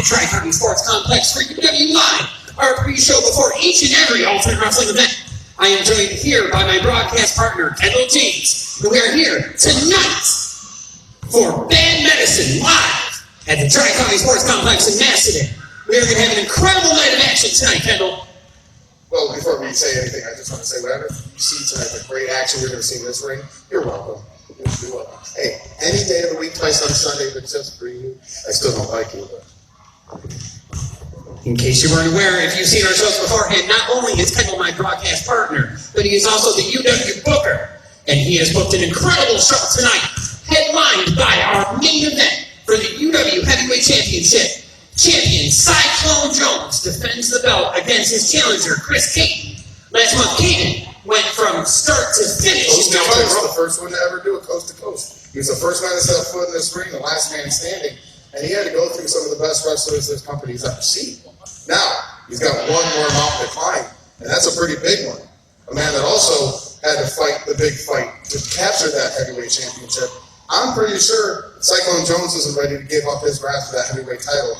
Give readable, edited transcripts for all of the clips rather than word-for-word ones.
the Tri-County Sports Complex for UW Live, our pre-show before each and every Ultimate Wrestling event. I am joined here by my broadcast partner, Kendall James, and we are here tonight for Bad Medicine Live at the Tri-County Sports Complex in Macedon. We are going to have an incredible night of action tonight, Kendall. Well, before we say anything, I just want to say whatever you see tonight, the great action you're going to see in this ring, you're welcome. You're welcome. Hey, any day of the week, twice on Sunday, but just for you, I still don't like you, but... In case you weren't aware, if you've seen our shows beforehand, not only is Kendall my broadcast partner, but he is also the UW Booker. And he has booked an incredible show tonight, headlined by our main event for the UW Heavyweight Championship. Champion Cyclone Jones defends the belt against his challenger, Chris Caton. Last month, Caton went from start to finish. Coast to coast, the first one to ever do it, coast to coast. He was the first man to set foot in this ring, the last man standing. And he had to go through some of the best wrestlers this company's ever seen. Now, he's got one more mountain to climb, and that's a pretty big one. A man that also had to fight the big fight to capture that heavyweight championship. I'm pretty sure Cyclone Jones isn't ready to give up his grasp for that heavyweight title.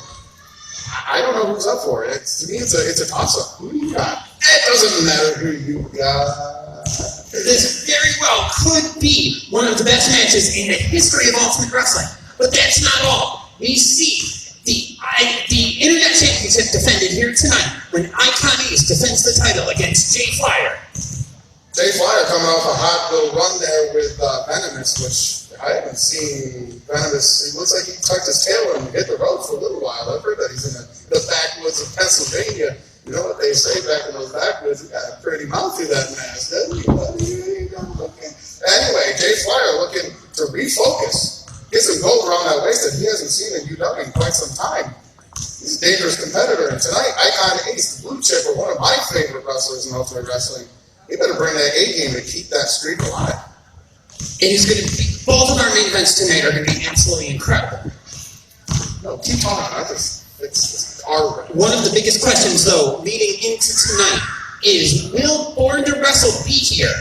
I don't know who's up for it. To me, it's a toss-up. Who do you got? It doesn't matter who you got. This very well could be one of the best matches in the history of Ultimate Wrestling. But that's not all. We see the Internet Championship defended here tonight when Icon Ace defends the title against Jay Flyer. Jay Flyer coming off a hot little run there with Venomous, which I haven't seen Venomous. It looks like he tucked his tail and hit the road for a little while. I've heard that he's in the backwoods of Pennsylvania. You know what they say back in those backwoods? He got a pretty mouth through that mask, doesn't he? Anyway, Jay Flyer looking to refocus. Get some gold around that waist that he hasn't seen in UW in quite some time. He's a dangerous competitor. And tonight, Icon Ace, the blue chipper, one of my favorite wrestlers in Ultimate Wrestling, he better bring that A game to keep that streak alive. It is going to be, both of our main events tonight are going to be absolutely incredible. No, keep talking. It's our One of the biggest questions, though, leading into tonight is, will Born to Wrestle be here?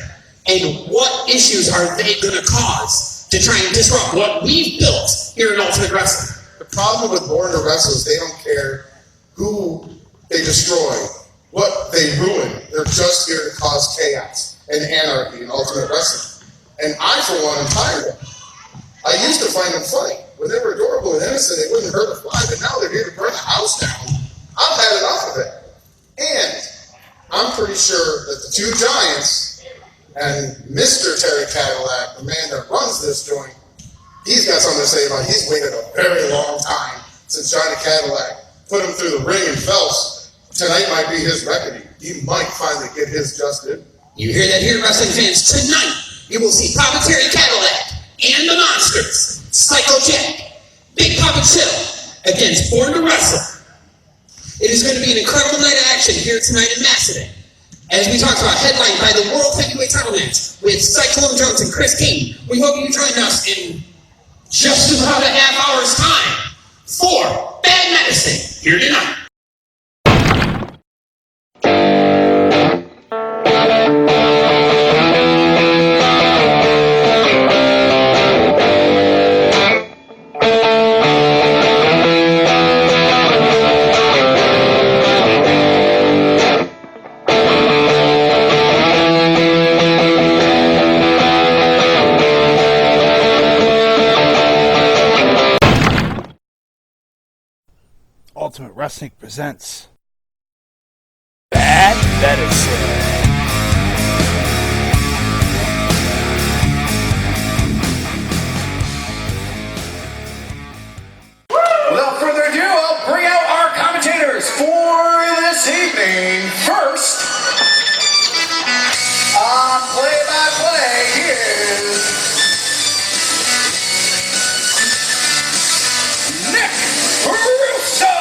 And what issues are they going to cause to try and disrupt what we've built here in Ultimate Wrestling? The problem with Born to Wrestle is they don't care who they destroy, what they ruin. They're just here to cause chaos and anarchy in Ultimate Wrestling. And I, for one, am tired of it. I used to find them funny. When they were adorable and innocent, they wouldn't hurt a fly, but now they're here to burn the house down. I've had enough of it. And I'm pretty sure that the two giants and Mr. Terry Cadillac, the man that runs this joint, he's got something to say about it. He's waited a very long time since Johnny Cadillac put him through the ring in Phelps. Tonight might be his reckoning. He might finally get his just due. You hear that here, wrestling fans? Tonight, you will see Papa Terry Cadillac and the Monsters, Psycho Jack, Big Papa Chill, against Born to Wrestle. It is going to be an incredible night of action here tonight in Macedon. As we talked about, headlined by the World Heavyweight Title match with Cyclone Jones and Chris Caton. We hope you join us in just about a half hour's time for Bad Medicine here tonight. Ultimate Wrestling presents Bad Medicine. Without further ado, I'll bring out our commentators for this evening. First, on play-by-play is Nick Russo.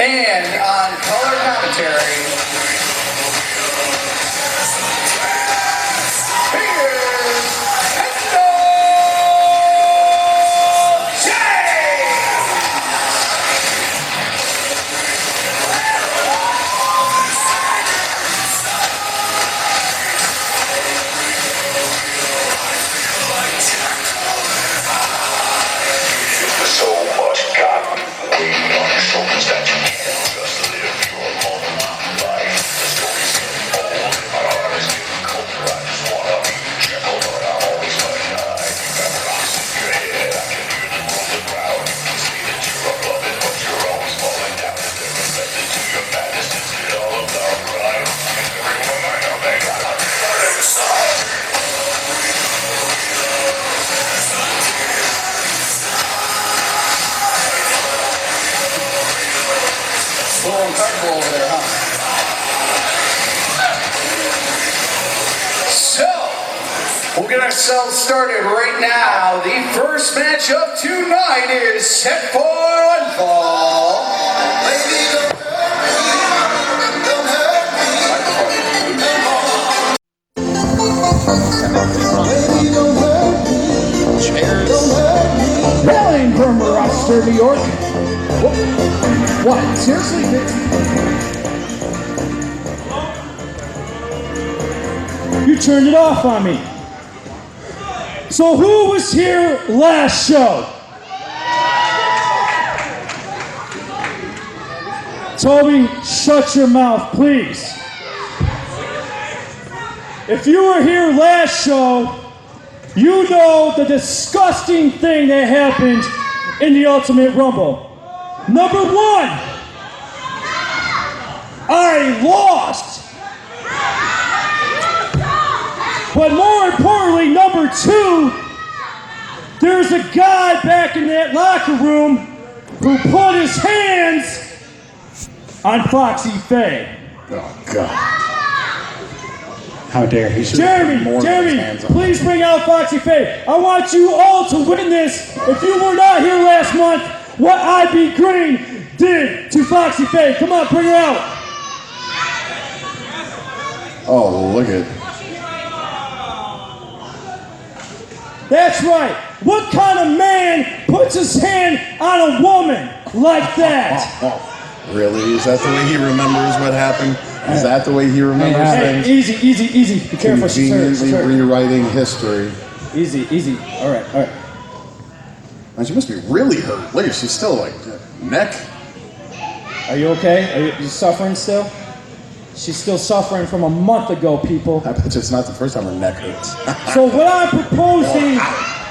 And on color commentary, here's Kendall James. over there, huh? So, we'll get ourselves started right now. The first match of tonight is set for one fall. Hailing from Rochester, New York. What? Seriously? You turned it off on me. So who was here last show? Toby, shut your mouth, please. If you were here last show, you know the disgusting thing that happened in the Ultimate Rumble. Number one, I lost. But more importantly, number two, there's a guy back in that locker room who put his hands on Foxy Faye. Oh, God. How dare he? Jeremy, please bring out Foxy Faye. I want you all to witness, if you were not here last month, what IB Green did to Foxy Faye. Come on, bring her out. Oh, look at. That's right. What kind of man puts his hand on a woman like that? Oh, really? Is that the way he remembers what happened? Is that the way he remembers Hey, things? easy. Be careful. She's hurt. Conveniently rewriting history. Easy. All right. Man, she must be really hurt. Look at, she's still like neck. Are you okay? Are you suffering still? She's still suffering from a month ago, people. I bet it's not the first time her neck hurts. So what I'm proposing,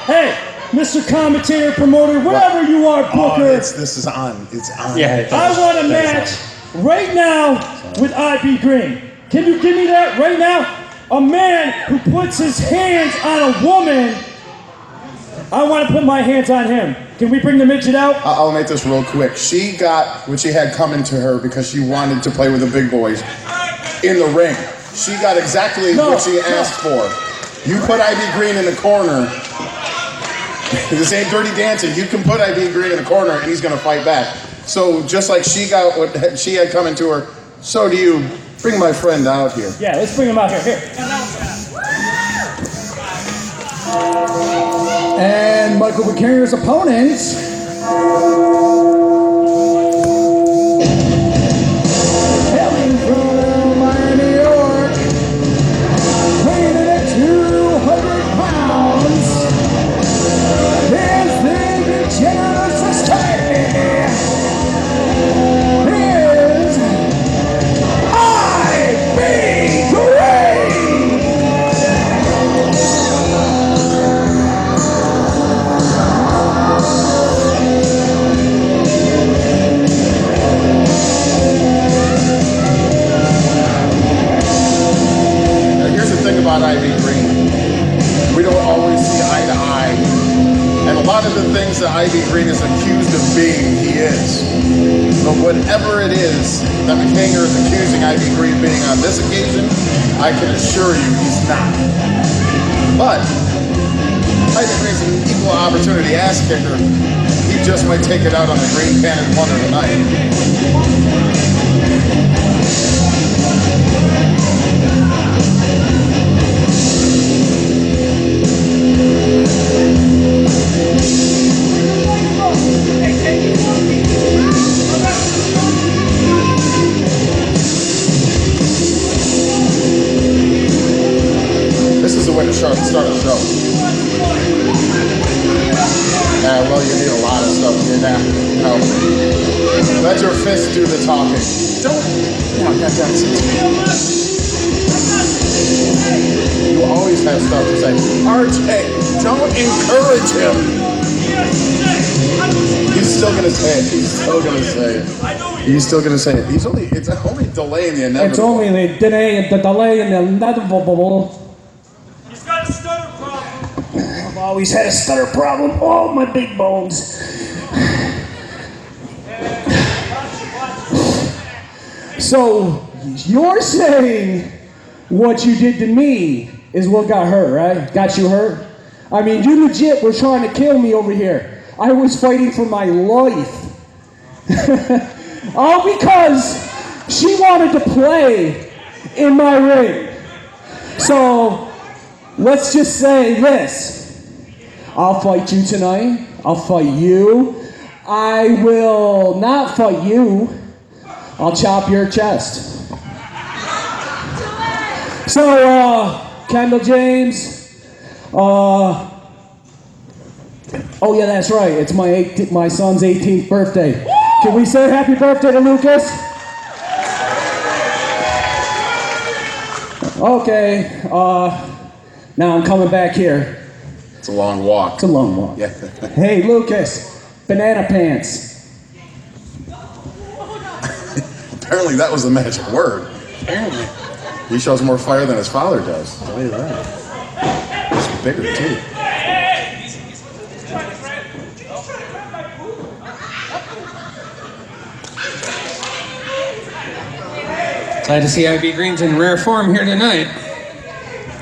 hey, Mr. Commentator, Promoter, whatever you are, Booker, This is on. It's on. I want a match right now with IB Green. Can you give me that right now? A man who puts his hands on a woman, I want to put my hands on him. Can we bring the midget out? I'll make this real quick. She got what she had coming to her because she wanted to play with the big boys in the ring. She got exactly what she asked for. You put IB Green in the corner. This ain't dirty dancing. You can put IB Green in the corner and he's going to fight back. So just like she got what she had coming to her, so do you. Bring my friend out here. Yeah, let's bring him out here. And Michael Buchanan's opponents. Hailing from Miami, New York, weighing in at 200 pounds, is the Degenerate Society. Here's IB Green. About IB Green. We don't always see eye to eye. And a lot of the things that IB Green is accused of being, he is. But whatever it is that McHanger is accusing IB Green of being on this occasion, I can assure you he's not. But IB Green's an equal opportunity ass kicker. He just might take it out on the Green Cannon Wonder tonight. This is the way to start a show. Well, you need a lot of stuff in there. Let your fists do the talking. You always have stuff to say. RJ, don't encourage him. He's still gonna say it. He's still gonna say it. It's only delaying the inevitable. It's only the delay and the inevitable. He's got a stutter problem. I've always had a stutter problem. Oh, my big bones. So you're saying what you did to me is what got hurt, right? Got you hurt? I mean, you legit were trying to kill me over here. I was fighting for my life. All because she wanted to play in my ring. So let's just say this. I'll fight you tonight. I'll fight you. I will not fight you. I'll chop your chest. So, Kendall James, oh yeah, that's right. It's my son's 18th birthday. Can we say happy birthday to Lucas? Okay, now I'm coming back here. It's a long walk. It's a long walk. Yeah. Hey, Lucas, banana pants. Apparently that was the magic word. Apparently. He shows more fire than his father does. I'll tell you that. He's bigger too. Glad to see IB Green's in rare form here tonight.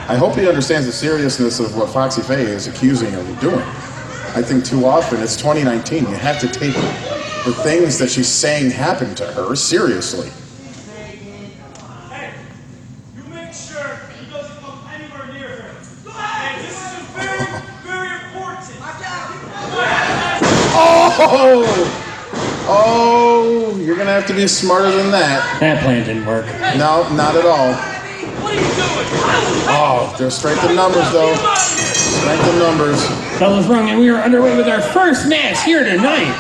I hope he understands the seriousness of what Foxy Faye is accusing him of doing. I think too often, it's 2019, you have to take the things that she's saying happened to her seriously. Hey, you make sure he doesn't come anywhere near her. Hey, this is very, very important. Oh, you're gonna have to be smarter than that. That plan didn't work. No, not at all. What are you doing? Oh, there's strength in numbers though. Strength in numbers. Fellas Rung, and we are underway with our first match here tonight.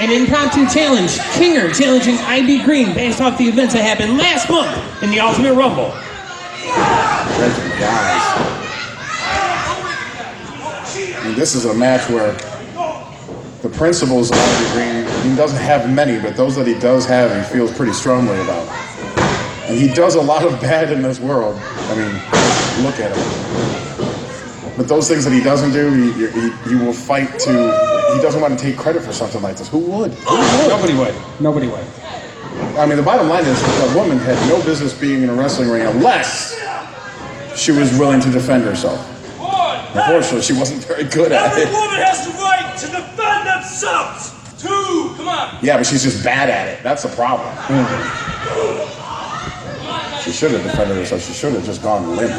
An impromptu challenge. Kinger challenging IB Green based off the events that happened last month in the Ultimate Rumble. Legend guys. I mean, this is a match where the principles of IB Green, he doesn't have many, but those that he does have, he feels pretty strongly about. And he does a lot of bad in this world. I mean, look at him. But those things that he doesn't do, he will fight to. He doesn't want to take credit for something like this. Who would? Nobody would. Nobody would. I mean, the bottom line is that woman had no business being in a wrestling ring unless she was willing to defend herself. Unfortunately, she wasn't very good at Every it. woman has the right to defend themselves. Two, come on. Yeah, but she's just bad at it. That's the problem. She should have defended herself. She should have just gone limp.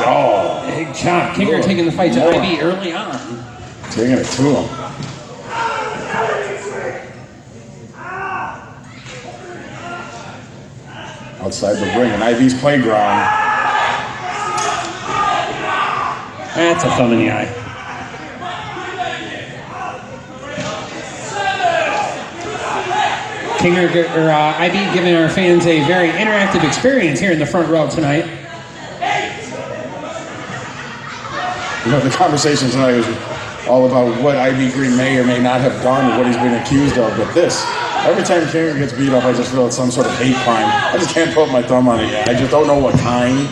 Oh, Big chop. Kinger taking the fight to IB early on. taking it to him. Outside the ring in IV's playground. That's a thumb in the eye. Kinger, or IB giving our fans a very interactive experience here in the front row tonight. You know, the conversation tonight was all about what IB Green may or may not have done or what he's been accused of, but this, every time Kinger gets beat up, I just feel it's some sort of hate crime. I just can't put my thumb on it yet. I just don't know what kind.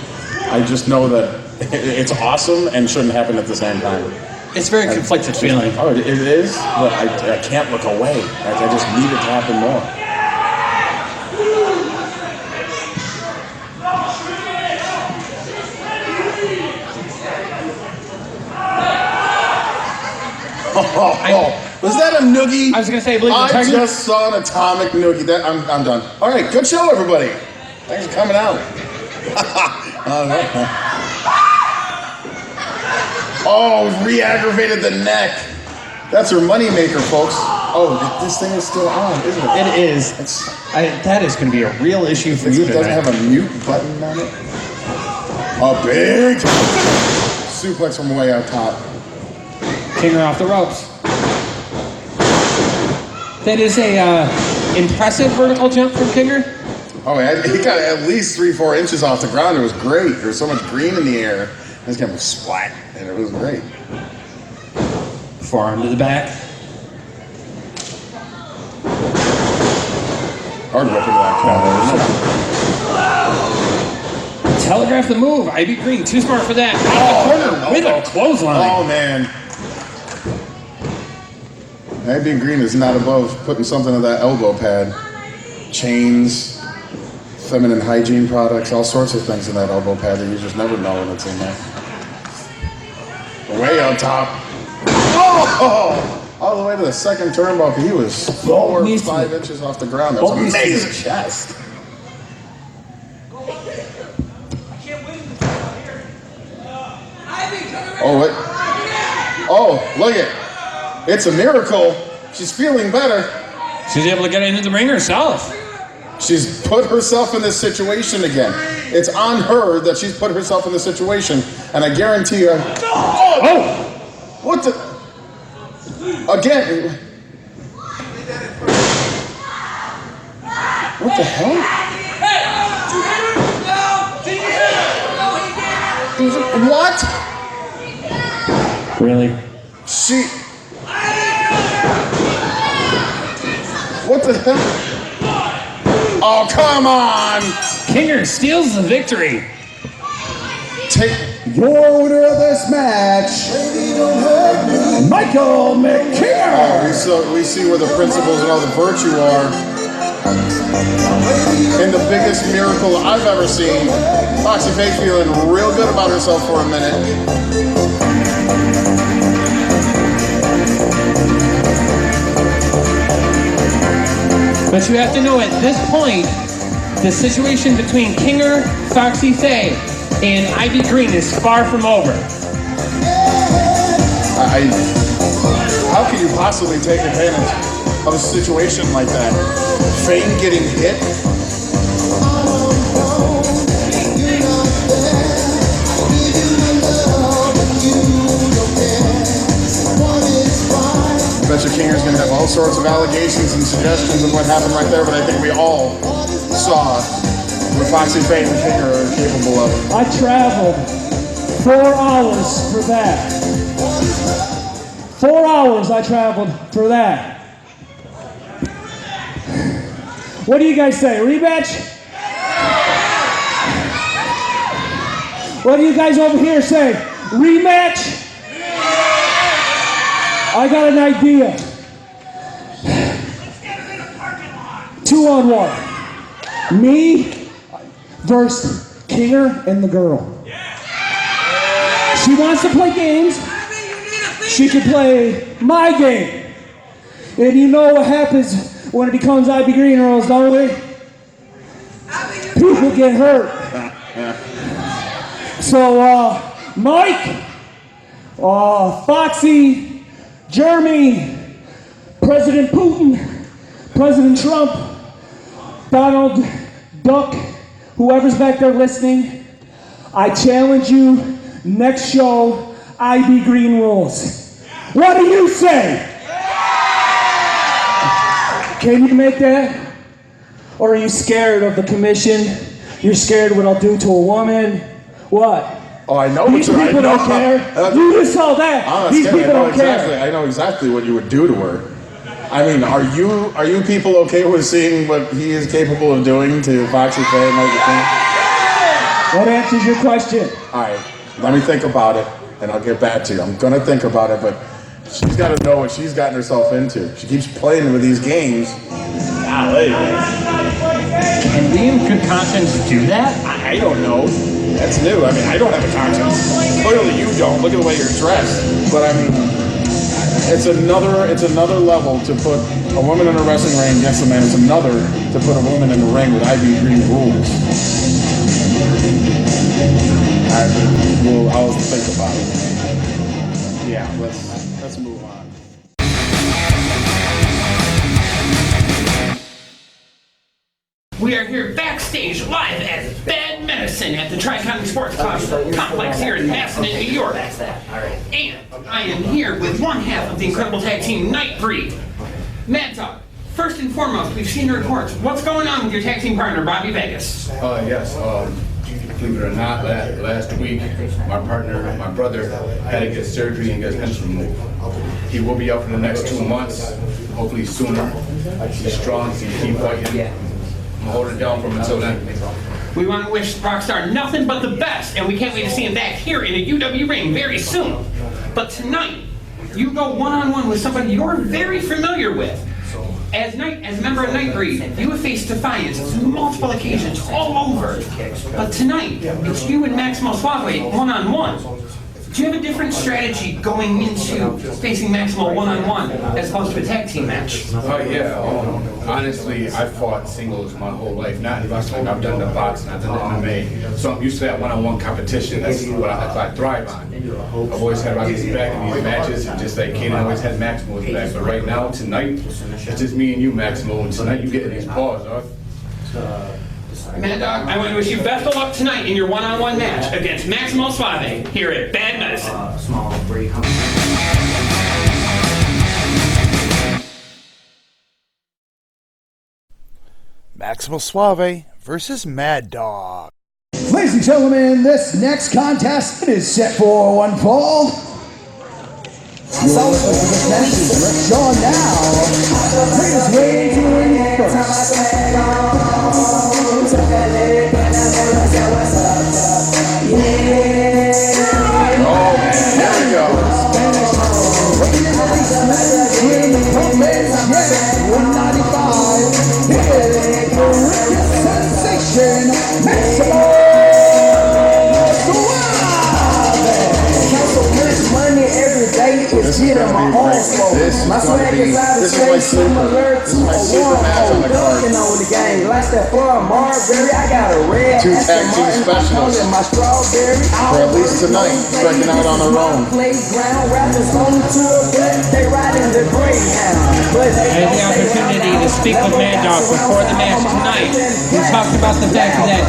I just know that it's awesome and shouldn't happen at the same time. It's very conflicted feeling. Oh, it is, but I can't look away. I just need it to happen more. Was that a noogie? I was going to say, I believe I the target. just saw an atomic noogie. I'm done. All right, good show, everybody. Thanks for coming out. All right. Oh, re-aggravated the neck. That's her moneymaker, folks. Oh, this thing is still on, isn't it? It is. That is going to be a real issue for you It doesn't tonight. have a mute button on it. A big suplex from way out top. Kinger off the ropes. That is a impressive vertical jump from Kinger. Oh, he got at least 3-4 inches off the ground. It was great. There was so much green in the air. This guy was splat, and it was great. Forearm to the back. Hard whip into that corner. Telegraph the move. IB Green, too smart for that. Out the corner with a clothesline. Oh, man. Ivy Green is not above putting something on that elbow pad. Chains, feminine hygiene products, all sorts of things in that elbow pad that you just never know when it's in there. Way on top. Oh! All the way to the second turnbuckle. He was 4 or 5 inches off the ground. That was amazing. Chest. Oh, wait. Oh, look it. It's a miracle. She's feeling better. She's able to get into the ring herself. She's put herself in this situation again. It's on her that she's put herself in this situation. And I guarantee you. Oh! What the? Again. What the hell? What? Really? She. What the hell? Oh, come on! Kinger steals the victory. Take. Your winner of this match, Michael McKinger. Oh, we see where the principles and all the virtue are. And the biggest miracle I've ever seen. Foxy Faye feeling real good about herself for a minute. But you have to know at this point, the situation between Kinger, Foxy Faye, and Ivy Green is far from over. How can you possibly take advantage of a situation like that? Fame getting hit? I bet you Kinger's going to have all sorts of allegations and suggestions of what happened right there, but I think we all saw what Foxy Faye and Kinger are capable of. I traveled 4 hours for that. 4 hours I traveled for that. What do you guys say? Rematch? What do you guys over here say? Rematch? I got an idea. 2-on-1. Me versus Kinger and the girl. She wants to play games. She can play my game. And you know what happens when it becomes Ivy Green Rolls, don't we? People get hurt. So, Mike, Foxy, Jeremy, President Putin, President Trump, Donald Duck, whoever's back there listening, I challenge you, next show, Ivy Green rules. What do you say? Can you make that? Or are you scared of the commission? You're scared what I'll do to a woman? What? Oh, I know These people don't care. You just saw that. These people don't care. I know exactly what you would do to her. I mean, are you people okay with seeing what he is capable of doing to Foxy Faye and everything? What answers your question? All right, let me think about it, and I'll get back to you. I'm gonna think about it, but she's got to know what she's gotten herself into. She keeps playing with these games. Can we in good conscience do that? I don't know. That's new. I mean, I don't have a conscience. Clearly, you don't. Look at the way you're dressed. But I mean, it's another level to put a woman in a wrestling ring against a man. It's another to put a woman in the ring with Ivy Green rules. I'll think about it. Yeah, let's move on. We are here backstage live as Bad Medicine at the Tri-County Sports Complex here in Massillon, New York. And I am here with one half of the incredible tag team Nightbreed. Mad Dog, first and foremost, we've seen the reports. What's going on with your tag team partner, Bobby Vegas? Yes. Believe it or not, last week, my brother, had to get surgery and get his removed. He will be out for the next 2 months, hopefully sooner. He's strong, so he keep fighting. I'm holding it down for him until then. We want to wish Rockstar nothing but the best, and we can't wait to see him back here in a UW ring very soon. But tonight, you go one-on-one with somebody you're very familiar with. As a member of Nightbreed, you have faced Defiance on multiple occasions all over. But tonight, it's you and Maximo Suave one-on-one. Do you have a different strategy going into facing Maximo one-on-one as opposed to a tag team match? Yeah. Honestly, I fought singles my whole life. Not in wrestling. I've done the boxing. I've done the MMA. So I'm used to that one-on-one competition. That's what I thrive on. I've always had Rocky's back in these matches. Just like Kanan always had Maximo's back. But right now, tonight, it's just me and you, Maximo. And tonight, you get these paws, dog. Mad Dog, I want to wish you best of luck tonight in your one-on-one match against Maximo Suave here at Bad Medicine. Maximo Suave versus Mad Dog. Ladies and gentlemen, this next contest is set for one fall. So, this match is Sean now. Bring us way to the ring first. Oh man, here we go. Sensation, Maximo money every day is getting my own smoke. My swag is out of space, similar to a warm dunking on the game. Like that for a Marbury, I got a red. Two tag team specialists my strawberry. for at least tonight, striking out on their own. Playground rappers on the tour, but they riding the Greyhound. I had the opportunity to speak with Mad Dog before the match tonight. We talked about the fact that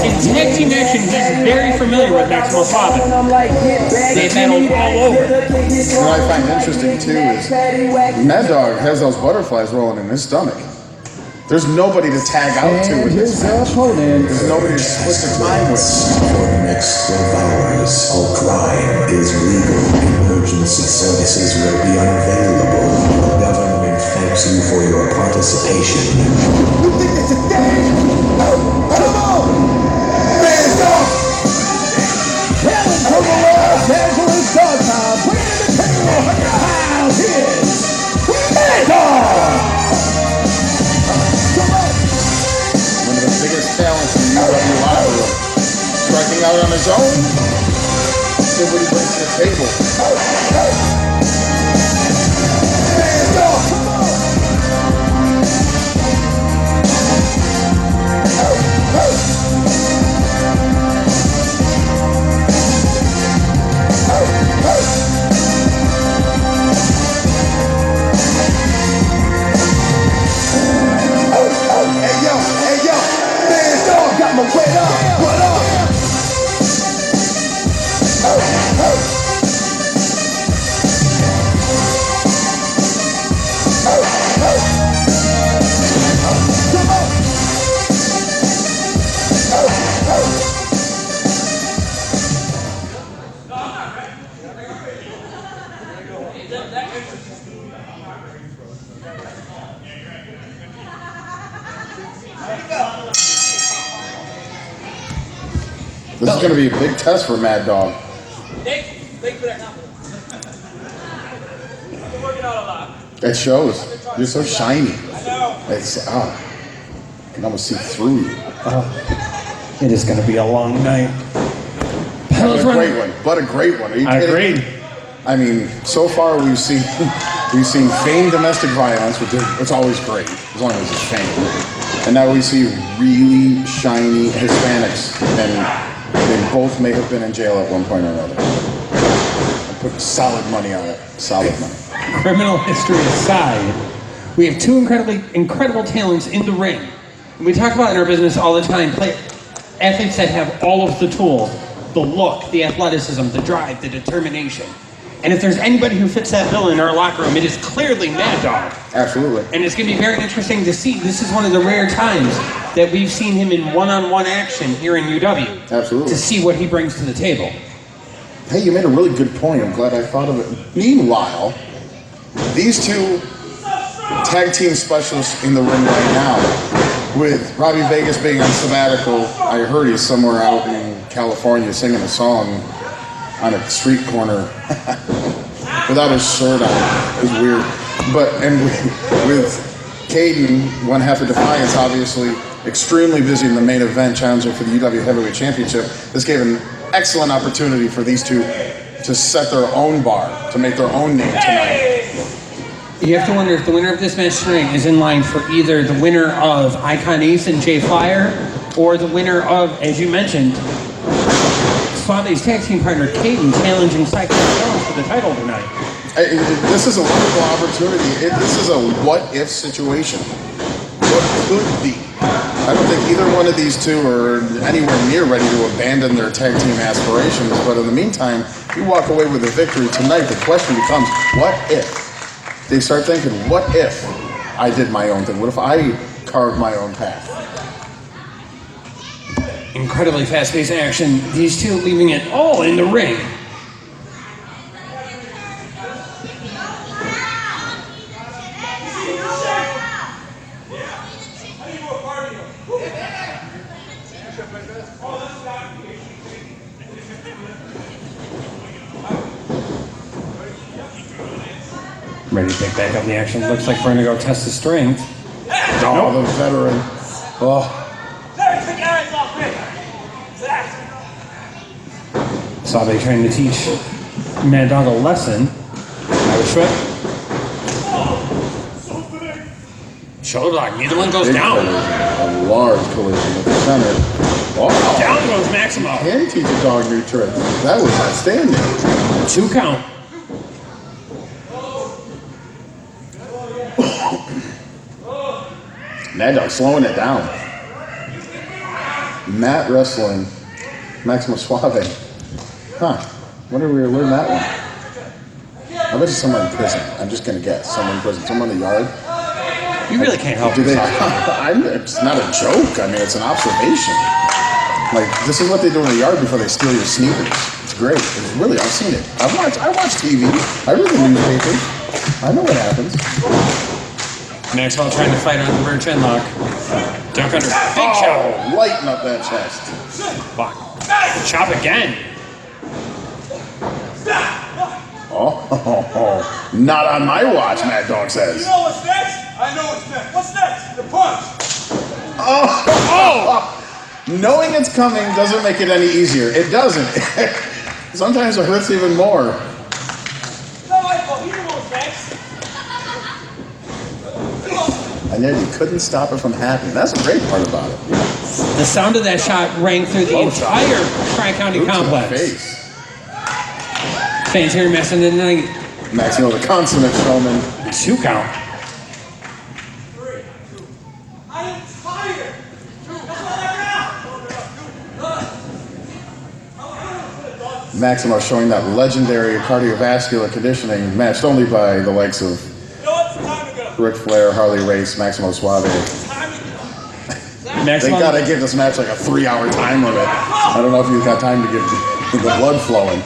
in tag team action, he's very familiar with Maximo Suave. They've battled all over. What I find interesting too is Mad Dog has those butterflies rolling in his stomach. There's nobody to tag out to with this match. There's nobody to split the time with. For the next 12 hours, all crime is legal. Emergency services will be unavailable. The government thanks you for your participation. You think it's a thing? Come on! Hands up! Helen from the Los Angeles Dog Town, bringing the table of your house is Mad Dog! One of the biggest talents in the UW locker room. Striking out on his own. See what he brings to the table. Hands up! Come on! Hey yo, Mad Dog got my weight up, what up? This is going to be a big test for Mad Dog. Thank you for that compliment. I've been working out a lot. It shows. You're so shiny. I know. It's I can almost see through you. It is going to be a long night. But a great one. But a great one. Are you I kidding? agree. I mean, so far we've seen feigned domestic violence, which is always great as long as it's feigned. And now we see really shiny Hispanics, and they both may have been in jail at one point or another. I put solid money on it. Solid money. Criminal history aside, we have two incredible talents in the ring. And we talk about in our business all the time, athletes that have all of the tools, the look, the athleticism, the drive, the determination. And if there's anybody who fits that bill in our locker room, it is clearly Mad Dog. Absolutely. And it's going to be very interesting to see. This is one of the rare times that we've seen him in one-on-one action here in UW. Absolutely. To see what he brings to the table. Hey, you made a really good point. I'm glad I thought of it. Meanwhile, these two tag team specialists in the ring right now, with Robbie Vegas being on sabbatical, I heard he's somewhere out in California singing a song on a street corner. without his shirt on. It was weird. But, and with Caden, one half of Defiance, obviously extremely busy in the main event, challenging for the UW Heavyweight Championship. This gave an excellent opportunity for these two to set their own bar, to make their own name tonight. You have to wonder if the winner of this match tonight is in line for either the winner of Icon Ace and Jay Flyer, or the winner of, as you mentioned, Suave's tag team partner Caden challenging Psycho Jones for the title tonight. This is a wonderful opportunity. This is a what-if situation. What could be? I don't think either one of these two are anywhere near ready to abandon their tag team aspirations, but in the meantime, if you walk away with a victory tonight, the question becomes, what if? They start thinking, what if I did my own thing? What if I carved my own path? Incredibly fast-paced action. These two leaving it all in the ring. Ready to pick back up the action. Looks like we're going to go test the strength. Oh, the veteran. Oh. Suave trying to teach Mad Dog a lesson. Irish whip. Shoulder block. Neither one goes Big down. collision, a large collision at the center. Oh. Down goes Maximo. Can teach a dog new tricks. That was outstanding. 2 count. Mad Dog slowing it down. Matt wrestling Maximo Suave. Huh. Wonder where we learned that one. I bet it's someone in prison. I'm just gonna guess. Someone in prison. Someone in the yard. You really can't help Do they? yourself. It's not a joke. I mean, it's an observation. Like, this is what they do in the yard before they steal your sneakers. It's great. It's really, I've seen it. I watch TV. I read the newspapers. I know what happens. Maxwell trying to fight on the rear chin lock. Duck under. Big chop. Lighten up that chest. Block. Chop again. Oh, not on my watch, Mad Dog says. You know what's next? I know what's next. What's next? The punch. Oh! Knowing it's coming doesn't make it any easier. It doesn't. Sometimes it hurts even more. No, Michael, you know what's next. And yet you couldn't stop it from happening. That's the great part about it. The sound of that shot rang through the entire Tri-County complex. Face. Fans here messing tonight. Maximo, the consummate showman. 2 count. I am tired. Maximo showing that legendary cardiovascular conditioning matched only by the likes of Ric Flair, Harley Race, Maximo Suave. They gotta give this match like a 3-hour time limit. I don't know if you've got time to get the blood flowing.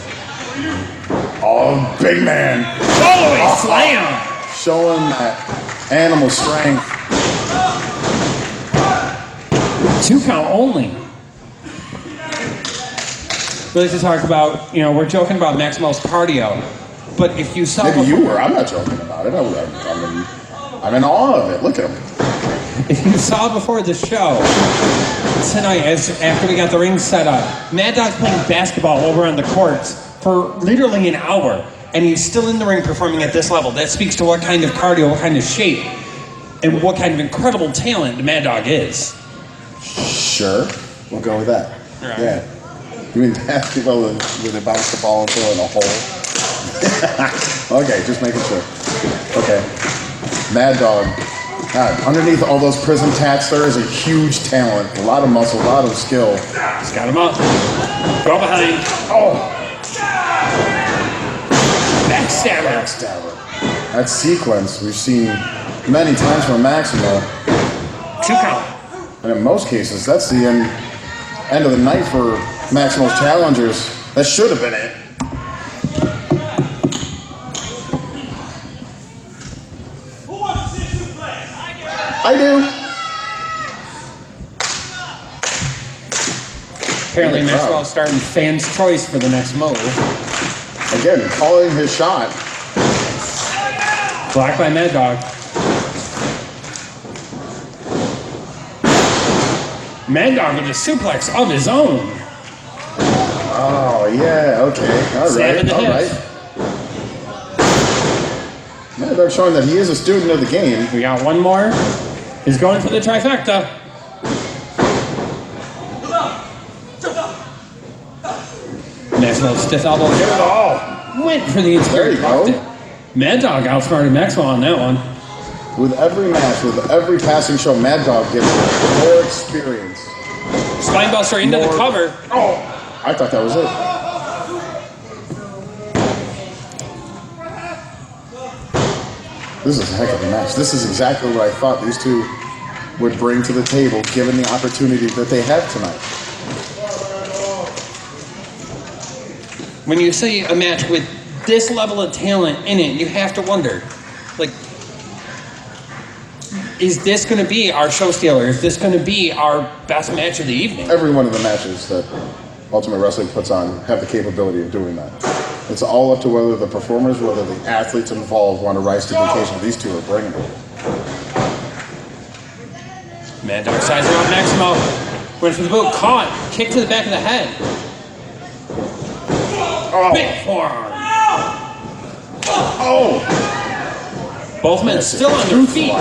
Oh, big man. Oh, slam. Showing that animal strength. 2 count only. We like to talk about, we're joking about Maximo's cardio, but if you saw... Maybe you were. I'm not joking about it. I'm in awe of it. Look at him. If you saw before the show, tonight, after we got the ring set up, Mad Dog's playing basketball over on the courts for literally an hour, and he's still in the ring performing at this level. That speaks to what kind of cardio, what kind of shape, and what kind of incredible talent the Mad Dog is. Sure. We'll go with that. Right. Yeah. You mean basketball where they bounce the ball into in a hole? Okay, just making sure. Okay. Mad Dog. God, underneath all those prison tats, there is a huge talent, a lot of muscle, a lot of skill. He's got him up. Go behind. Oh! Backstabber. That sequence we've seen many times from Maximo. 2 count. And in most cases, that's the end of the night for Maximo's challengers. That should have been it. Who wants to see you play? I do. Apparently Maxwell's starting fans' choice for the next move. Again, calling his shot. Blocked by Mad Dog. Mad Dog with a suplex of his own. Oh, yeah, okay. All Stab in right, the all hips. right. Mad Dog showing that he is a student of the game. We got one more. He's going for the trifecta. Maxwell stiff elbow. Get it all. Went for the There you insecurity. go. Mad Dog outsmarted Maxwell on that one. With every match, with every passing show, Mad Dog gets more experience. Spine buster into the More- cover. Oh, I thought that was it. This is a heck of a match. This is exactly what I thought these two would bring to the table, given the opportunity that they have tonight. When you see a match with this level of talent in it, you have to wonder, like, is this going to be our show stealer? Is this going to be our best match of the evening? Every one of the matches that Ultimate Wrestling puts on have the capability of doing that. It's all up to whether the performers, whether the athletes involved want to rise to the occasion. These two are bringing it. Mad Dog sizing up Maximo. Went for the boot. Caught. Kick to the back of the head. Big forearm. Oh! Both men still on their feet.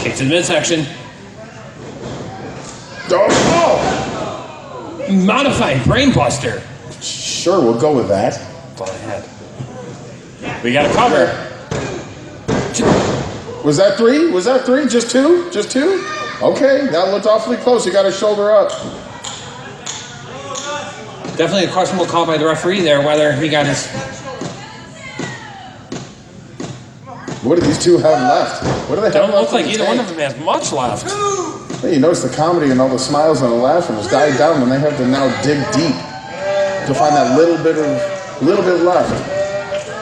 Kick to the midsection. Oh! Modified brainbuster. Sure, we'll go with that. That's all I had. We got a cover. Was that three? Was that three? Just two? Just two? Okay, that looked awfully close. He got his shoulder up. Definitely a questionable call by the referee there, whether he got his... What do these two have left? What do they have Don't left? look like in the either one of tank? them has much left. Hey, you notice the comedy and all the smiles and the laughing has died down when they have to now dig deep to find that little bit left.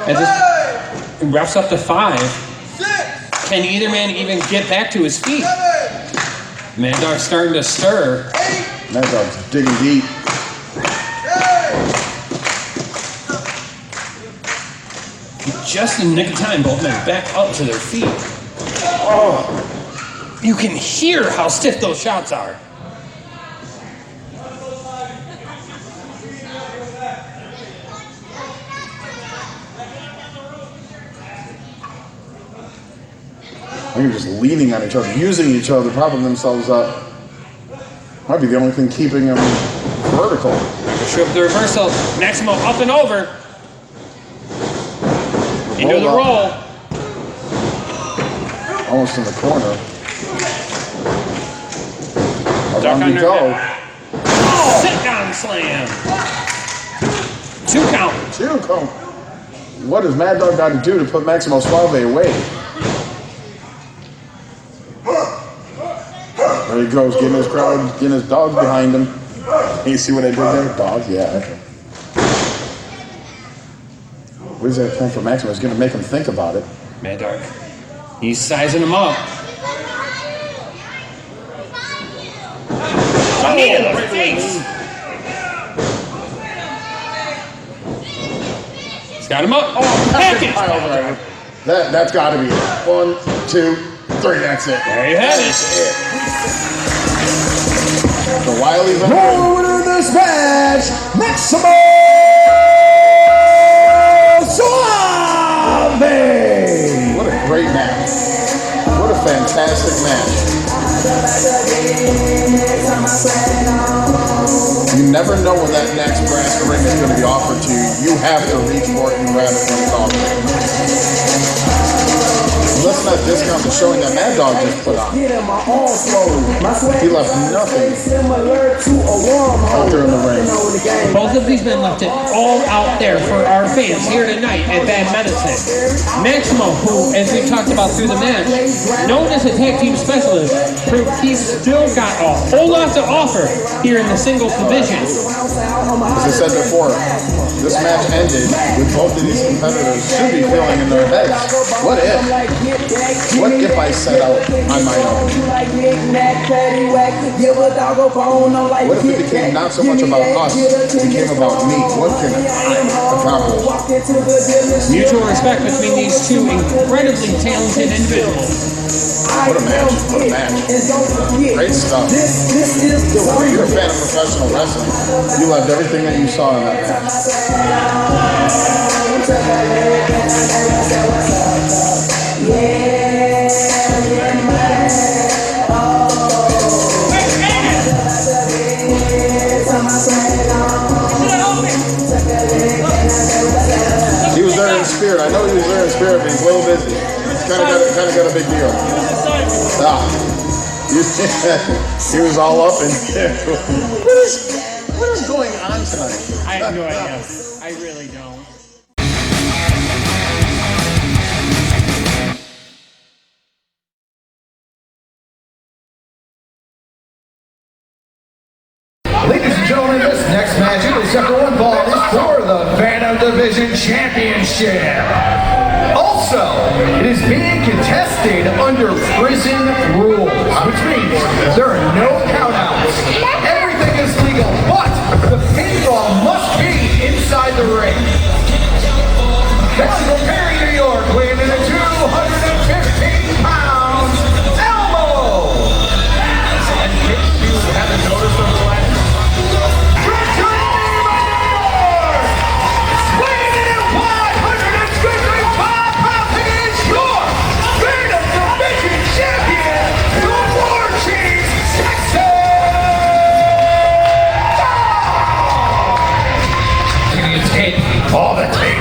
And this wraps up to 5. Can either man even get back to his feet? Mad Dog's starting to stir. Mad Dog's digging deep. Just in the nick of time, both men back up to their feet. Oh, you can hear how stiff those shots are. I think they're just leaning on each other, using each other, propping themselves up. Might be the only thing keeping them vertical. Shoot the reversal. Maximo up and over. Into the Roll roll. Almost in the corner. Duck Down we under. go. Sit down slam. 2 count. 2 count. What has Mad Dog got to do to put Maximo Suave away? There he goes, getting his crowd, getting his dog behind him. You see what I did there? Dog, yeah. Okay. What is that plan for Maximo? He's going to make him think about it. Mad Dog. He's sizing him up. Knee to the face. He's got him up. Oh, package. That's got to be it. 1, 2, 3. That's it. There you have it. The Wiley's on Your winner of this match, Maximo Suave! What a great match. What a fantastic match. You never know when that next brass ring is going to be offered to you. You have to reach for it and grab it when it's offered. Let's not discount the showing that Mad Dog just put on. He left nothing out there in the ring. Both of these men left it all out there for our fans here tonight at Bad Medicine. Maximo, who, as we talked about through the match, known as a tag team specialist, proved he's still got a whole lot to offer here in the singles division. As I said before, this match ended with both of these competitors should be feeling in their heads. What if? What if I set out on my own? What if it became not so much about us, it became about me? What can I accomplish? Mutual respect between these two incredibly talented individuals. What a match. What a match. Great stuff. You're a fan of professional wrestling. You loved everything that you saw in that match. He was there in spirit. I know he was there in spirit, but he's a little busy. Kind of got a big deal. He was all up in there. What is going on tonight? I have no idea. I really don't. Ladies and gentlemen, this next match in the second one ball is for the Phantom Division Championship. Also, it is being contested under prison rules, which means there are no countouts. Everything is legal, but the pinfall must be inside the ring. Next from Perry, New York, weighing in at 215 pounds, Elmo. And in case you haven't noticed over the last all the tape.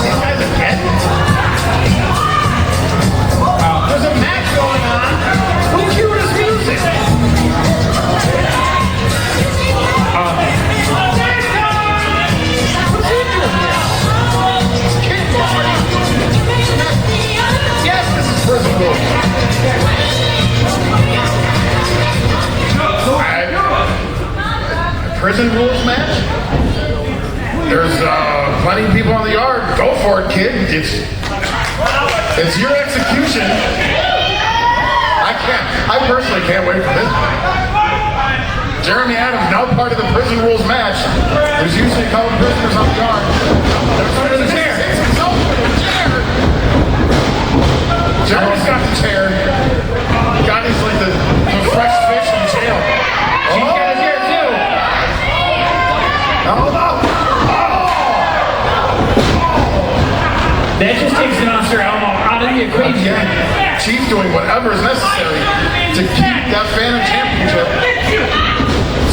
These guys are getting it. There's a match going on. Who cued his music? What's he doing here? Kid party. Yes, this is prison rules. Prison rules match? There's plenty of people on the yard. Go for it, kid. It's your execution. I personally can't wait for this. Jeremy Adams, now part of the prison rules match. There's usually a couple prisoners on the yard. There's one in the chair. Jeremy's got the chair. God is like the fresh fish in jail. She's got a chair too. Hold up! That just takes Monster Elmo out of the equation. Chief doing whatever is necessary to keep that Phantom Championship.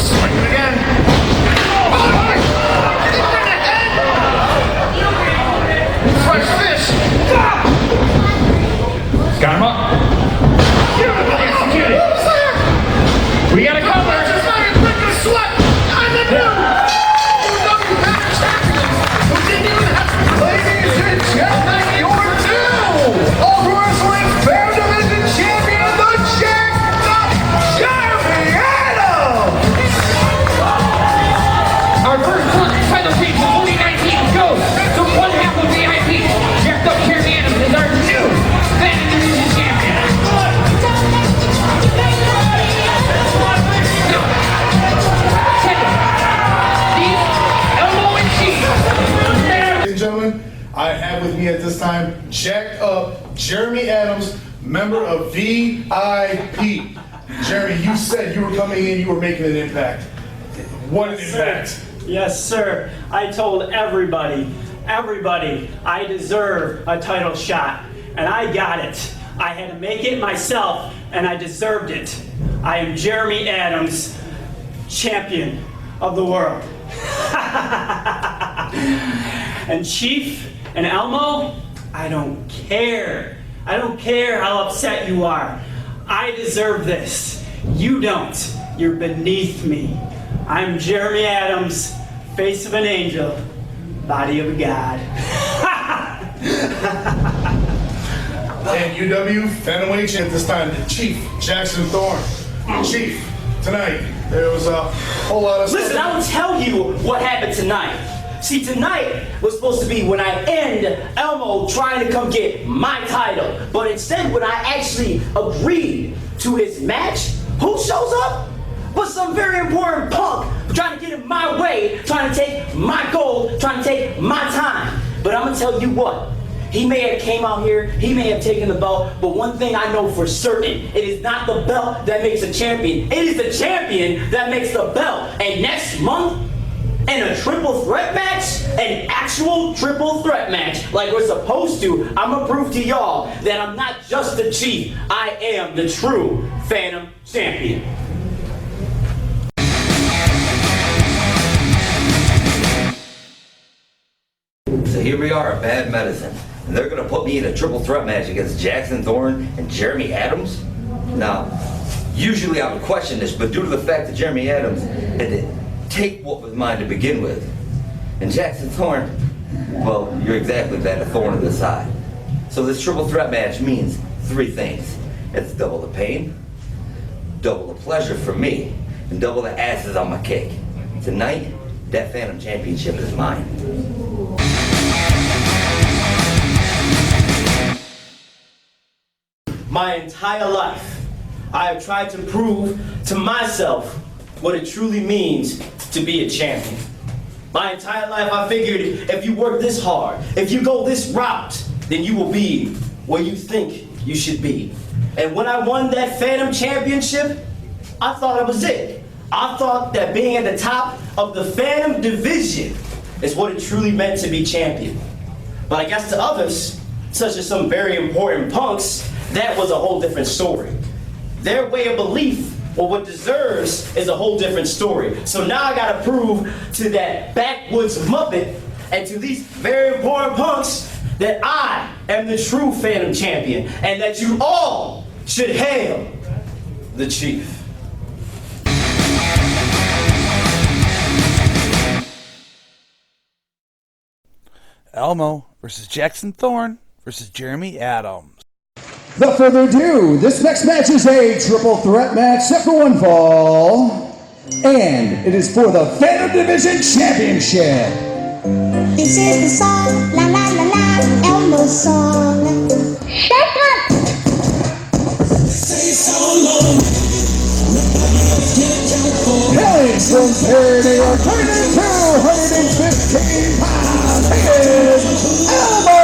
Swinging again. Fresh fish. Got him up. Executed. We got a cover. Just not even breaking a sweat. I'm the new champion. Who didn't even have to ladies and gentlemen, your new All Wrestling Phantom Division Champion, the Jacked Up Jeremy Adams. Our first title change of 2019 goes to one half of VIP. Jacked Up Jeremy Adams is our new Phantom Division champion. Ladies and gentlemen, I have with me at this time Jacked Up Jeremy Adams, member of VIP. Jeremy, you said you were coming in, you were making an impact. What an impact. Yes, sir. I told everybody, I deserve a title shot, and I got it. I had to make it myself, and I deserved it. I am Jeremy Adams, champion of the world. And Chief and Elmo, I don't care. I don't care how upset you are. I deserve this. You don't. You're beneath me. I'm Jeremy Adams, face of an angel, body of a god. And UW Phantomweight at this time, the Chief Jackson Thorne. Chief, tonight there was a whole lot of Listen, I will tell you what happened tonight. See, tonight was supposed to be when I end Elmo trying to come get my title. But instead, when I actually agreed to his match, who shows up? But some very important punk trying to get in my way, trying to take my gold, trying to take my time. But I'm gonna tell you what, he may have came out here, he may have taken the belt, but one thing I know for certain, it is not the belt that makes a champion, it is the champion that makes the belt. And next month, in a triple threat match, an actual triple threat match, like we're supposed to, I'm gonna prove to y'all that I'm not just the chief, I am the true Phantom Champion. So here we are at Bad Medicine, and they're gonna put me in a triple threat match against Jackson Thorne and Jeremy Adams? Now, usually I would question this, but due to the fact that Jeremy Adams had to take what was mine to begin with, and Jackson Thorne, well, you're exactly that, a thorn in the side. So this triple threat match means three things. It's double the pain, double the pleasure for me, and double the asses on my cake. Tonight, that Phantom Championship is mine. My entire life, I have tried to prove to myself what it truly means to be a champion. My entire life, I figured if you work this hard, if you go this route, then you will be where you think you should be. And when I won that Phantom Championship, I thought it was it. I thought that being at the top of the Phantom division is what it truly meant to be champion. But I guess to others, such as some very important punks, that was a whole different story. Their way of belief, or what deserves, is a whole different story. So now I gotta prove to that backwoods Muppet and to these very important punks that I am the true Phantom Champion and that you all should hail the Chief. Elmo versus Jackson Thorne versus Jeremy Adams. Without further ado, this next match is a triple threat match set for one fall, and it is for the Phantom Division Championship. This is the song, la la la la, Elmo's song. Shut up! Say so long. Hailing from Perry, New York, 115 pounds, he is Elmo!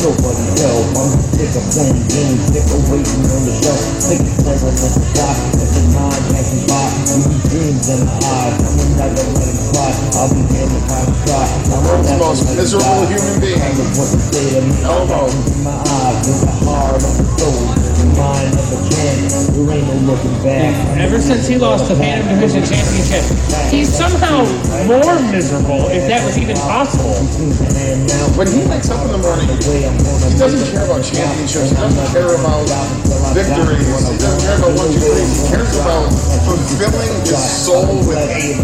Nobody help, I'm sick of playing games, sick of waiting on the shelf, sick of playing with the clock, if the mind passing by, you be dreams in the eyes, I'm never letting cry, I'll be here to find a try, I'm the most miserable human being. Elmo. My eyes, with the heart of the soul, the mind of the champ, there ain't no looking back. Ever since he lost the Phantom Division Championship, he's somehow more miserable, if that was even possible. When he wakes up in the morning, he doesn't care about championships, he doesn't care about victories, he doesn't care about 1, 2, 3, he cares about fulfilling his soul with hate.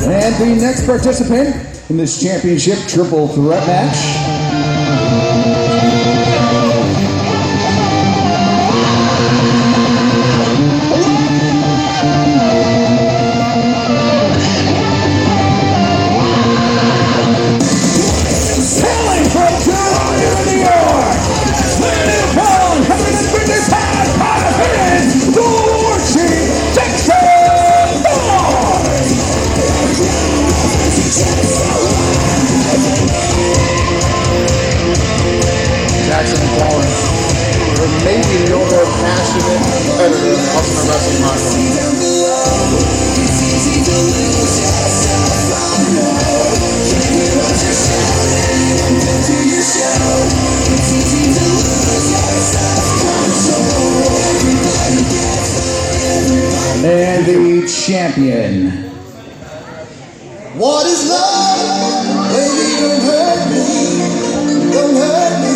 And the next participant in this championship triple threat match. Jackson Thorne, or maybe no more passionate competitor than Ultimate Wrestling Podcast. And the champion. What is love? Baby, don't hurt me. Don't hurt me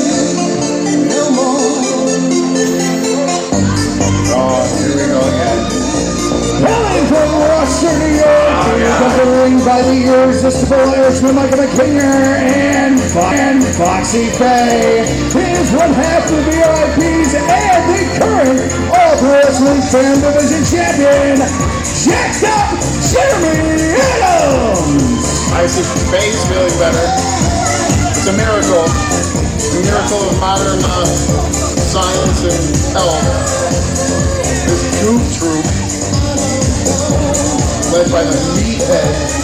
no more. Oh, here we go again. Hailing from Rochester, New York, he comes to the ring by irresistible Irishman Michael McKinger and Foxy Faye. Here's one half of the VIPs and the current All Pro Wrestling Fan Division Champion, jacked up Jeremy Adams. I see Faye's feeling better. It's a miracle. A miracle of modern science and health. This Goop Troop, led by the meathead.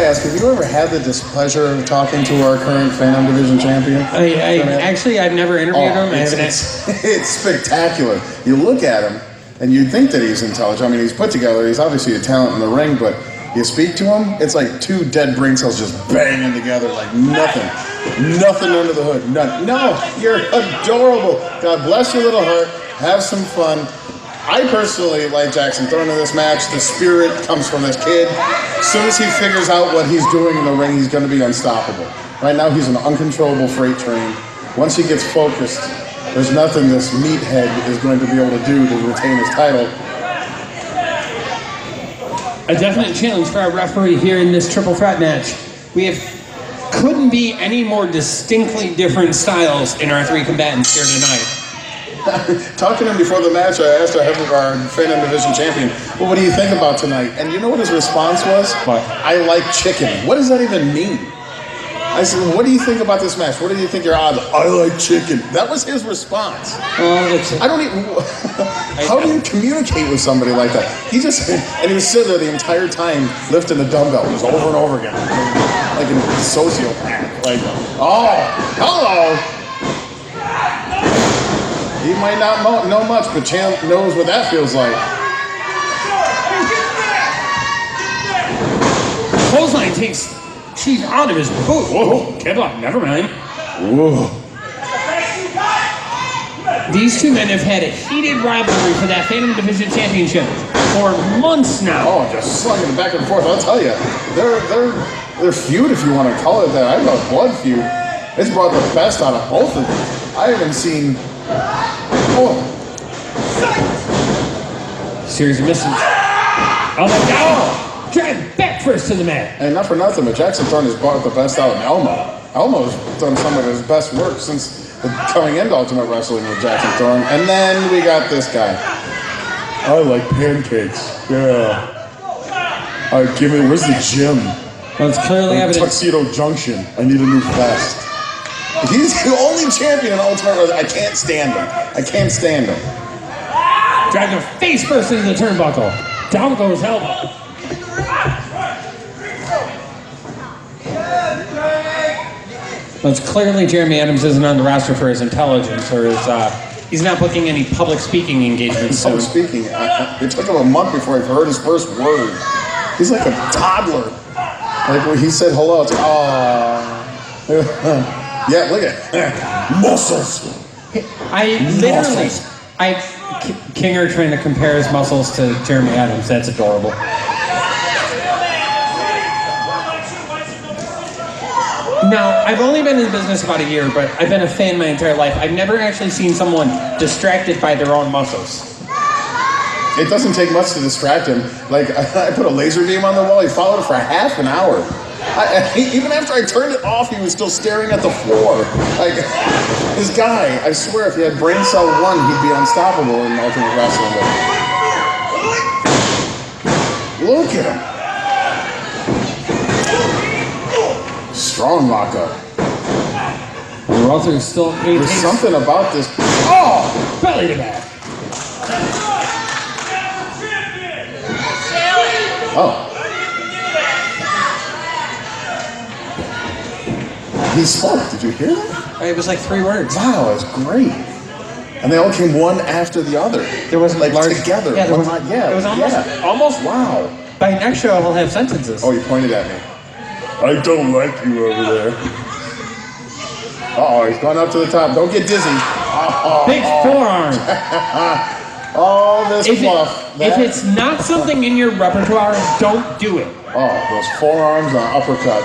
Have you ever had the displeasure of talking to our current Phantom Division champion? I've never interviewed him. It's spectacular. You look at him, and you'd think that he's intelligent. I mean, he's put together. He's obviously a talent in the ring, but you speak to him, it's like two dead brain cells just banging together like nothing. Nothing under the hood. None. No, you're adorable. God bless your little heart. Have some fun. I personally like Jackson Thorne in this match. The spirit comes from this kid. As soon as he figures out what he's doing in the ring, he's going to be unstoppable. Right now, he's an uncontrollable freight train. Once he gets focused, there's nothing this meathead is going to be able to do to retain his title. A definite challenge for our referee here in this triple threat match. Couldn't be any more distinctly different styles in our three combatants here tonight. Talking to him before the match, I asked our Phantom Division champion, well, what do you think about tonight? And you know what his response was? What? I like chicken. What does that even mean? I said, what do you think about this match? What do you think your odds? I like chicken. That was his response. I don't even... How do you communicate with somebody like that? He was sitting there the entire time lifting the dumbbell just over and over again. Like a sociopath. Like, oh, hello! He might not know much, but Champ knows what that feels like. Clothesline takes Chief out of his boot. Whoa, Kevlar, never mind. Whoa. These two men have had a heated rivalry for that Phantom Division Championship for months now. Oh, just slugging back and forth. I'll tell you, they're feud, if you want to call it that. I call it blood feud. It's brought the best out of both of them. I haven't seen. Series of misses. Oh, no! Drag back first to the mat. And not for nothing, but Jackson Thorne has brought the best out in Elmo. Elmo's done some of his best work since coming into Ultimate Wrestling with Jackson Thorne. And then we got this guy. I like pancakes. Yeah. All right, where's the gym? Well, it's clearly evident. Tuxedo Junction. I need a new vest. He's the only champion in Ultimate Wrestling. I can't stand him. Dragging a face first into the turnbuckle. Down goes elbow. Well, it's clearly Jeremy Adams isn't on the roster for his intelligence or his, he's not booking any public speaking engagements. Public speaking. It took him a month before he heard his first word. He's like a toddler. Like when he said hello, it's like, oh. Yeah, look at it. Muscles. Kinger trying to compare his muscles to Jeremy Adams. That's adorable. Now, I've only been in the business about a year, but I've been a fan my entire life. I've never actually seen someone distracted by their own muscles. It doesn't take much to distract him. Like, I put a laser beam on the wall. He followed it for half an hour. Even after I turned it off, he was still staring at the floor. Like, this guy, I swear, if he had brain cell 1, he'd be unstoppable in Ultimate Wrestling. But look at him. Strong lockup. Ruther still There's maintains something about this. Oh! Belly to back. Oh. He spoke. Did you hear that? It was like 3 words. Wow, it was great. And they all came one after the other. There wasn't like large together. Yeah, there was, yeah, it was almost. Wow. By next show, he'll have sentences. Oh, he pointed at me. I don't like you over there. Uh-oh, he's going up to the top. Don't get dizzy. Big forearm. All this fluff. If it's not something in your repertoire, don't do it. Oh, those forearms and uppercut.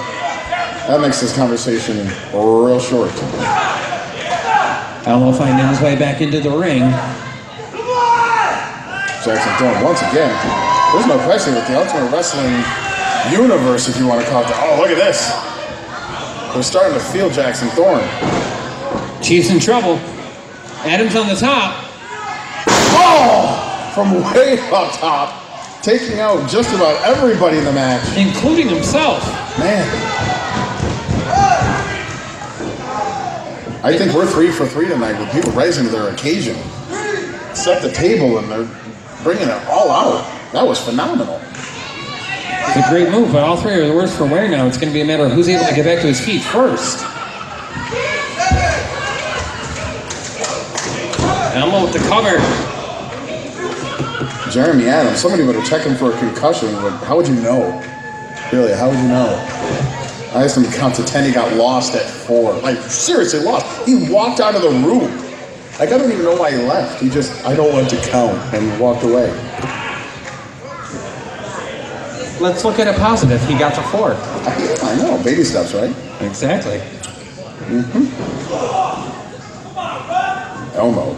That makes this conversation real short. Elmo finding his way back into the ring. Jackson Thorne, once again, there's no question with the Ultimate Wrestling universe, if you want to call it that. Oh, look at this. They're starting to feel Jackson Thorne. Chief's in trouble. Adams on the top. Oh! From way up top, taking out just about everybody in the match. Including himself. Man. I think we're 3 for 3 tonight with people rising to their occasion. Set the table and they're bringing it all out. That was phenomenal. It's a great move, but all 3 are the worse for wear now. It's going to be a matter of who's able to get back to his feet first. Elmo with the cover. Jeremy Adams, somebody better check him for a concussion, but how would you know? Really, how would you know? I asked him to count to 10, he got lost at 4. Like, seriously lost. He walked out of the room. Like, I don't even know why he left. He just, I don't want to count, and walked away. Let's look at it positive. He got to 4. I know, baby steps, right? Exactly. Mm-hmm. Elmo.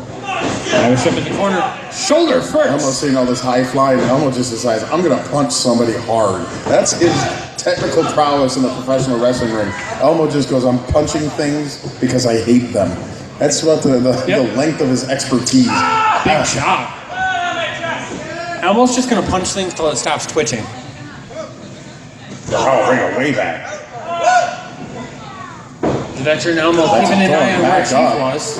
Irish whip in the corner. Shoulder first. Elmo's seeing all this high flying, and Elmo just decides, I'm going to punch somebody hard. That's his technical prowess in the professional wrestling ring. Elmo just goes, I'm punching things because I hate them. That's what the length of his expertise. Big shot. Elmo's just going to punch things till it stops twitching. Oh, bring it way back. The veteran Elmo keeping an eye on where Chief was.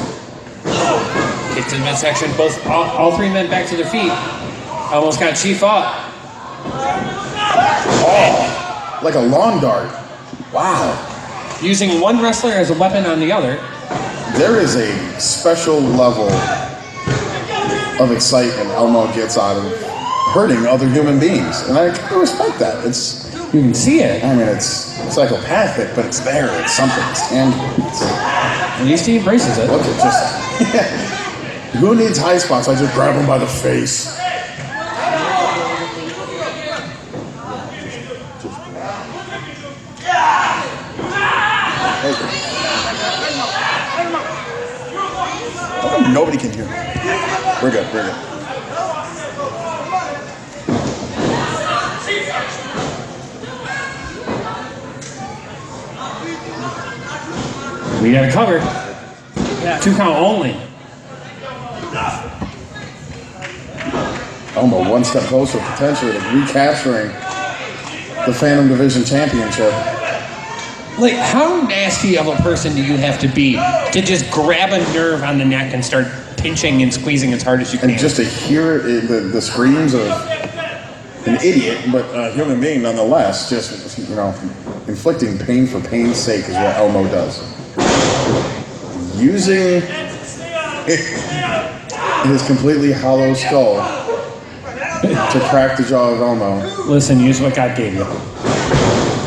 Kick to the midsection. All 3 men back to their feet. Almost got Chief up. Oh, like a lawn dart. Wow. Using one wrestler as a weapon on the other. There is a special level of excitement Elmo gets out of hurting other human beings. And I respect that. You can see it. I mean, it's psychopathic, but it's there. It's something. It's tangible. At least he embraces it. Look at just... Who needs high spots? I just grab him by the face. How come nobody can hear me? We're good. We're good. We got it covered. 2 count only. Elmo one step closer potentially to recapturing the Phantom Division Championship. Like, how nasty of a person do you have to be to just grab a nerve on the neck and start pinching and squeezing as hard as you can? And just to hear the screams of an idiot, but a human being nonetheless, just, inflicting pain for pain's sake is what Elmo does. Using his completely hollow skull to crack the jaw of Elmo. Listen, use what God gave you.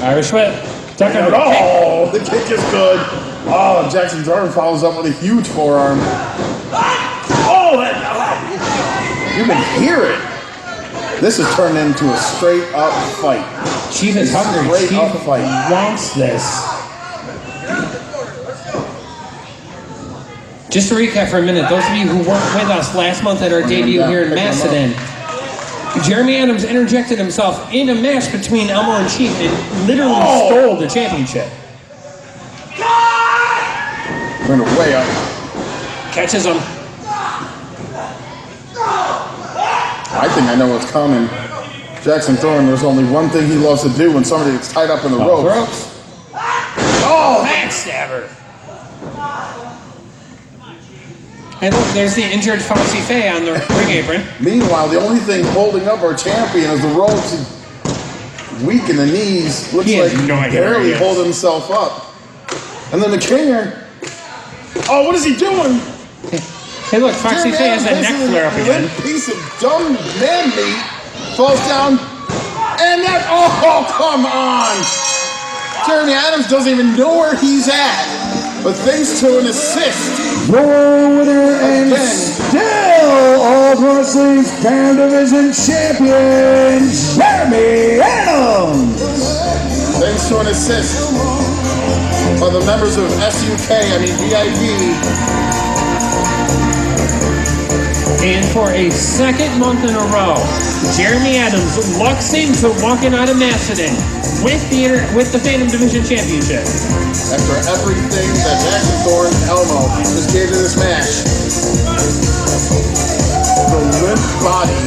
Irish whip. Oh, the kick is good. Oh, Jackson Thorne follows up with a huge forearm. Oh, you can hear it. This has turned into a straight up fight. Chief is hungry. Straight up fight. Wants this. Just to recap for a minute, those of you who weren't with us last month at our debut here in Macedon, Jeremy Adams interjected himself in a match between Elmo and Chief and literally stole the championship. Went way up. Catches him. I think I know what's coming. Jackson Thorne, there's only one thing he loves to do when somebody gets tied up in the ropes. Oh, backstabber. And look, there's the injured Foxy Faye on the ring apron. Meanwhile, the only thing holding up our champion is the ropes. He's weak in the knees. Looks He like has no he idea where barely he is. hold himself up. And then the Kinger. Oh, what is he doing? Hey, look, Foxy Faye has that neck flare up again. Limp piece of dumb man meat falls down. And that, oh, come on. Jeremy Adams doesn't even know where he's at. But thanks to an assist. Your winner and still All Pro Wrestling's Pound Division Champion, Jeremy Adams. Thanks to an assist by the members of VIP. And for a second month in a row, Jeremy Adams lucks into walking out of Macedon with the Phantom Division Championship. After everything that Jackson Thorne and Elmo just gave to this match, the limp body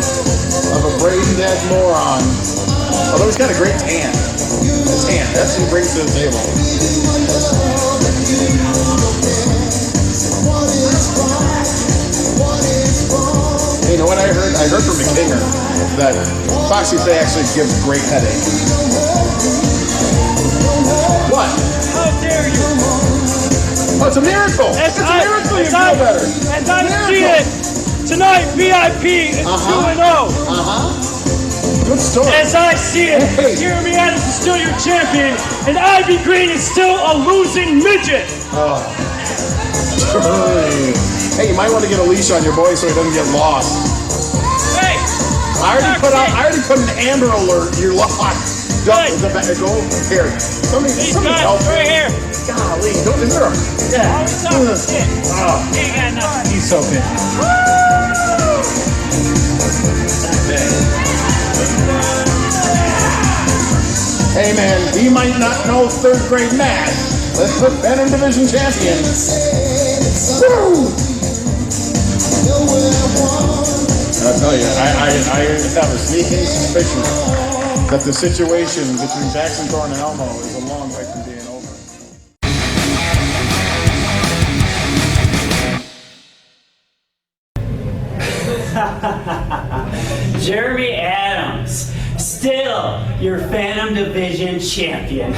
of a brain dead moron. Although he's got a great tan. That's what he brings to the table. You know what I heard? I heard from the Kinger that Foxy Faye actually gives great headache. What? How dare you? Oh, it's a miracle! It's a miracle you feel better! As I see it, tonight VIP is 2-0. Good story. As I see it, Jeremy Adams is still your champion, and Ivy Green is still a losing midget. Oh. Hey, you might want to get a leash on your boy so he doesn't get lost. Hey! I already put an Amber Alert. You're lost. Go here. Somebody help right me. here. Golly, don't, is there a... Yeah. Always talking shit. He ain't got nothing. He's so fit. Hey man, he might not know third grade math. Let's put Phantom Division champion. Woo! I'll tell you, I have a sneaking suspicion that the situation between Jackson Thorne and Elmo is a long way from being over. Jeremy Adams, still your Phantom Division champion.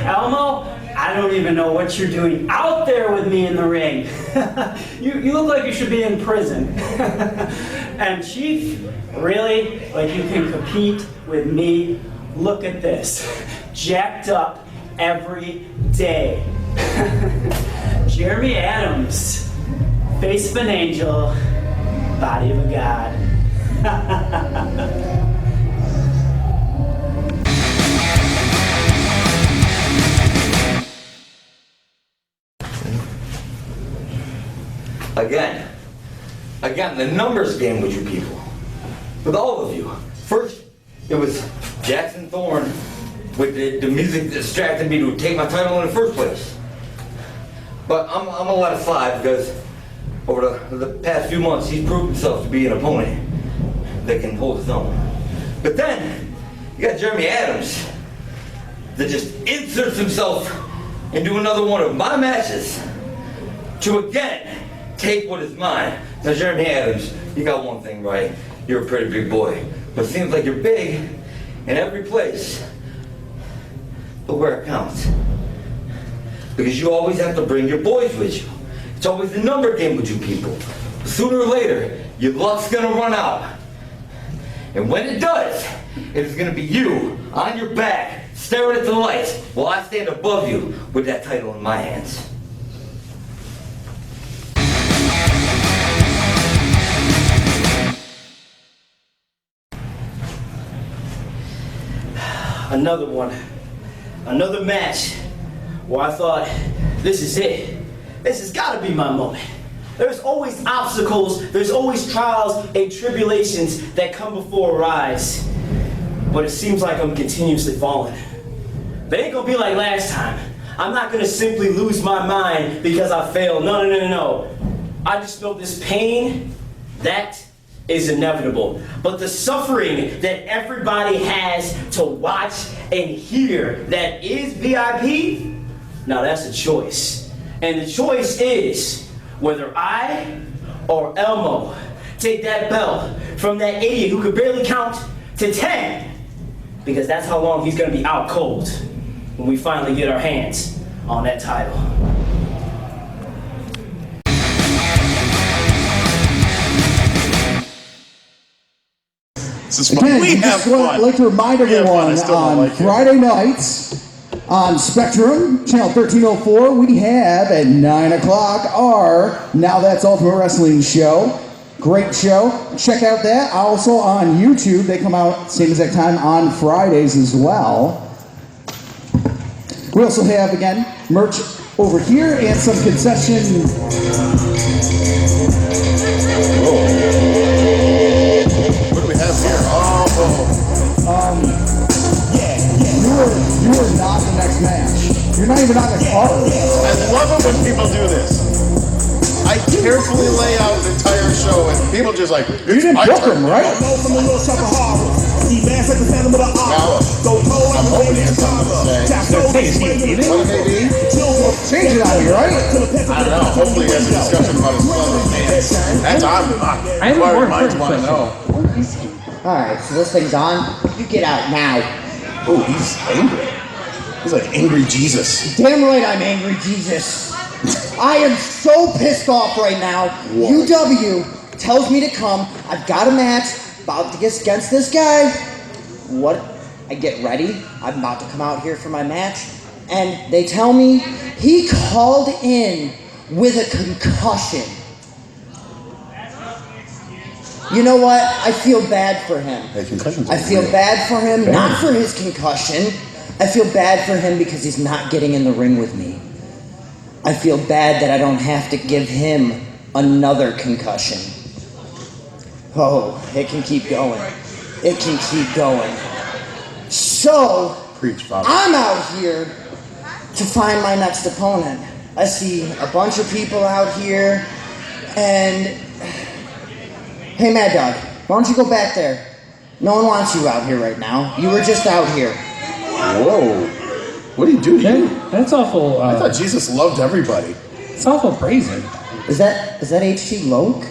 Elmo, I don't even know what you're doing out there with me in the ring. You look like you should be in prison. And Chief, really? Like you can compete with me? Look at this. Jacked up every day. Jeremy Adams, face of an angel, body of a god. Again, the numbers game with you people. With all of you. First, it was Jackson Thorne with the music that distracted me to take my title in the first place. But I'm gonna let it slide because over the past few months, he's proved himself to be an opponent that can hold his own. But then, you got Jeremy Adams that just inserts himself into another one of my matches to again take what is mine. Now, Jeremy Adams, you got one thing right. You're a pretty big boy. But it seems like you're big in every place but where it counts. Because you always have to bring your boys with you. It's always the number game with you people. But sooner or later, your luck's gonna run out. And when it does, it is gonna be you on your back, staring at the lights, while I stand above you with that title in my hands. Another one. Another match where I thought, this is it. This has got to be my moment. There's always obstacles, there's always trials and tribulations that come before a rise. But it seems like I'm continuously falling. But it ain't gonna be like last time. I'm not gonna simply lose my mind because I failed. No. I just know this pain, that is inevitable. But the suffering that everybody has to watch and hear that is VIP, now that's a choice. And the choice is whether I or Elmo take that belt from that idiot who could barely count to 10. Because that's how long he's gonna be out cold when we finally get our hands on that title. This is fun. Again, We have just want fun. like to remind We have fun. I everyone still don't on like it. Friday nights on Spectrum, channel 1304, we have at 9 o'clock our Now That's Ultimate Wrestling show. Great show. Check out that. Also on YouTube, they come out same exact time on Fridays as well. We also have, again, merch over here and some concession. What do we have here? You are not the next match. You're not even on the card. I love it when people do this. I carefully lay out the entire show and people just like, You didn't book him, right? Now, I'm hoping it's something to say. What it may be? Change it out here, right? I don't know. Hopefully he has a discussion about his clever man. That's I have inquiring more minds important want to question. know. Alright, so this thing's on. You get out now. Oh, he's angry. He's like angry Jesus. Damn right I'm angry, Jesus. I am so pissed off right now. What? UW tells me to come. I've got a match about to get against this guy. What? I get ready. I'm about to come out here for my match. And they tell me he called in with a concussion. You know what? I feel bad for him. Hey, concussions. I feel bad for him, not for his concussion. I feel bad for him because he's not getting in the ring with me. I feel bad that I don't have to give him another concussion. Oh, it can keep going. It can keep going. So, Preach, Bob. I'm out here to find my next opponent. I see a bunch of people out here, and hey, Mad Dog, why don't you go back there? No one wants you out here right now. You were just out here. Whoa. What do you do to you? That's awful. I thought Jesus loved everybody. It's awful praising. Is that HT Loke?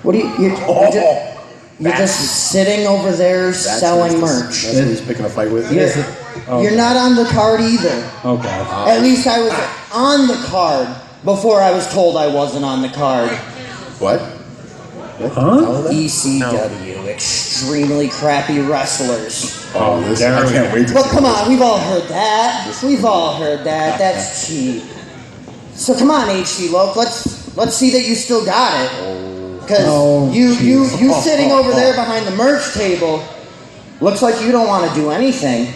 What do you're just sitting over there selling merch. That's what he's picking a fight with. You're not on the card either. Okay. At least I was on the card before I was told I wasn't on the card. What? Huh? ECW, extremely crappy wrestlers. Oh, this I can't wait to But see come this. on, we've all heard that. We've all heard that. That's cheap. So come on, HT Loke, let's see that you still got it. Because you sitting over there behind the merch table looks like you don't want to do anything.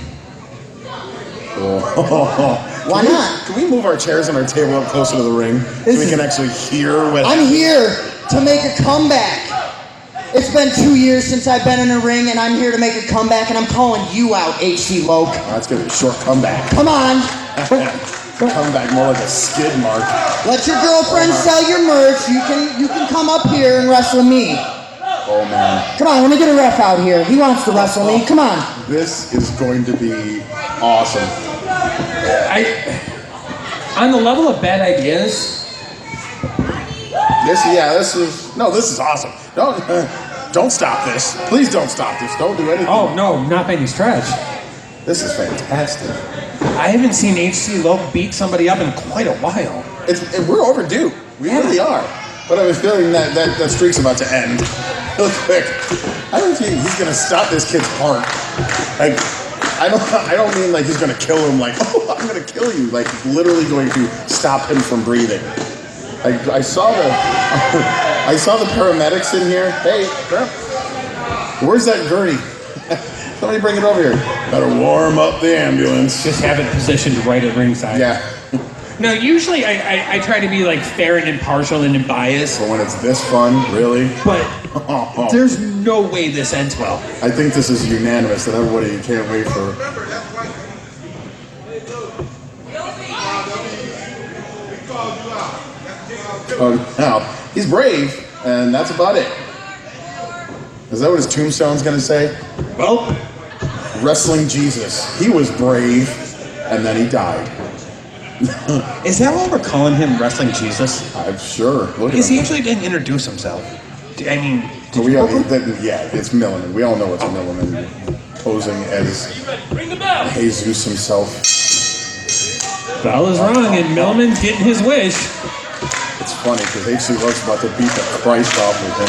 Why not? Can we move our chairs and our table up closer to the ring so we can actually hear what I'm here to make a comeback. It's been 2 years since I've been in a ring, and I'm here to make a comeback, and I'm calling you out, HT Loke. Oh, that's gonna be a short comeback. Come on. Comeback more like a skid mark. Let your girlfriend sell your merch. You can come up here and wrestle me. Oh man. Come on, let me get a ref out here. He wants to wrestle me. Come on. This is going to be awesome. On the level of bad ideas, This is awesome. Don't stop this. Please don't stop this. Don't do anything. oh no, not by any stretch. This is fantastic. I haven't seen HC Loke beat somebody up in quite a while. We're overdue. We really are. But I have a feeling that streak's about to end real quick. I don't think he's gonna stop this kid's heart. Like, I don't mean like he's gonna kill him. Like, oh, I'm gonna kill you. Like, he's literally going to stop him from breathing. I saw the paramedics in here. Hey, where's that gurney? Somebody bring it over here. Better warm up the ambulance. Just have it positioned right at ringside. Yeah. Now, usually I try to be like fair and impartial and unbiased. But when it's this fun, really? But there's no way this ends well. I think this is unanimous that everybody can't wait for. Now, he's brave, and that's about it. Is that what his tombstone's gonna say? Well, Wrestling Jesus. He was brave, and then he died. is that what we're calling him, Wrestling Jesus? I'm sure. Look at Because him. he actually didn't introduce himself. I mean, it's Milliman. We all know it's Milliman posing as Jesus himself. Bell is wrong, and Millman's getting his wish. It's funny because HC Luck's about to beat the Christ off of him.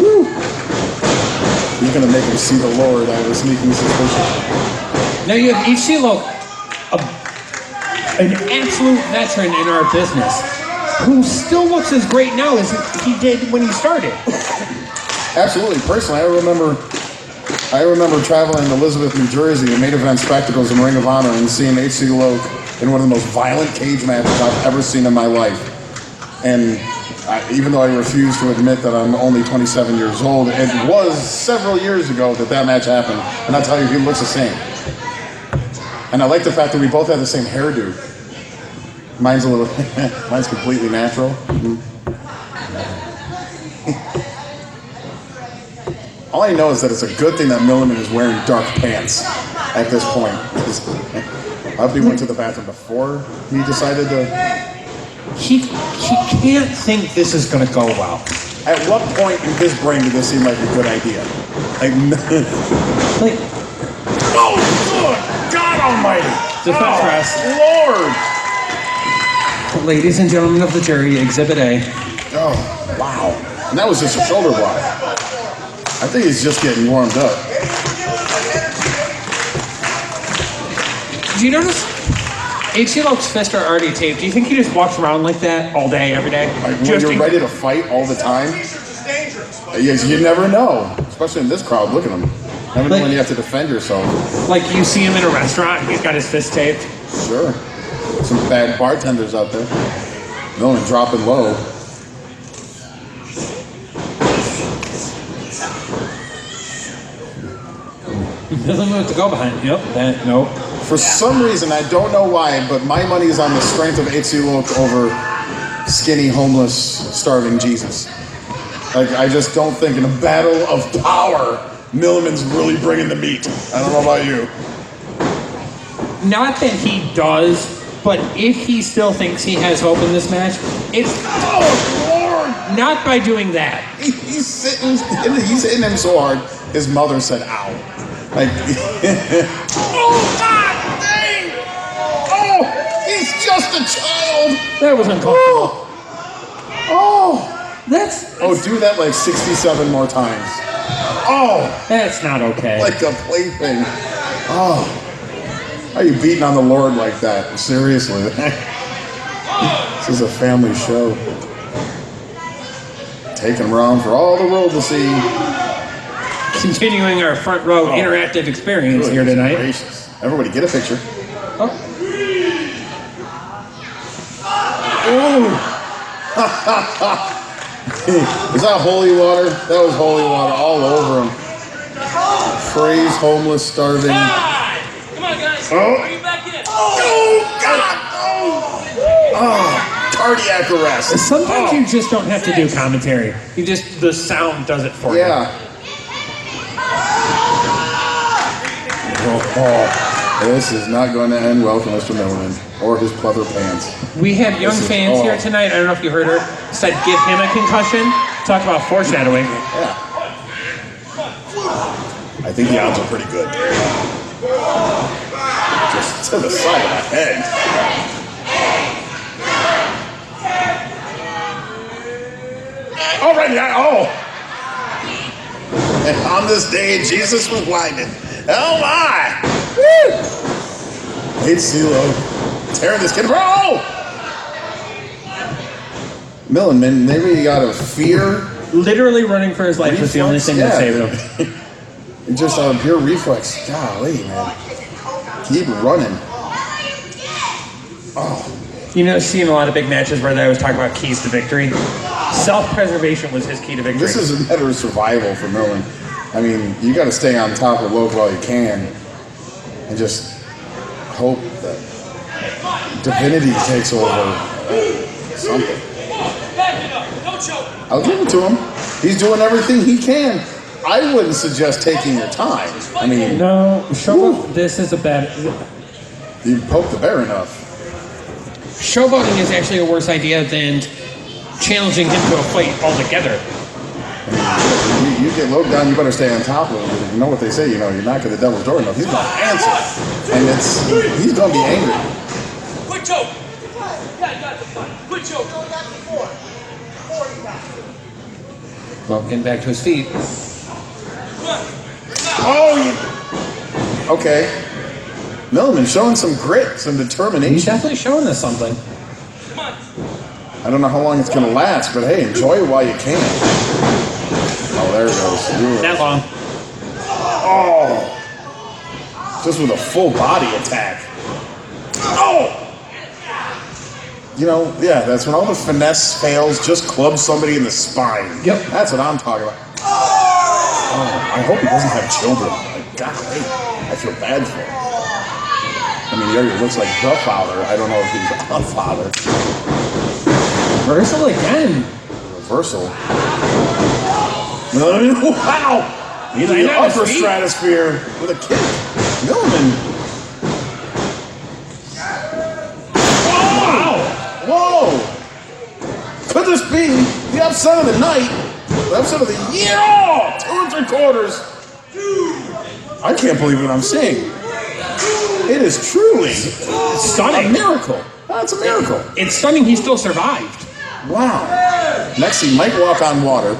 Woo! He's gonna make him see the Lord. I have a sneaking suspicion. Now you have Ichiro, an absolute veteran in our business, who still looks as great now as he did when he started. Absolutely. Personally, I remember traveling to Elizabeth, New Jersey, and Main Event Spectacles in Ring of Honor, and seeing HC Loke in one of the most violent cage matches I've ever seen in my life. And even though I refuse to admit that I'm only 27 years old, it was several years ago that match happened. And I'll tell you, he looks the same. And I like the fact that we both have the same hairdo. Mine's mine's completely natural. All I know is that it's a good thing that Milliman is wearing dark pants at this point. I hope he went to the bathroom before he decided to. He can't think this is going to go well. At what point in his brain did this seem like a good idea? Like, oh, good God Almighty! Defense rest. Lord! Ladies and gentlemen of the jury, Exhibit A. Oh, wow! And that was just a shoulder block. I think he's just getting warmed up. Do you notice H.C.Lo's fists are already taped? Do you think he just walks around like that all day, every day? Like when you're ready to fight all the time? Yes, you never know. Especially in this crowd, look at him. Never know when you have to defend yourself. Like you see him in a restaurant, he's got his fist taped. Sure. Some bad bartenders out there. No one dropping low. Doesn't move to go behind. Yep. Nope. For some reason, I don't know why, but my money is on the strength of HC Luke over skinny, homeless, starving Jesus. Like, I just don't think in a battle of power, Milliman's really bringing the meat. I don't know about you. Not that he does, but if he still thinks he has hope in this match, it's not by doing that. He's hitting him so hard, his mother said, ow. Like, oh, God dang! Oh, he's just a child! That was uncomfortable. Oh! That's do that like 67 more times. Oh! That's not okay. Like a plaything. Oh. How are you beating on the Lord like that? Seriously. This is a family show. Taking him around for all the world to see. Continuing our front row interactive experience here tonight. Gracious. Everybody get a picture. Oh. Is that holy water? That was holy water all over him. Praise homeless, starving. Come on, guys. Oh. Are you back in? Oh, God! Oh, cardiac arrest. Sometimes you just don't have to do commentary. The sound does it for you. Yeah. Oh, this is not going to end well for Mr. Milliman or his pleather pants. We have young fans here tonight. I don't know if you heard her. Said give him a concussion. Talk about foreshadowing. Yeah. I think the odds are pretty good. Just to the side of my head. All right, And on this day, Jesus was blinded. Oh my! Woo! Hate CeeLo. Tearing this kid. Bro! Milliman, maybe he got a fear. Literally running for his life was the only thing that saved him. Just a pure reflex. Golly, man. Keep running. You know, seeing a lot of big matches where they always talk about keys to victory. Self-preservation was his key to victory. This is a matter of survival for Millman. I mean, you got to stay on top of Loke while you can, and just hope that divinity takes over something. I'll give it to him. He's doing everything he can. I wouldn't suggest taking your time. I mean, no, Showboat, this is a bad. You poked the bear enough. Showboating is actually a worse idea than challenging him to a fight altogether. I mean, you get Loke down, you better stay on top of him. You know what they say, you know, you knock at the devil's door enough, he's going to answer. And he's going to be angry. Quick choke! Quick choke! Well, getting back to his feet. Okay. Milliman showing some grit, some determination. He's definitely showing us something. I don't know how long it's going to last, but hey, enjoy it while you can. Oh, there it goes. That long. Oh! Just with a full body attack. Oh! You know, yeah, that's when all the finesse fails, just club somebody in the spine. Yep. That's what I'm talking about. Oh, I hope he doesn't have children. Like, golly, I feel bad for him. I mean, he already looks like the father. I don't know if he's a father. Reversal again. Reversal. Wow! He's in the upper stratosphere with a kick. Milliman. Whoa! Could this be the upset of the night? The upset of the year? Oh, 2 3/4. I can't believe what I'm seeing. It is truly stunning. A miracle. That's a miracle. It's stunning he still survived. Wow. Next, he might walk on water.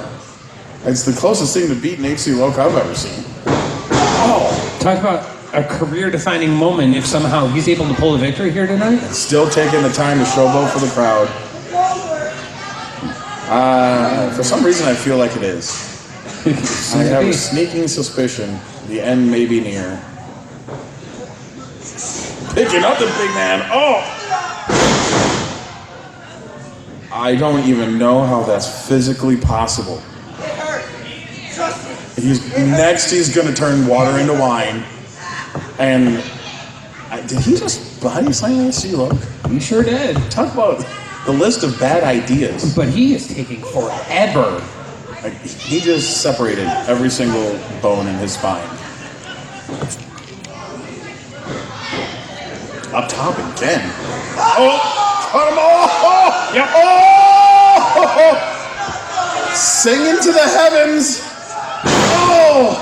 It's the closest thing to beating HC Loke I've ever seen. Oh, talk about a career-defining moment if somehow he's able to pull a victory here tonight. Still taking the time to showboat for the crowd. For some reason, I feel like it is. I have a sneaking suspicion the end may be near. Picking up the big man. Oh! I don't even know how that's physically possible. He's going to turn water into wine. And did he just body slam HC Loke? He sure did. Talk about the list of bad ideas. But he is taking forever. He just separated every single bone in his spine. Up top again. Oh! Cut him off! Oh! Yep. Oh! Singing to the heavens! Oh!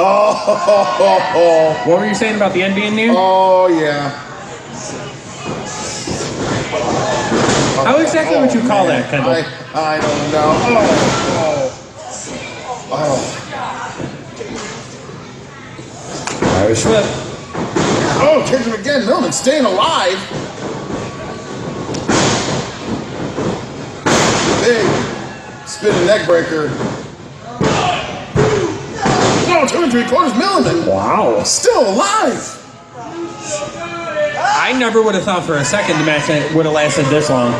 Oh! What were you saying about the end being near? Oh, yeah. How exactly would you call that, Kendall? I don't know. Oh. Irish whip. Oh, kicked him again. Millman staying alive. Big spinning neck breaker. No, 2 3/4 Millman. Wow. Still alive. I never would have thought for a second the match would have lasted this long.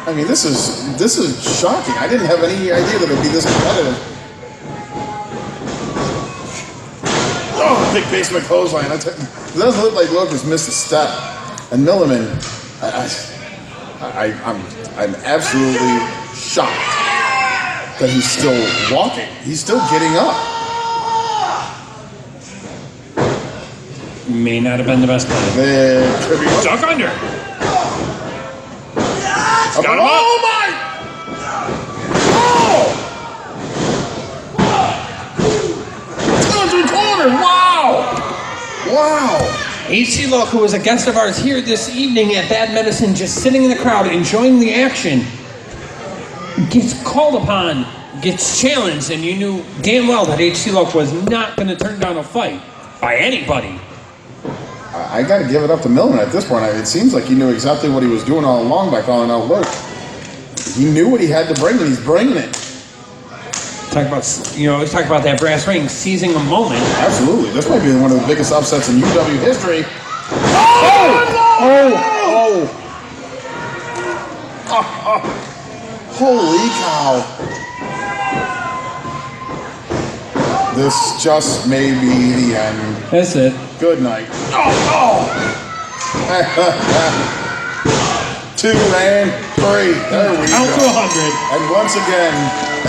I mean, this is shocking. I didn't have any idea that it would be this competitive. Oh, big basement clothesline. It doesn't look like Loke has missed a step. And Milliman, I'm absolutely shocked that he's still walking. He's still getting up. May not have been the best plan. It could be Duck under. Got him up. Oh my! Oh! 2 3/4. Wow! Wow! HC Loke, who was a guest of ours here this evening at Bad Medicine, just sitting in the crowd enjoying the action, gets called upon, gets challenged, and you knew damn well that HC Loke was not going to turn down a fight by anybody. I got to give it up to Millman at this point. It seems like he knew exactly what he was doing all along by calling out Loke. He knew what he had to bring, and he's bringing it. Let's talk about that brass ring seizing a moment. Absolutely. This might be one of the biggest upsets in UW history. Oh! Holy cow. This just may be the end. That's it. Good night. 2 and 3. There we Out go. to 100. And once again,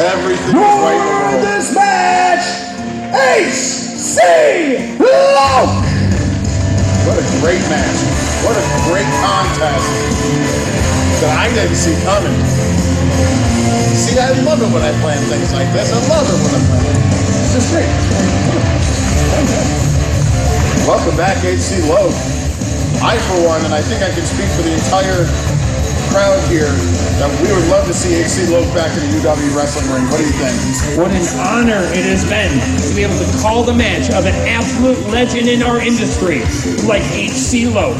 everything is right in the world. This match, HC Loke. What a great match. What a great contest that I didn't see coming. See, I love it when I plan things like this. I love it when I plan it. This is great. Welcome back, HC Loke. I, for one, and I think I can speak for the entire crowd here, that we would love to see HC Loke back in the UW wrestling ring. What do you think? What an honor it has been to be able to call the match of an absolute legend in our industry, like HC Loke.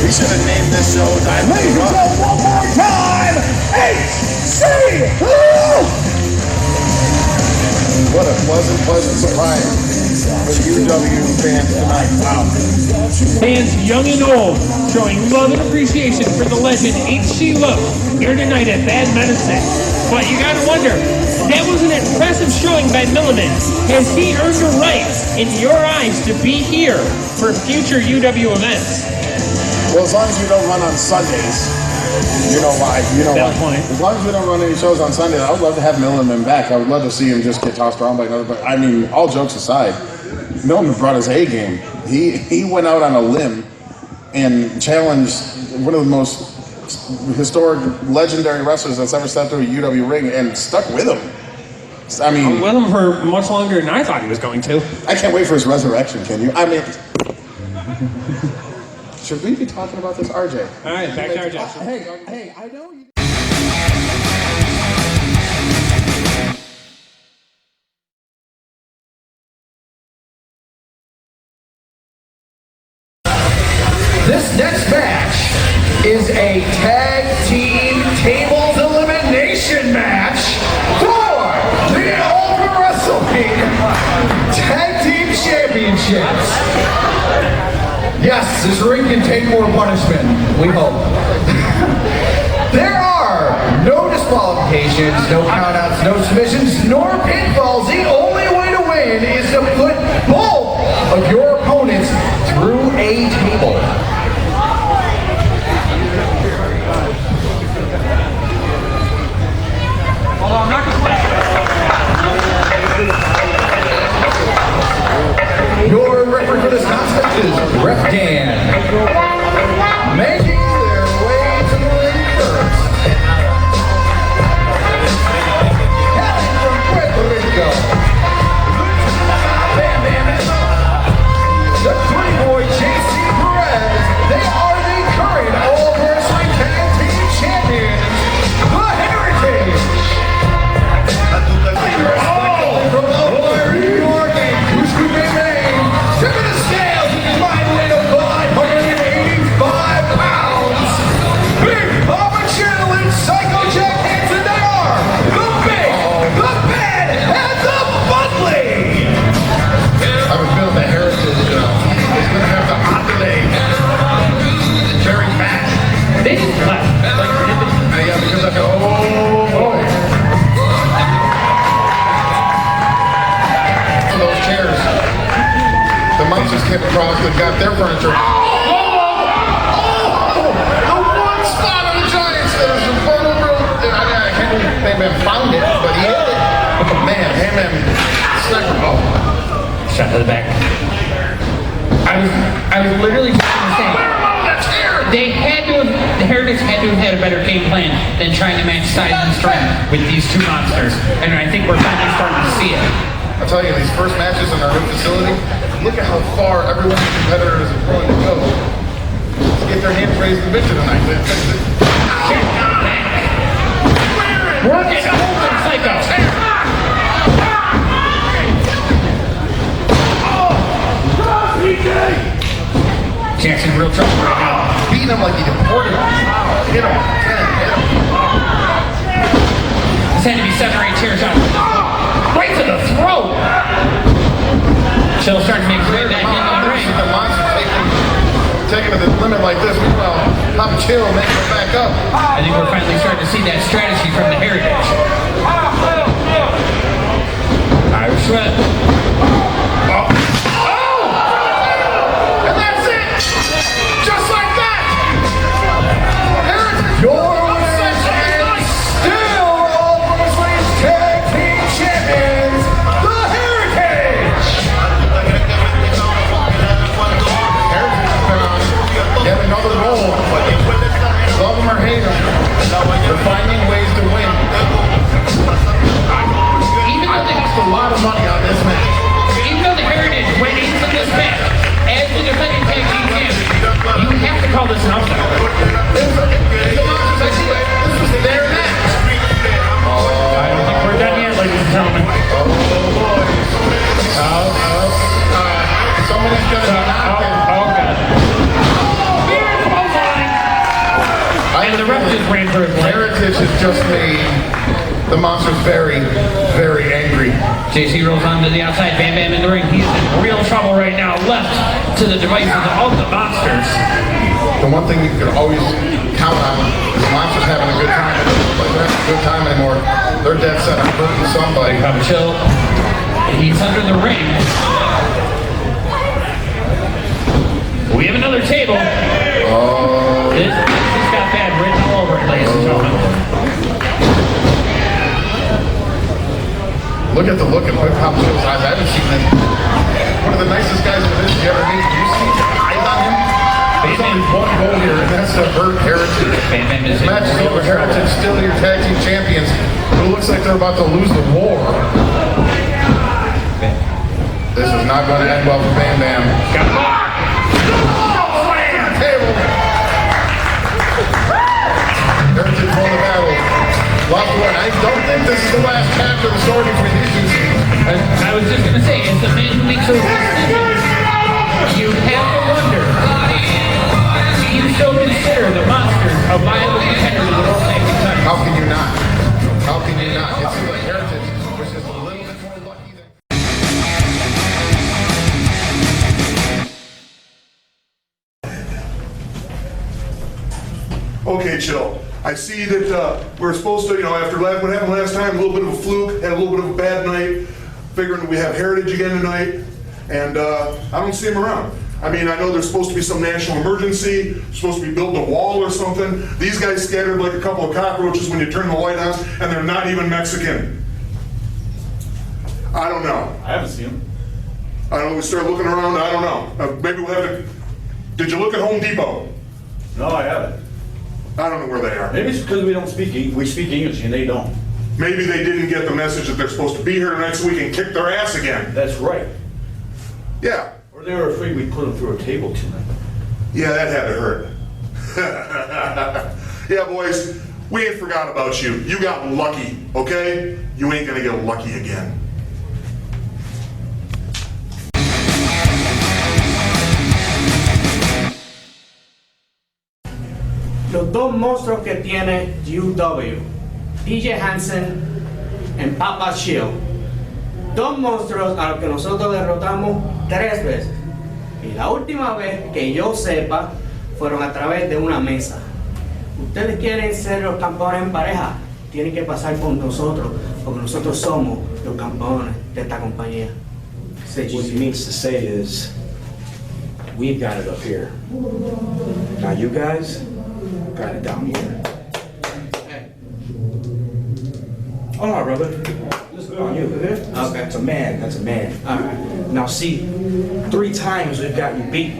We should have named this show Time. Ladies and gentlemen, one more time, HC Loke. What a pleasant surprise for UW fans tonight. Wow. Fans young and old showing love and appreciation for the legend HC Loke here tonight at Bad Medicine. But you gotta wonder, that was an impressive showing by Milliman. Has he earned a right in your eyes to be here for future UW events? Well, as long as we don't run on Sundays, you know why. You know Fair why. point. As long as we don't run any shows on Sundays, I would love to have Milliman back. I would love to see him just get tossed around by another. But I mean, all jokes aside, Milliman brought his A game. He went out on a limb and challenged one of the most historic, legendary wrestlers that's ever stepped through a UW ring and stuck with him. I mean, With him for much longer than I thought he was going to. I can't wait for his resurrection. Can you? I mean. Should we be talking about this, RJ? All right, back to our job. Hey, I know you. This next match is a tag team tables elimination match for the Ultimate Wrestling Tag Team Championships. Yes, this ring can take more punishment, we hope. There are no disqualifications, no countouts, no submissions, nor pinfalls. The only way to win is to put both of your opponents through a table. Although I'm not going Your referee for this contest is Ref Dan. Making their way to the ring first. Hailing from Puerto Rico. The pretty boy JC Perez. They are the current All Wrestling Tag Team Champions. The Heritage. From Elmira, New York, and Cusco, Maine. Tipping the scales with his light weight of 585 pounds. Big Papa Chill and Psycho Jack Hansen, they are the big, the bad, and the bubbly. I have a feeling the Heritage is going to have the hot leg. Very fast. They just left. Yeah, because I go, oh boy. Those chairs. The monsters came across and got their furniture. The one spot on the Giants that is in front of Heyman found it, but he hit it. Man, Heyman sniper ball. Shot to the back. I was literally just going to say, they had to have, the Heritage had to have had a better game plan than trying to match size and strength with these two monsters. And I think we're finally starting to see it. I tell you, these first matches in our new facility, look at how far every one of the competitors is willing to go to get their hands raised in victory tonight. Work it, hold him, Psycho. Jackson's real trouble right now. Beating him like he deported him. Hit him. Hit him. This had to be 7 or 8 chair shots. Right to the throat. Chill starting to make his way back into the ring. The monster taking it to the limit like this. Meanwhile, Papa Chill making it back up. I think we're finally starting to see that strategy from the Heritage. Irish Sweat. And that's it! Just like that! Heritage! Your winners and still Oklahoma Slaves Tag Team Champions, the Heritage! Yet another role. Love them or hate them, they're finding ways to win. Even I though lost a lot of money on this match. Even though the Heritage went into this match as the defending tag team champion, you have to call this an upset. This was their match. I don't think we're done yet, ladies and gentlemen. Somebody's gonna be knocking. Oh, God. And the ref just ran for his leg. Heritage has just made the Monsters very, very angry. JC rolls onto the outside, Bam Bam in the ring. He's in real trouble right now, left to the devices of the Monsters. The one thing you can always count on is the Monsters having a good time. But they're having a good time anymore. They're dead set on hurting somebody. Come chill. He's under the ring. We have another table. Oh. This got bad written all over it, ladies and gentlemen. Look at the look in Papa Chill's eyes. I haven't seen him. One of the nicest guys in the business you ever meet. Do you see the eyes on him? There's only one goal here, and that's to hurt Heritage. This match is over. Heritage still your tag team champions. But it looks like they're about to lose the war. This is not going to end well for Bam Bam. Heritage won the battle. Lost the war. I don't think this is the last chapter of the story between these two teams. And I was just going to say, as the man who makes those decisions, you have to wonder, do you still consider the Monsters a viable contender to the World Tag Team title? How can you not? How can you not? It seems like Heritage was just a little bit more lucky than... Okay, Chill. I see that we're supposed to, after what happened last time, a little bit of a fluke, had a little bit of a bad night, figuring that we have Heritage again tonight, and I don't see him around. I mean, I know there's supposed to be some national emergency, supposed to be building a wall or something. These guys scattered like a couple of cockroaches when you turn the light on, and they're not even Mexican. I don't know. I haven't seen him. I don't know, we start looking around, I don't know. Maybe we'll have to, did you look at Home Depot? No, I haven't. I don't know where they are. Maybe it's because we speak English and they don't. Maybe they didn't get the message that they're supposed to be here tonight so we can kick their ass again. That's right. Yeah. Or they were afraid we'd put them through a table tonight. Yeah, that had to hurt. Yeah, boys, we ain't forgot about you. You got lucky, okay? You ain't gonna get lucky again. Los dos monstruos que tiene UW, PJ Hansen y Papa Chill. Dos monstruos a los que nosotros derrotamos 3 veces. Y la última vez que yo sepa fueron a través de una mesa. Ustedes quieren ser los campeones en pareja, tienen que pasar por nosotros, porque nosotros somos los campeones de esta compañía. What he means to say is, we've got it up here. Now you guys got it down here. Oh no, brother. Let's go on you. Okay. That's a man. That's a man. All right. Now see, 3 times we've got you beat.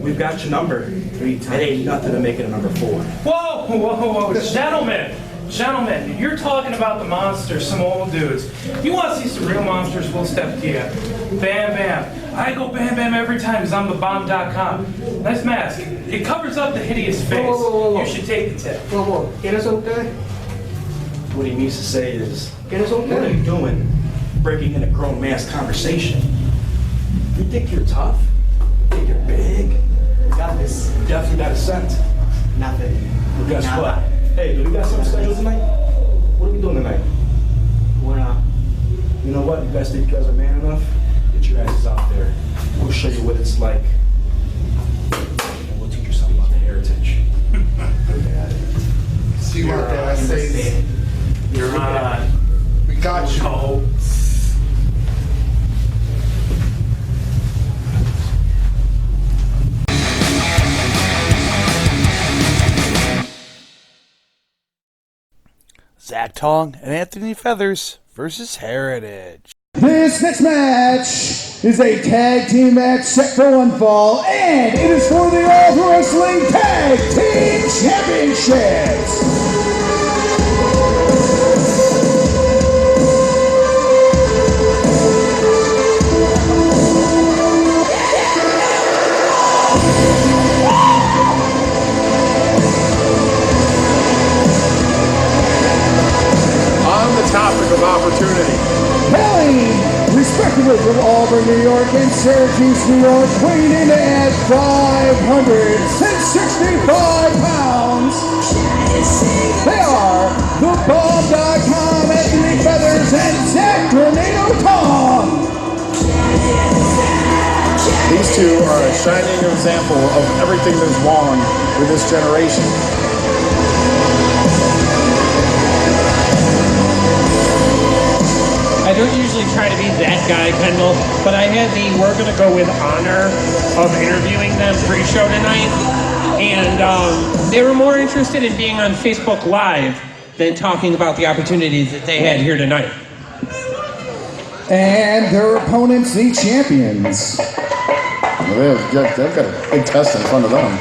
We've got your number. 3 times. It ain't nothing to make it a number 4. Whoa, whoa, whoa, gentlemen, Gentlemen, you're talking about the monsters, some old dudes. If you want to see some real monsters, we'll step to you. Bam Bam. I go Bam Bam every time because I'm the bomb.com. Nice mask. It covers up the hideous face. You should take the tip. ¿Quiénes son ustedes? What he means to say is, ¿Quiénes son what are ustedes? you doing breaking in a grown man's conversation? You think you're tough? You think you're big? You got this. You definitely got a scent. Nothing. Well, guess Nada. what? Hey, do we got something special tonight? What are we doing tonight? You know what? You guys think you guys are man enough? Get your asses out there. We'll show you what it's like. And we'll teach you something about the heritage. See what I say? You're on. We got you. Oh. Zach Tong and Anthony Feathers versus Heritage. This next match is a tag team match set for one fall, and it is for the All Pro Wrestling Tag Team Championships. On the topic of opportunity, Hailing respectively from Auburn, New York and Syracuse, New York, weighing in at 565 pounds. They are the Bomb.com, Anthony Feathers and Zach Tornado Tong. these two are a shining example of everything that's wrong with this generation. I don't usually try to be that guy, Kendall, but I had the we're going to go with honor of interviewing them pre-show tonight. And they were more interested in being on Facebook Live than talking about the opportunities that they had here tonight. And their opponents, the champions. They've got a big test in front of them.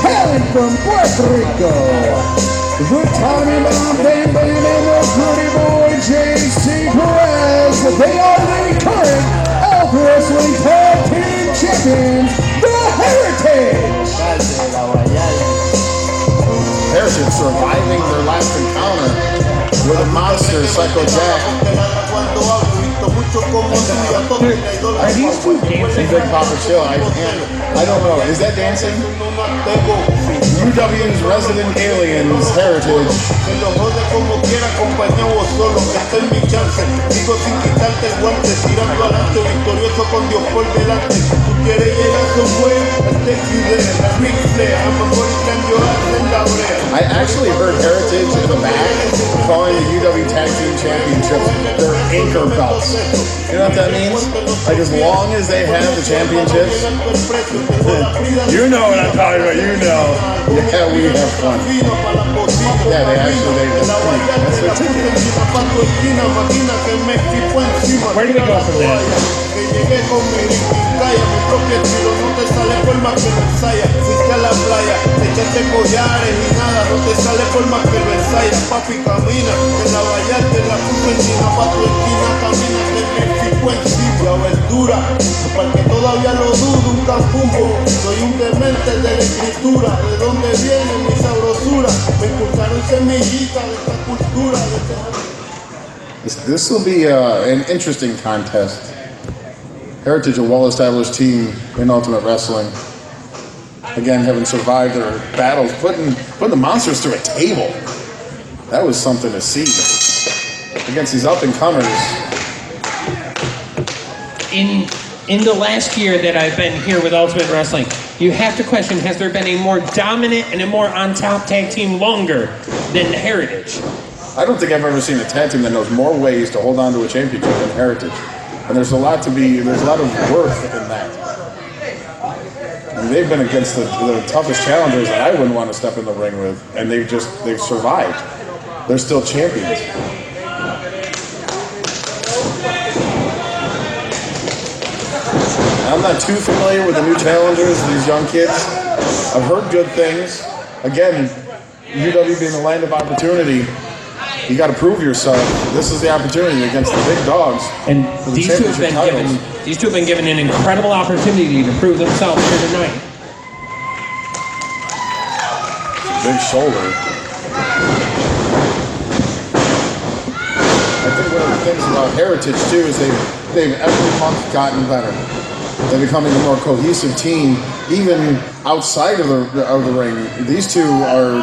Hailing from Puerto Rico, the Tommy Bomb Bam Bam and the Pretty Boy JC Perez. They are the current All Pro Wrestling Tag Team Champions, the Heritage. Heritage surviving their last encounter with a monster, Psycho Jack. Are these two dancing? Big Papa Chill. I don't know. Is that dancing? UW's resident aliens, Heritage. I actually heard Heritage in the back calling the UW Tag Team Championships their anchor belts. You know what that means? Like, as long as they have the championships, you know what I'm talking about, you know. Yeah, we have fun. Yeah, they actually, that's their ticket. Where do we go from there? Para que todavía lo dudo, un capumbo. Soy un demente de la escritura. ¿De dónde viene mi sabrosura? Me inculcaron semillita de esta cultura. This will be an interesting contest. Heritage, a well-established team in Ultimate Wrestling. Again, having survived their battles, putting the monsters through a table. That was something to see. Against these up-and-comers. In the last year that I've been here with Ultimate Wrestling, you have to question, has there been a more dominant and a more on-top tag team longer than Heritage? I don't think I've ever seen a tag team that knows more ways to hold on to a championship than Heritage. And there's a lot of worth in that. I mean, they've been against the toughest challengers that I wouldn't want to step in the ring with, and they've survived. They're still champions. I'm not too familiar with the new challengers, these young kids. I've heard good things. Again, UW being the land of opportunity, you got to prove yourself. This is the opportunity against the big dogs. And for the these two have championship been given an incredible opportunity to prove themselves here tonight. Big shoulder. I think one of the things about Heritage too is they've every month gotten better. They're becoming a more cohesive team, even outside of the ring. These two are,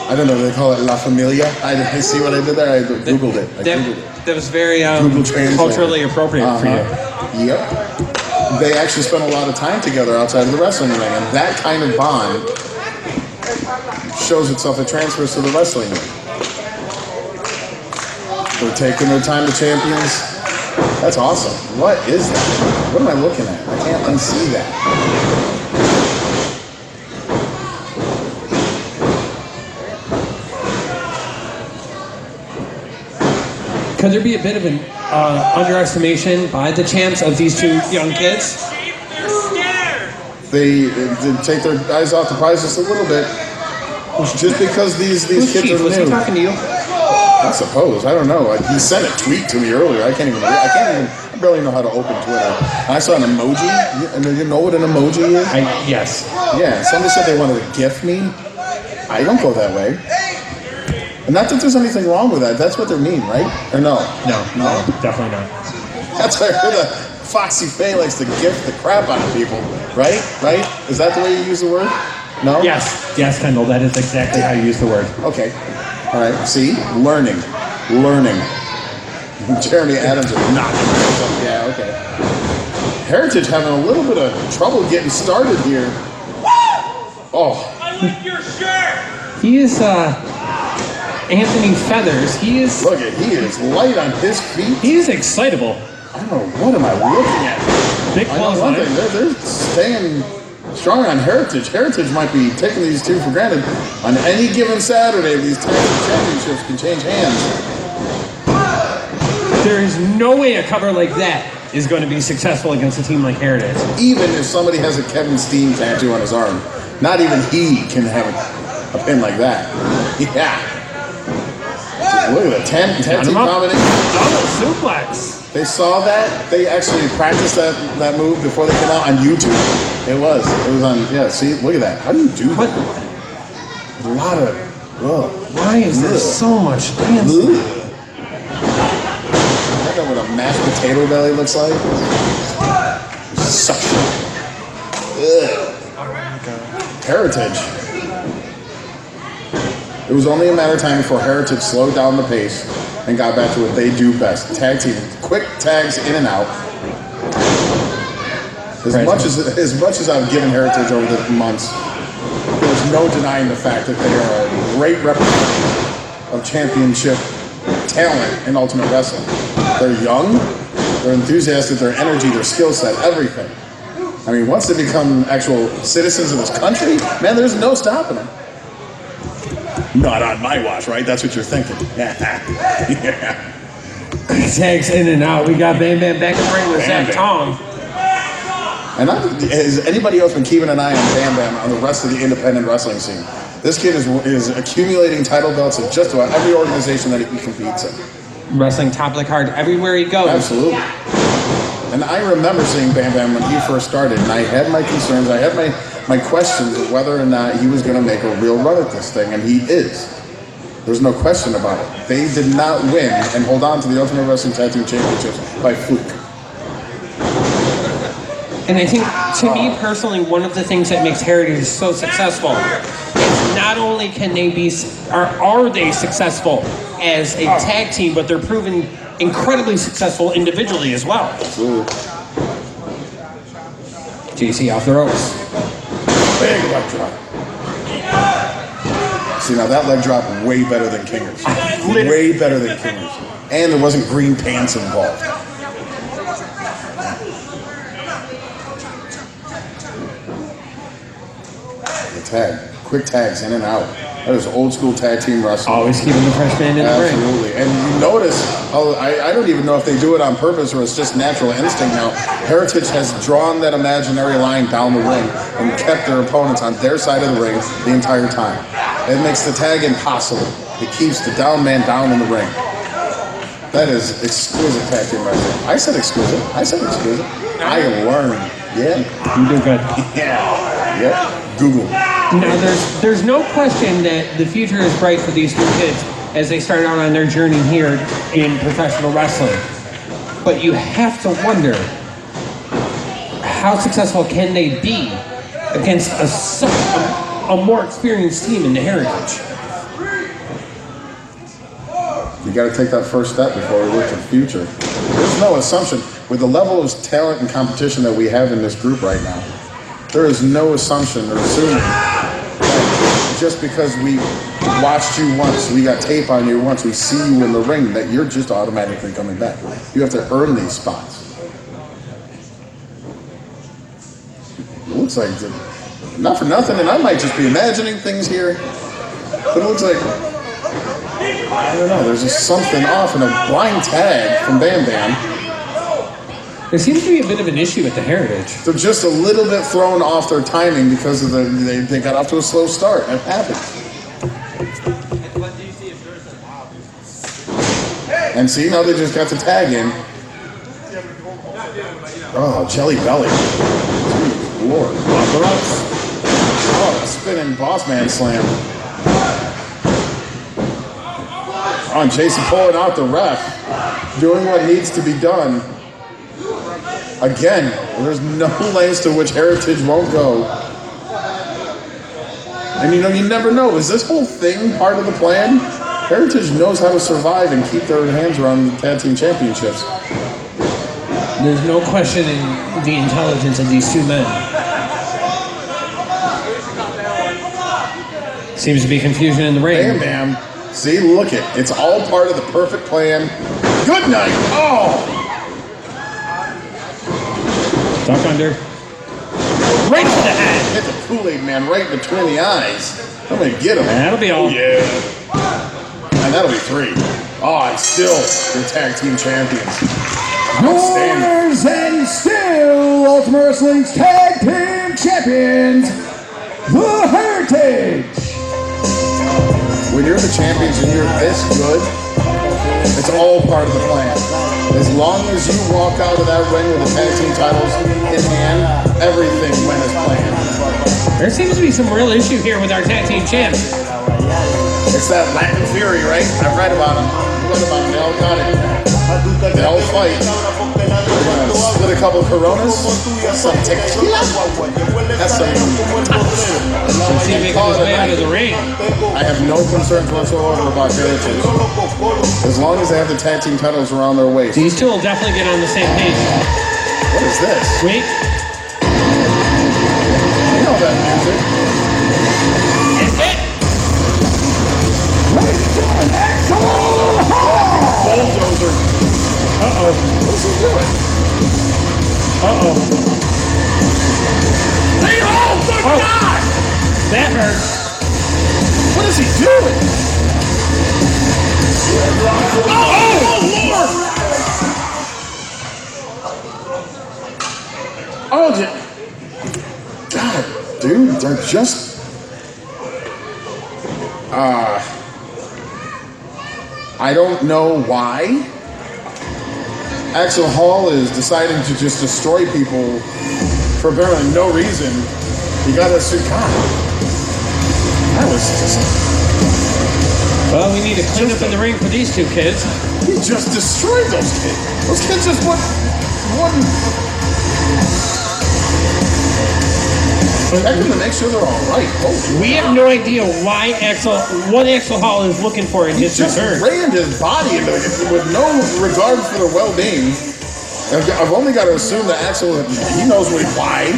I don't know, they call it La Familia. I see what I did there. I googled it. That was very culturally appropriate for you. Yep. They actually spent a lot of time together outside of the wrestling ring, and that kind of bond shows itself. It transfers to the wrestling ring. They're taking their time to champions. That's awesome. What is that? What am I looking at? I can't unsee that. Could there be a bit of an underestimation by the champs of these two young kids? They take their eyes off the prize just a little bit. Just because these kids are new. Was he talking to you? I suppose. I don't know. He sent a tweet to me earlier. I barely know how to open Twitter. I saw an emoji. And you know what an emoji is? Yes. Yeah. Somebody said they wanted to gift me. I don't go that way. And not that there's anything wrong with that. That's what they mean, right? Or no? No, definitely not. That's why I heard Foxy Faye likes to gift the crap out of people. Right? Right? Is that the way you use the word? No? Yes, Kendall. That is exactly how you use the word. Okay. All right, see? Learning. Jeremy Adams is not. Yeah, okay. Heritage having a little bit of trouble getting started here. Oh. I like your shirt! He is Anthony Feathers. He is light on his feet. He is excitable. I don't know, what am I looking at? Big clothesline. They're staying strong on Heritage. Heritage might be taking these two for granted. On any given Saturday, these tag team championships can change hands. There is no way a cover like that is going to be successful against a team like Heritage. Even if somebody has a Kevin Steen tattoo on his arm, not even he can have a pin like that. Yeah. Look at the 10 team combination. Double suplex. They saw that. They actually practiced that move before they came out on YouTube. It was on, yeah, see, look at that. How do you do that? A lot of, why is there so much dancing? I know what a mashed potato belly looks like. Suction. Heritage. It was only a matter of time before Heritage slowed down the pace and got back to what they do best. Tag team. Quick tags in and out. As much as I've given Heritage over the months, there's no denying the fact that they are a great representative of championship talent in Ultimate Wrestling. They're young, they're enthusiastic, their energy, their skill set, everything. I mean, once they become actual citizens of this country, man, there's no stopping them. Not on my watch, right? That's what you're thinking. Yeah. Tags in and out. We got Bam Bam back in the ring with Zach Tong. And has anybody else been keeping an eye on Bam Bam on the rest of the independent wrestling scene? This kid is accumulating title belts in just about every organization that he competes in. Wrestling top of the card everywhere he goes. Absolutely. And I remember seeing Bam Bam when he first started, and I had my concerns, I had my questions of whether or not he was going to make a real run at this thing, and he is. There's no question about it. They did not win and hold on to the Ultimate Wrestling Tag Team Championships by fluke. And I think, to me personally, one of the things that makes Heritage so successful is not only can they be, are they successful as a tag team, but they're proven incredibly successful individually as well. Absolutely. JC off the ropes. Big leg drop. See, now that leg drop way better than Kinger's. Way better than Kinger's. And there wasn't green pants involved. The tag. Quick tags in and out. That is old school tag team wrestling. Always keeping the fresh man in the ring. Absolutely. And you notice, I don't even know if they do it on purpose or it's just natural instinct now. Heritage has drawn that imaginary line down the ring and kept their opponents on their side of the ring the entire time. It makes the tag impossible. It keeps the down man down in the ring. That is exquisite tag team right there. I said exquisite. I learned. Yeah. You do good. Yeah. Yep. Google. Now, there's no question that the future is bright for these two kids as they start out on their journey here in professional wrestling. But you have to wonder, how successful can they be against a more experienced team in the Heritage? You got to take that first step before we look to the future. There's no assumption. With the level of talent and competition that we have in this group right now, there is no assumption or assuming that just because we watched you once, we got tape on you once, we see you in the ring, that you're just automatically coming back. You have to earn these spots. It looks like, not for nothing, and I might just be imagining things here, but it looks like, I don't know, there's just something off in a blind tag from Bam Bam. There seems to be a bit of an issue with the Heritage. They're just a little bit thrown off their timing because of they got off to a slow start. It happens. And see, now they just got the tag in. Oh, Jelly Belly. Jeez, Lord. Oh, spinning boss man slam. Oh, and Jason pulling out the ref. Doing what needs to be done. Again, there's no lengths to which Heritage won't go. And you never know. Is this whole thing part of the plan? Heritage knows how to survive and keep their hands around the tag team championships. There's no questioning the intelligence of these two men. Seems to be confusion in the ring. Bam Bam. See, look it. It's all part of the perfect plan. Good night. Oh! Duck under. Right to the head. Hit the Kool-Aid man right between the eyes. I'm going to get him. That'll be all. Oh, yeah. And that'll be 3. Oh, and still your tag team champions. Winners and still Ultimate Wrestling's tag team champions, the Heritage. When you're the champions and you're this good, it's all part of the plan. As long as you walk out of that ring with the tag team titles in hand, everything went as planned. There seems to be some real issue here with our tag team champs. It's that Latin Fury, right? I've read about them. They all got it. They all fight. They're gonna split a couple Coronas. That's some tequila. That's some I have no concerns whatsoever about Heritage. As long as they have the tag team titles around their waist. These two will definitely get on the same page. What is this? Wait. You know that music. Is it? Bulldozer. Uh-oh. What's he doing? Uh-oh. Oh, my God! That hurts. What is he doing? Oh, Lord! Oh, God, dude, they're just... I don't know why Axel Hall is deciding to just destroy people for apparently no reason. You gotta assume, God, that was just... Well, we need to clean up in the ring for these two kids. He just destroyed those kids. Those kids just wouldn't... Checking to make sure they're all right. Holy We have no idea why what Axel Hall is looking for in his just return. rammed his body into it with no regard for their well-being. I've only got to assume that Axel, he knows why.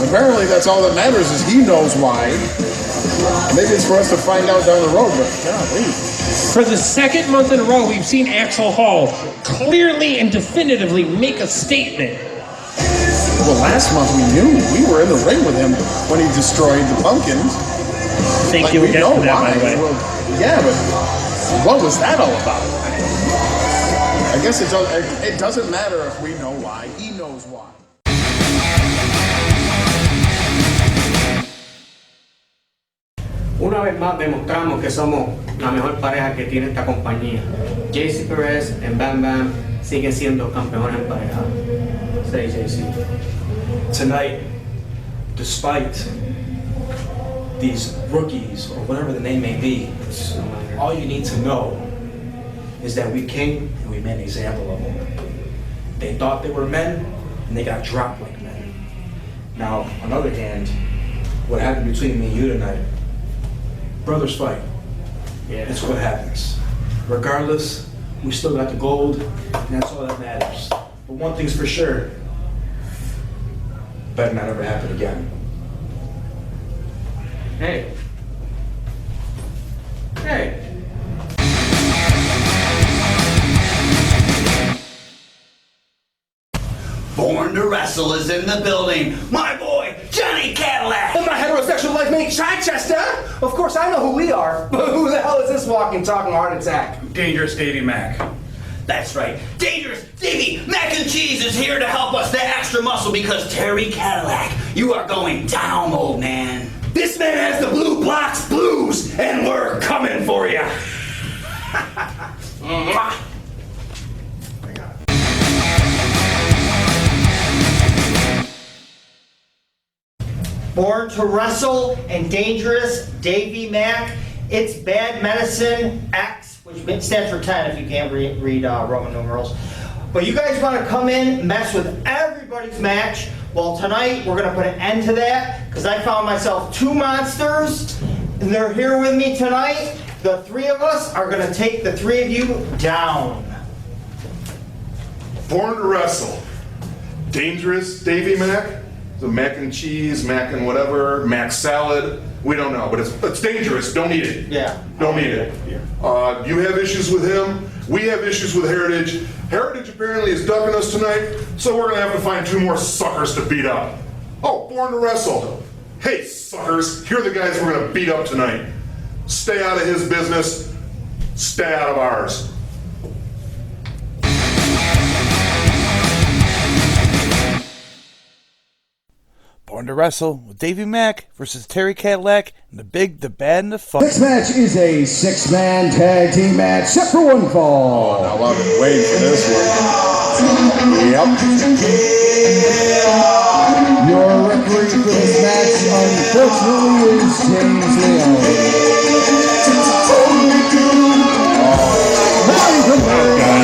Apparently, that's all that matters is he knows why. Maybe it's for us to find out down the road, but golly. For the second month in a row, we've seen Axel Hall clearly and definitively make a statement. Well, last month we knew. We were in the ring with him when he destroyed the Pumpkins. Thank Like, you we again know for that, by the why. way. Well, yeah, but what was that all about? I guess it doesn't matter if we know why. He knows why. Una vez más demostramos que somos la mejor pareja que tiene esta compañía. JC Perez y Bam Bam siguen siendo campeones en pareja. Say JC. Tonight, despite these rookies, or whatever the name may be, all you need to know is that we came and we made an example of them. They thought they were men, and they got dropped like men. Now, on the other hand, what happened between me and you tonight, brothers fight. Yeah. It's what happens. Regardless, we still got the gold, and that's all that matters. But one thing's for sure, better not ever happen again. Hey. Hey. Born to Wrestle is in the building. My boy, Johnny Cadillac. And my heterosexual life mate, Chichester. Of course, I know who we are, but who the hell is this walking, talking heart attack? Dangerous Davy Mac. That's right. Dangerous Davy Mac and Cheese is here to help us, the extra muscle, because Terry Cadillac, you are going down, old man. This man has the Blue Blocks Blues, and we're coming for you. Born to Wrestle and Dangerous Davy Mac. It's Bad Medicine X, which stands for 10 if you can't read Roman numerals. But you guys want to come in, mess with everybody's match. Well, tonight we're going to put an end to that because I found myself 2 monsters, and they're here with me tonight. The 3 of us are going to take the 3 of you down. Born to Wrestle. Dangerous Davy Mac. The mac and cheese, mac and whatever, mac salad. We don't know, but it's dangerous. Don't eat it. Yeah. Don't eat it. You have issues with him. We have issues with Heritage. Heritage apparently is ducking us tonight, so we're gonna have to find 2 more suckers to beat up. Oh, Born to Wrestle. Hey, suckers, here are the guys we're gonna beat up tonight. Stay out of his business. Stay out of ours. Born to Wrestle with Davy Mack versus Terry Cadillac and the Big, the Bad, and the Fun. Next match is a 6-man tag team match set for 1 fall. Oh, now I've been waiting for this one. Yep. Your referee for this match, unfortunately, is James Leon. Ready from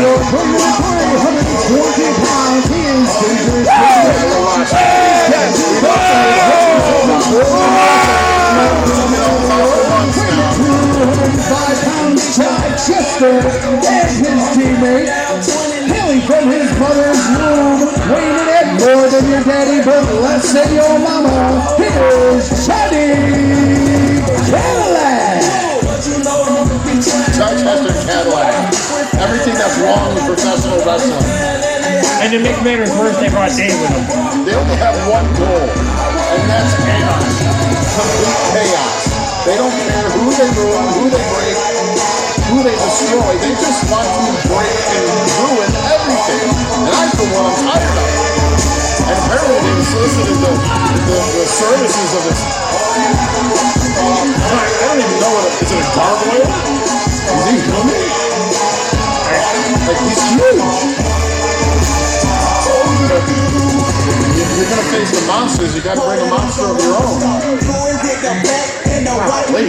your 120 pounds, he is Dangerous. 205-pound Chichester and his teammate, hailing from his mother's womb, weighing in at more than your daddy, but less than your mama. Here's Johnny Cadillac. Chichester Cadillac. Everything that's wrong with professional wrestling. And to make matters worse, they brought Dave with them. They only have one goal, and that's anarchy. Complete chaos. They don't care who they ruin, who they break, who they destroy. They just want to break and ruin everything. And I, for one, I'm tired of it. And apparently they solicited the services of this. I don't even know what is it a gargoyle? Is he human? Like, he's huge. If you're gonna face the monsters, you gotta bring a monster of your own. Golly.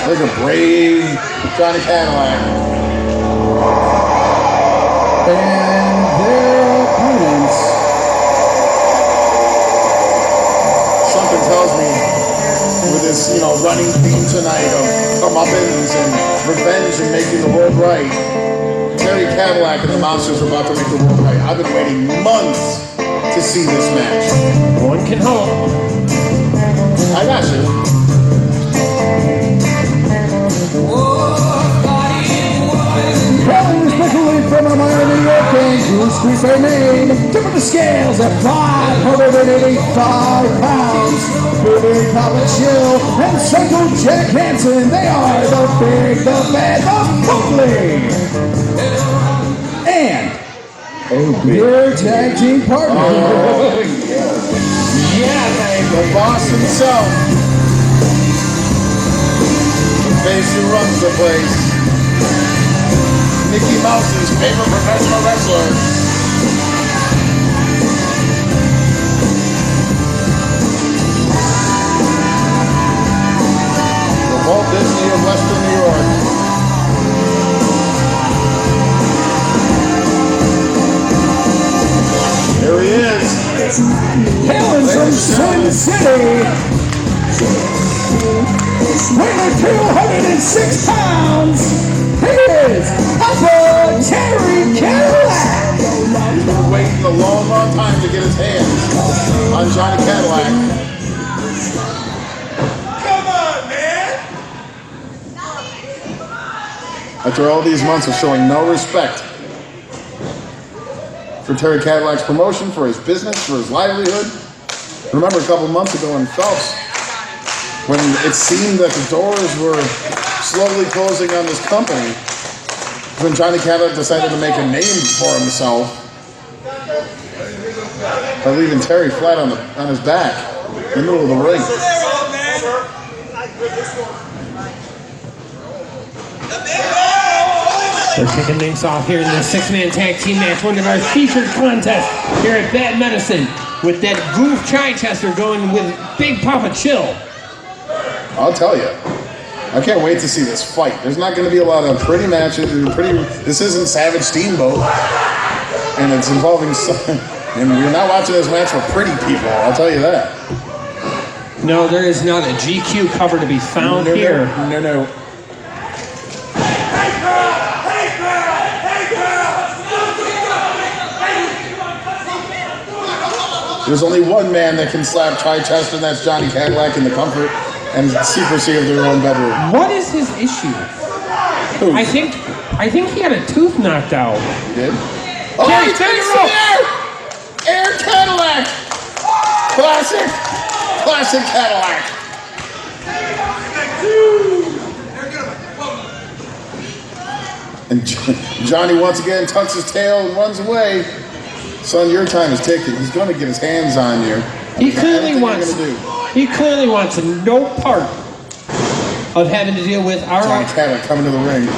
Look at brave Johnny Cadillac. And their opponents. Something tells me with this, running theme tonight of comeuppance and revenge and making the world right, Terry Cadillac and the Monsters are about to make the world right. I've been waiting months to see this match. One can hope. I got you. Wrestling from Miami, New York, and Goose Creek, Maine. Tipping the scales at 585 pounds. Big Papa Chill and Psycho Jack Hansen. They are the big, the bad, the bubbly. And your tag team partner. Yeah, baby. The boss himself. The face who runs the place. Mickey Mouse's favorite professional wrestler. The Walt Disney of Western New York. Here he is. Hailing from Sin City. Weighing 206 pounds. He is Papa Terry Cadillac. He's been waiting a long, long time to get his hands on Johnny Cadillac. Come on, man! After all these months of showing no respect for Terry Cadillac's promotion, for his business, for his livelihood. Remember a couple months ago in Phelps, when it seemed that the doors were slowly closing on this company, when Johnny Cadillac decided to make a name for himself by leaving Terry flat on his back in the middle of the ring. We're kicking things off here in the six-man tag team match, one of our featured contests here at Bad Medicine, with that Goof Chichester going with Big Papa Chill. I'll tell you, I can't wait to see this fight. There's not going to be a lot of pretty matches. This isn't Savage Steamboat, and it's involving. And we're not watching this match for pretty people. I'll tell you that. No, there is not a GQ cover to be found here. No. There's only one man that can slap Chichester, and that's Johnny Cadillac in the comfort and secrecy of their own bedroom. What is his issue? Who? I think he had a tooth knocked out. He did? Oh, Terry, he takes the air Cadillac! Classic Cadillac. And Johnny once again tucks his tail and runs away. Son, your time is ticking. He's going to get his hands on you. He clearly wants no part of having to deal with our Johnny Cadillac coming to the ring.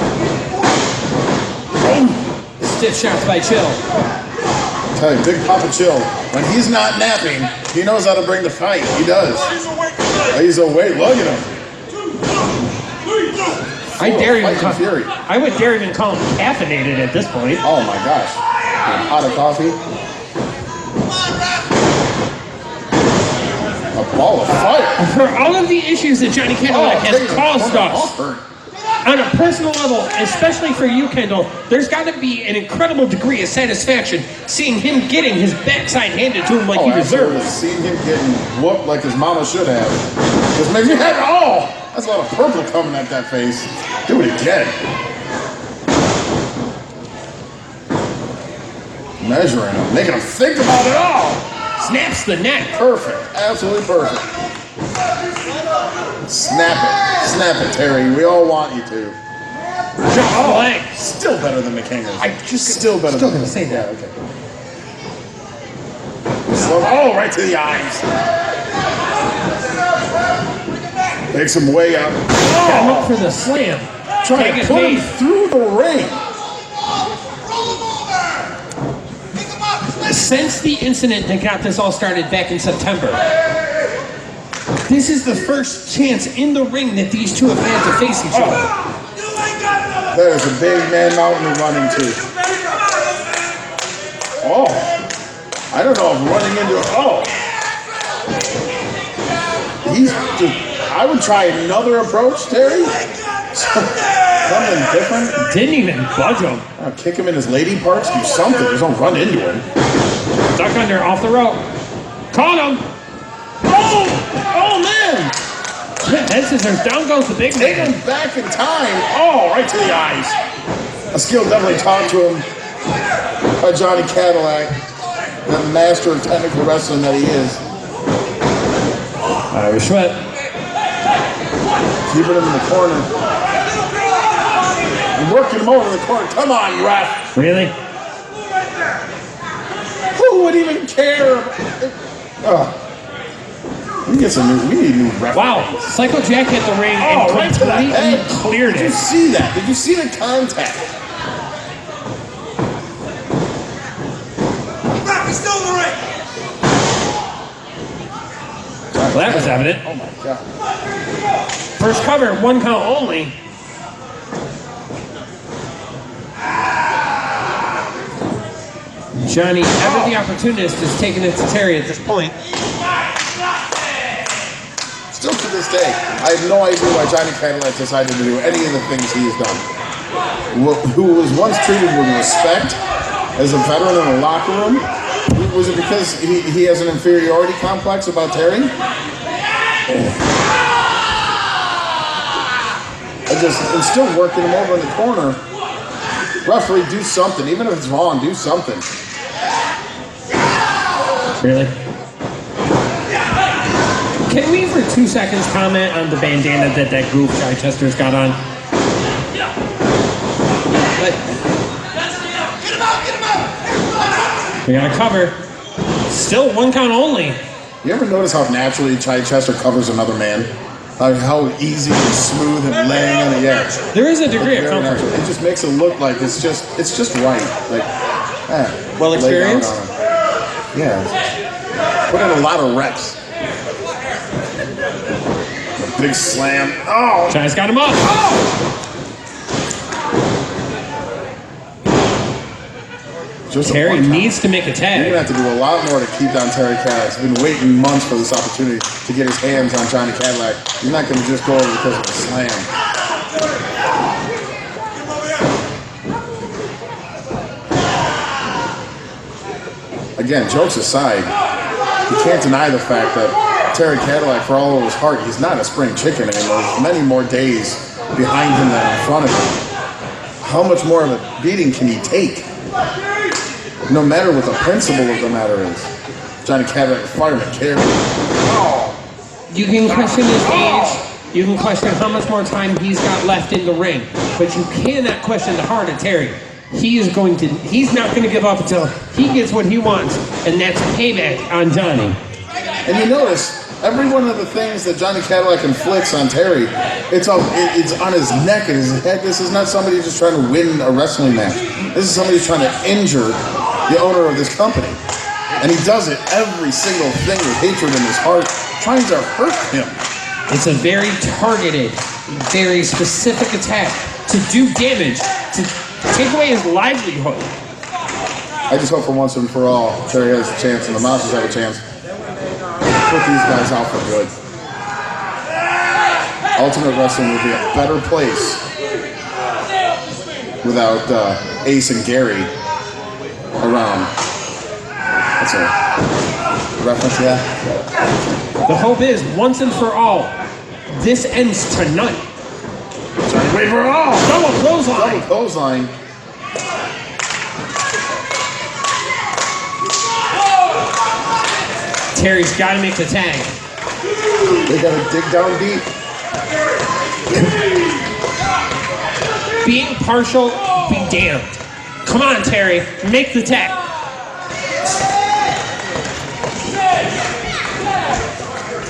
Stiff shots by Chill. I tell you, Big Papa Chill, when he's not napping, he knows how to bring the fight. He does. He's awake. Look at him. I would dare even call him caffeinated at this point. Oh my gosh. A pot of coffee. A ball of fire. For all of the issues that Johnny Cadillac has caused us, on a personal level, especially for you, Kendall, there's got to be an incredible degree of satisfaction seeing him getting his backside handed to him like he deserves. Seeing him getting whooped like his mama should have. Just makes me happy. Oh, that's a lot of purple coming at that face. Do it again. Measuring him, making him think about it all. Snaps the neck. Perfect. Absolutely perfect. Snap it, Terry. We all want you to. Still better than the Kingers. Still better. Still gonna say that. Okay. Oh, right to the eyes. Makes him way up. Got him up for the slam. Trying to put him through the ring. Since the incident that got this all started back in September, this is the first chance in the ring that these two have had to face each other. There's a big man mountain running too. Oh, I don't know if running into I would try another approach, Terry. Something different. Didn't even budge him. Kick him in his lady parts. Do something. Just don't run into him. Duck under, off the rope. Caught him. Oh man. Head scissors, down goes the big man. Take him back in time. Oh, right to the eyes. A skill definitely taught to him by Johnny Cadillac, the master of technical wrestling that he is. Irish whip. Keeping him in the corner. And working him over in the corner. Come on, ref. Really? Who would even care? We need new ref. Wow, Psycho Jack hit the ring and right to the completely head. cleared Did you it. see that? Did you see the contact? He's still in the ring. Well, that was evident. Oh my God. First cover, 1 count only. Johnny, ever the opportunist, is taking it to Terry at this point. Still to this day, I have no idea why Johnny Cadillac decided to do any of the things he has done. Who was once treated with respect as a veteran in a locker room. Was it because he has an inferiority complex about Terry? I'm still working him over in the corner. Referee, do something. Even if it's wrong, do something. Really? Can we, for 2 seconds, comment on the bandana that goof Chichester's got on? We got a cover. Still 1 count only. You ever notice how naturally Chichester covers another man? How easy and smooth and laying on the edge. There is a degree of comfort. Natural. It just makes it look like it's just right. Like, well lay down experienced? on it. Yeah. Put in a lot of reps. A big slam. Oh! Chai's got him up. Terry needs to make a tag. You're going to have to do a lot more to keep down Terry Cadillac. He's been waiting months for this opportunity to get his hands on Johnny Cadillac. You're not going to just go over because of a slam. Again, jokes aside, you can't deny the fact that Terry Cadillac, for all of his heart, he's not a spring chicken anymore. There's many more days behind him than in front of him. How much more of a beating can he take? No matter what the principle of the matter is. Johnny Cadillac, fireman, carry. You can question his age. You can question how much more time he's got left in the ring. But you cannot question the heart of Terry. He's not going to give up until he gets what he wants. And that's payback on Johnny. And you notice, every one of the things that Johnny Cadillac inflicts on Terry, it's on his neck and his head. This is not somebody just trying to win a wrestling match. This is somebody trying to injure the owner of this company. And he does it every single thing with hatred in his heart, trying to hurt him. It's a very targeted, very specific attack to do damage, to take away his livelihood. I just hope for once and for all, Terry has a chance and the Monsters have a chance. Put these guys out for good. Ultimate Wrestling would be a better place without Ace and Gary around. That's a reference, yeah. The hope is, once and for all, this ends tonight. Wait for all. Double clothesline. Double clothesline. Terry's got to make the tag. They got to dig down deep. Being partial, be damned. Come on, Terry, make the tag.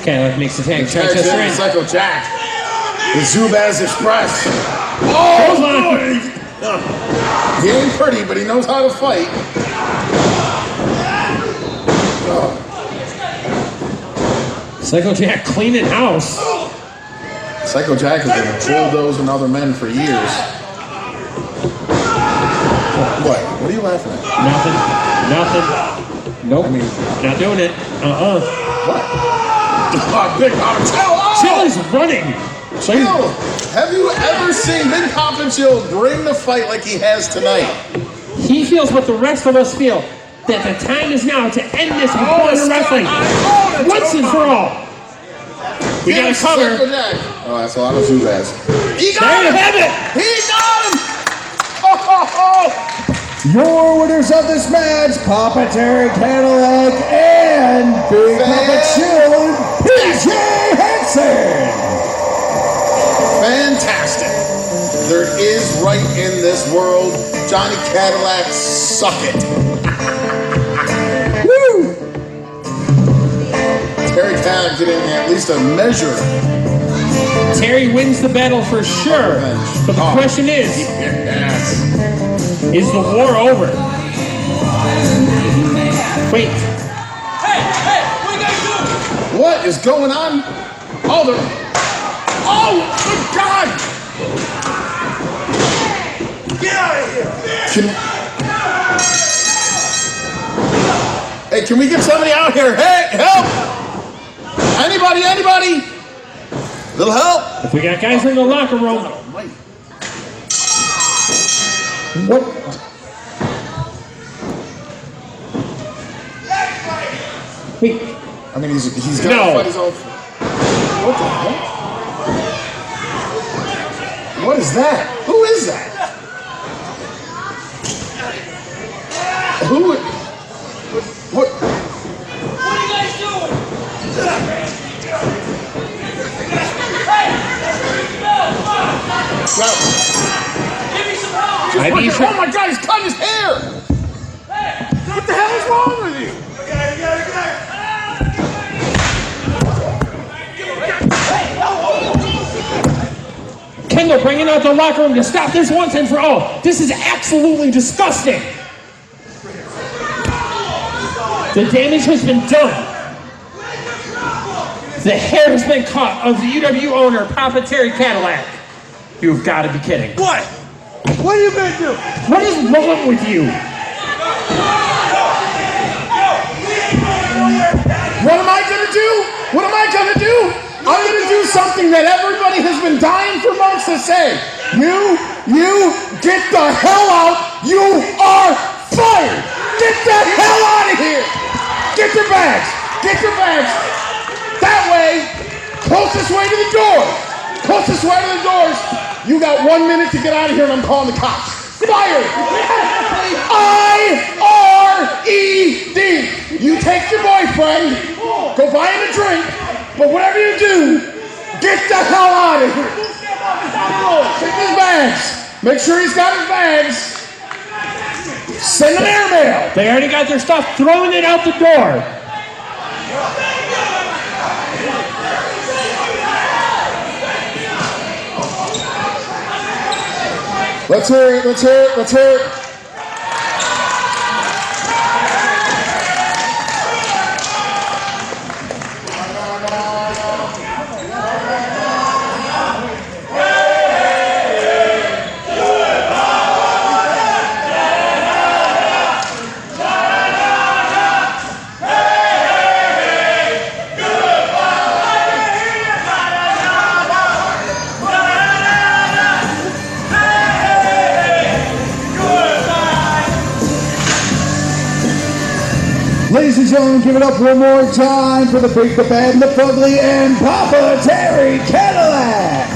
Cadillac makes the tag. Chichester in. Psycho Jack. The Zubaz Express. He ain't pretty, but he knows how to fight. Psycho Jack cleaning house. Psycho Jack has been bulldozing other men for years. What? What are you laughing at? Nothing. Nope. I mean, not doing it. What? Big Papa Chill! Chill is running. Chill! Have you ever seen Big Papa Chill bring the fight like he has tonight? He feels what the rest of us feel. That the time is now to end this with Wonder Wrestling. Once and for all. We got a cover. Oh, that's a lot of Zubaz. He got him! He got him! Your winners of this match, Papa Terry Cadillac and Big Papa Chill, PJ Hansen. Fantastic. There is right in this world. Johnny Cadillac, suck it. Woo! Terry Cadillac getting at least a measure. Terry wins the battle for sure. But the question is the war over? Wait. Hey, what you guys doing? What is going on? Oh, good God! Get out of here! Hey, can we get somebody out here? Hey, help! Anybody? Little help? If we got guys in the locker room. What? Wait. I mean, he's got to fight his own. What the heck? What is that? Who is that? Who? What? What are you guys doing? Give me some help! Oh my God, he's cutting his hair! What the hell is wrong with you? Kendall bringing out the locker room to stop this once and for all. This is absolutely disgusting. The damage has been done. The hair has been cut of the UW owner, Papa Terry Cadillac. You've got to be kidding. What? What are you gonna do? What is wrong with you? What am I gonna do? What am I gonna do? I'm gonna do something that everybody has been dying for months to say. You get the hell out. You are fired. Get the hell out of here. Get your bags. Get your bags. That way, closest way to the door. Closest way to the doors. You got 1 minute to get out of here and I'm calling the cops. Fired. I-R-E-D. You take your boyfriend, go buy him a drink, but whatever you do, get the hell out of here. Take his bags. Make sure he's got his bags. Send an airmail. They already got their stuff, throwing it out the door. Let's hear it, let's hear it, let's hear it. Ladies and gentlemen, give it up one more time for the Big, the Bad, and the Fugly, and Papa Terry Cadillac.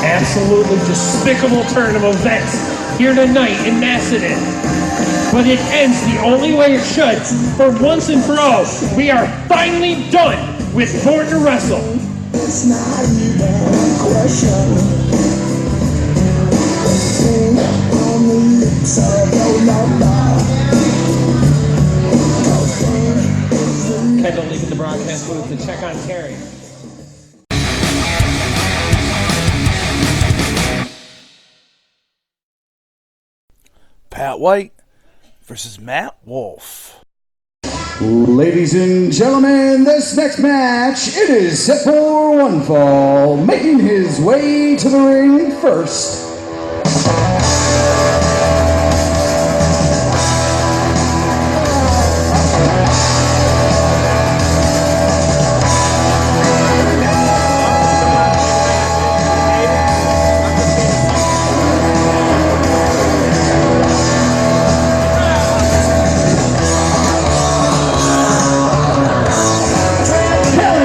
Absolutely despicable turn of events here tonight in Macedon. But it ends the only way it should. For once and for all, we are finally done with Born to Wrestle. It's not even a question. On the lips of your lover. Kendall leaving the broadcast booth to check on Terry. Pat White versus Matt Wolf. Ladies and gentlemen, this next match, it is set for one fall. Making his way to the ring first.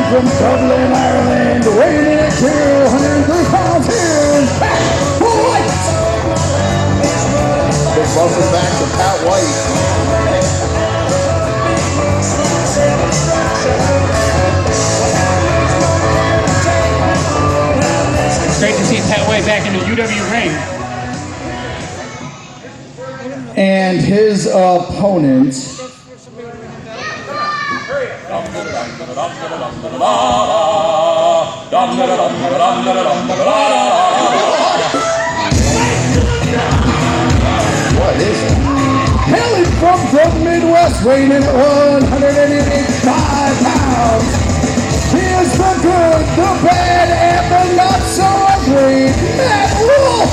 From Dublin, Ireland, weighing in at 203 pounds, here's Pat White. White back in the UW ring. And his opponent. What is it? Hailing from the Midwest, weighing in at 185 pounds. He is the good, the bad, and the not so ugly Matt Wolf.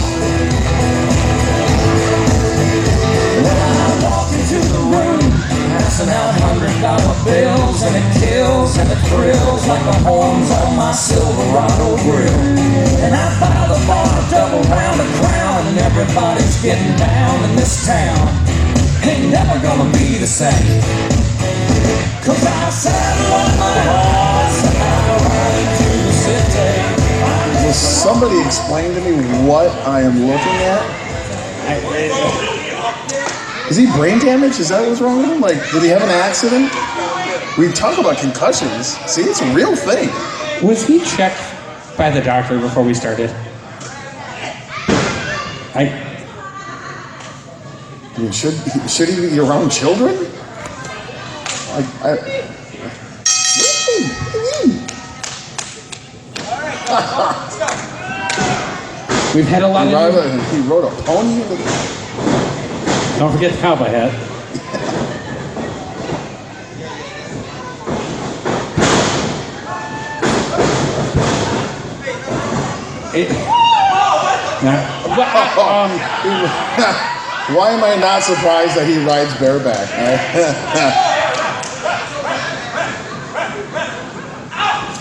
When I walk into the room, passing out $100 bills, and it kills and it thrills like the horns on my Silverado grill. And I buy the bar double round a crown, and everybody's getting down in this town. Ain't never gonna be the same. 'Cause I saddle on my horse and I ride into the city. Will somebody explain to me what I am looking at? Is he brain damaged? Is that what's wrong with him? Like, did he have an accident? We talk about concussions. See, it's a real thing. Was he checked by the doctor before we started? I mean, should he be around children? We've had a lot of. He rode a pony. Don't forget the cowboy hat. Why am I not surprised that he rides bareback?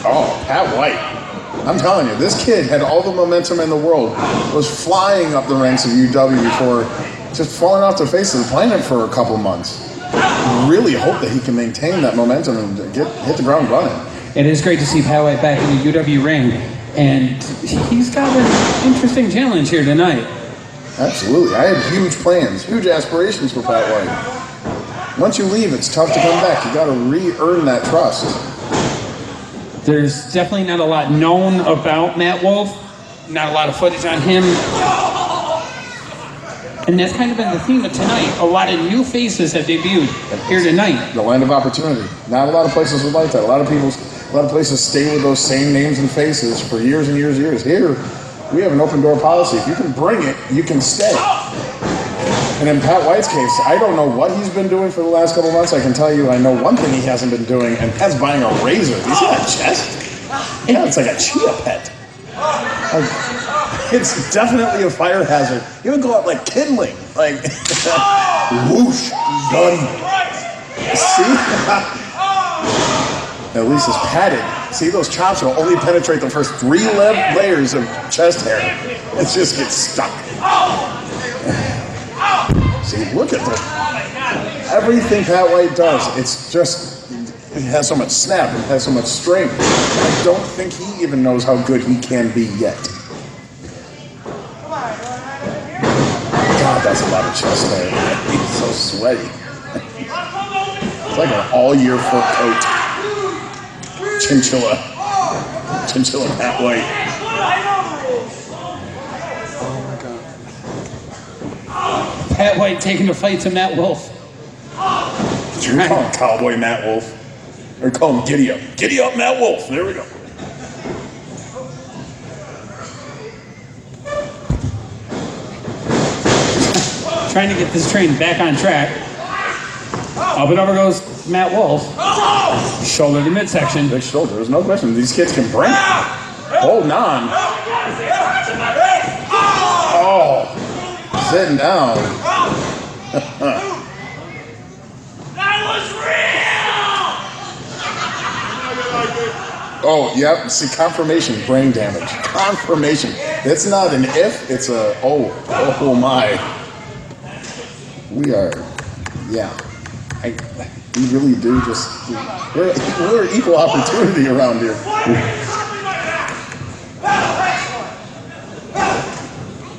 Oh, Pat White. I'm telling you, this kid had all the momentum in the world, was flying up the ranks of UW before just falling off the face of the planet for a couple months. Really hope that he can maintain that momentum and hit the ground running. It is great to see Pat White back in the UW ring, and he's got an interesting challenge here tonight. Absolutely. I had huge plans, huge aspirations for Pat White. Once you leave, it's tough to come back. You got to re-earn that trust. There's definitely not a lot known about Matt Wolf, not a lot of footage on him. And that's kind of been the theme of tonight. A lot of new faces have debuted here tonight. The land of opportunity. Not a lot of places would like that. A lot of places stay with those same names and faces for years and years and years. Here, we have an open door policy. If you can bring it, you can stay. And in Pat White's case, I don't know what he's been doing for the last couple months. I can tell you, I know one thing he hasn't been doing, and that's buying a razor. You see that chest? Yeah, it's like a chia pet. It's definitely a fire hazard. He would go out like kindling, like whoosh, gun. See? At least it's padded. See, those chops will only penetrate the first 3 layers of chest hair. It just gets stuck. See, look at them. Everything Pat White does, it's just, it has so much snap, it has so much strength. I don't think he even knows how good he can be yet. God, that's a lot of chest hair. He's so sweaty. It's like an all-year fur coat. Chinchilla Pat White. Pat White taking the fight to Matt Wolf. Did you call him Cowboy Matt Wolf? Or call him Giddy Up? Giddy Up Matt Wolf. There we go. Trying to get this train back on track. Up and over goes Matt Wolf. Shoulder to midsection. Big shoulder, there's no question. These kids can bring it. Holding on. Oh, sitting down. Oh, yep. See, confirmation, brain damage. Confirmation. It's not an if, it's a oh my. We are, yeah. We really do just, we're equal opportunity around here.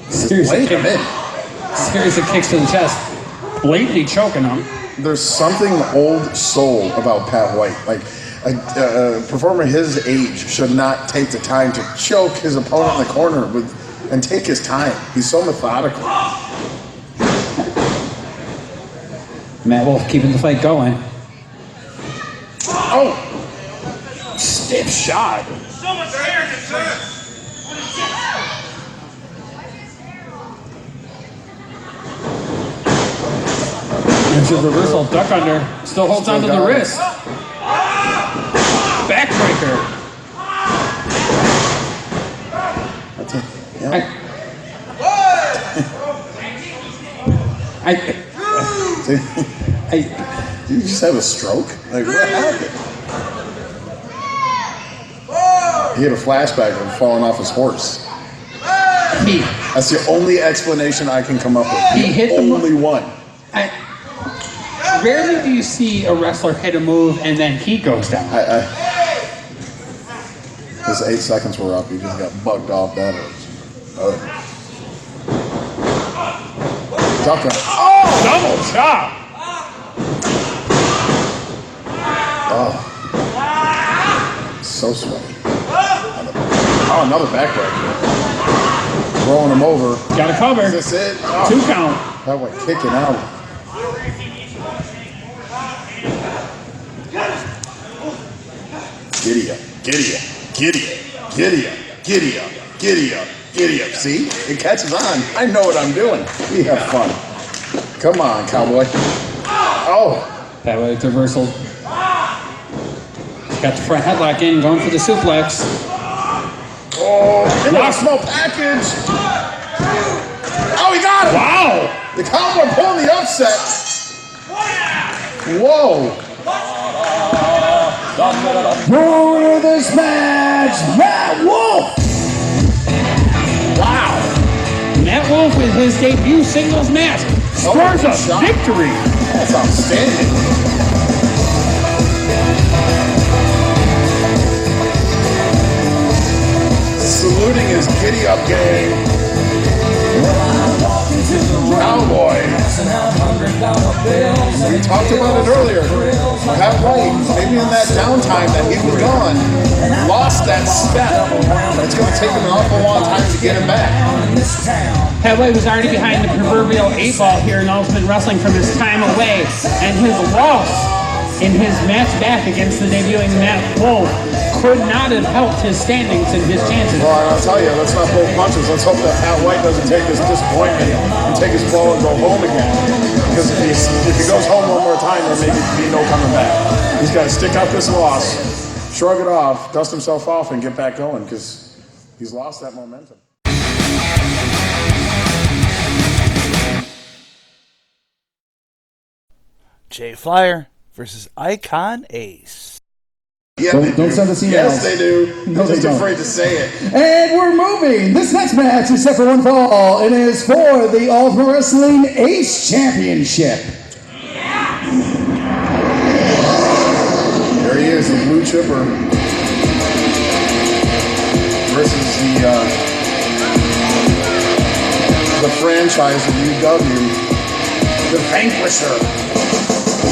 Seriously kicks to the chest. Blatantly choking him. There's something old soul about Pat White. Like, a performer his age should not take the time to choke his opponent in the corner with and take his time. He's so methodical. Matt Wolf keeping the fight going. Oh! Stiff shot. Someone's here, sir. There's a reversal duck under. Still holds onto the wrist. Backbreaker. That's it. Yeah. Did you just have a stroke? Like, what happened? He had a flashback of falling off his horse. That's the only explanation I can come up with. He hit the only one. Rarely do you see a wrestler hit a move and then he goes down. His 8 seconds were up. He just got bugged off that. Duck. Oh! Double chop! Oh. So sweaty. Oh, another backbreaker. Rolling him over. Got to cover. Is this it? Oh. 2 count. That went kicking out. Giddy up, giddy up, giddy up, giddy up, giddy up, giddy up, giddy up. See? It catches on. I know what I'm doing. We have fun. Come on, cowboy. Oh. That way, reversal. Got the front headlock in, going for the suplex. Oh, small package. Oh, he got it. Wow. The cowboy pulling the upset. Whoa. For this match, Matt Wolf. Wow. Matt Wolf with his debut singles match scores a victory. That's outstanding. Saluting his giddy up game. Cowboy. We talked about it earlier. Pat White, maybe in that downtime that he was gone, lost that step. It's going to take him an awful long time to get him back. Pat White was already behind the proverbial 8 ball here in Ultimate Wrestling from his time away, and his loss in his match back against the debuting Matt Wolf could not have helped his standings and his chances. Well, I'll tell you, let's not pull punches. Let's hope that Pat White doesn't take this disappointment and take his ball and go home again. Because if he goes home one more time, there may be no coming back. He's got to stick out this loss, shrug it off, dust himself off, and get back going because he's lost that momentum. Jay Flyer versus Icon Ace. Yeah, Don't send us emails. Yes, they do. No, I'm just they don't. afraid to say it. And we're moving. This next match is set for one fall. It is for the Ultimate Wrestling Ace Championship. There he is, the blue chipper versus the franchise of UW, the vanquisher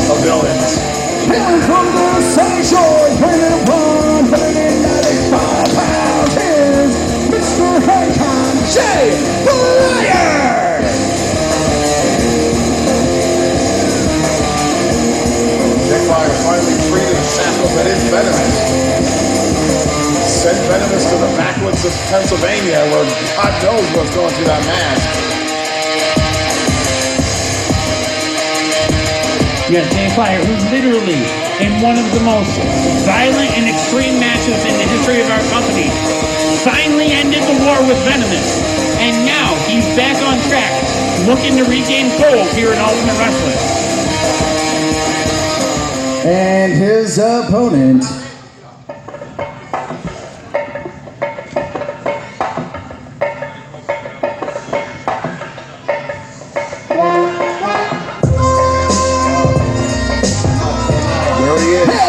of villains. Hailing from the sunny shore, bringing upon 195 pounds, is Mr. Icon Jay Flyer. Jay Flyer finally freed of the shackles that is Venomous. Sent Venomous to the backwoods of Pennsylvania where God knows what's going through that mask. You got Jay Flyer, who's literally in one of the most violent and extreme matches in the history of our company, finally ended the war with Venomous, and now he's back on track, looking to regain gold here in Ultimate Wrestling. And his opponent.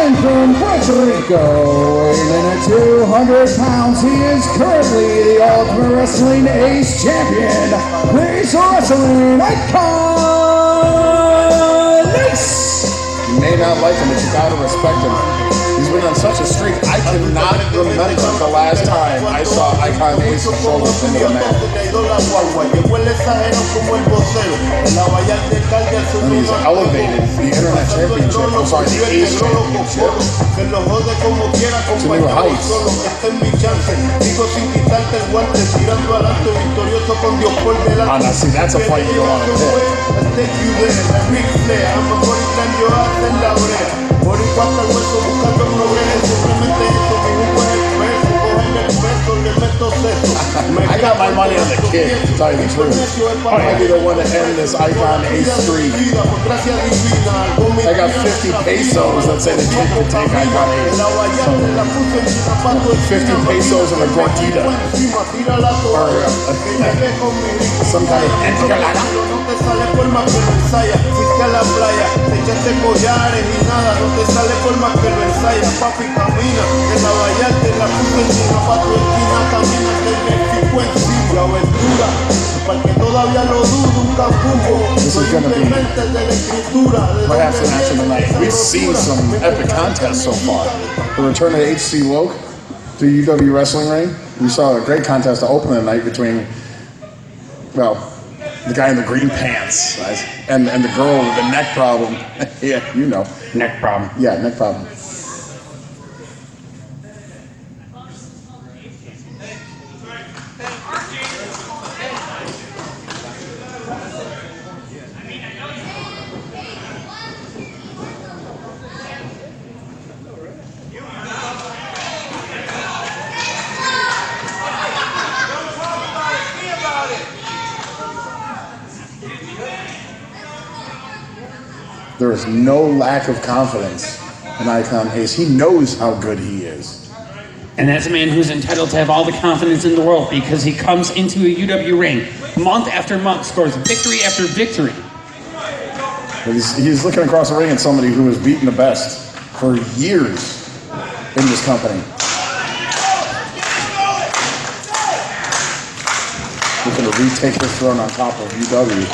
And from Puerto Rico, weighing in at 200 pounds, he is currently the Ultimate Wrestling Ace Champion. Ace Wrestling Icon Ace. You may not like him, but you gotta respect him. He's been on such a streak. I cannot remember the last time I saw Icon Ace show up in the match. And he's elevated the Internet Championship, I'm sorry, the Ace Championship to new heights. Oh, now see, that's a fight you don't want to hit. I got my money on the kid, to tell you the truth. I might be the one to end this Icon Ace streak. I got 50 pesos that say the kid can take Icon Ace. So, 50 pesos and a gordita. Or some kind of enchilada. This is going to be perhaps an action tonight. We've seen some epic contests so far. The return of HC Loke to UW Wrestling Ring. We saw a great contest to open the night between, well, the guy in the green pants and the girl with the neck problem. Yeah, you know. Neck problem. Yeah, neck problem. There is no lack of confidence in Icon Ace. He knows how good he is. And that's a man who's entitled to have all the confidence in the world because he comes into a UW ring month after month, scores victory after victory. He's looking across the ring at somebody who has beaten the best for years in this company. Looking to retake his throne on top of UW.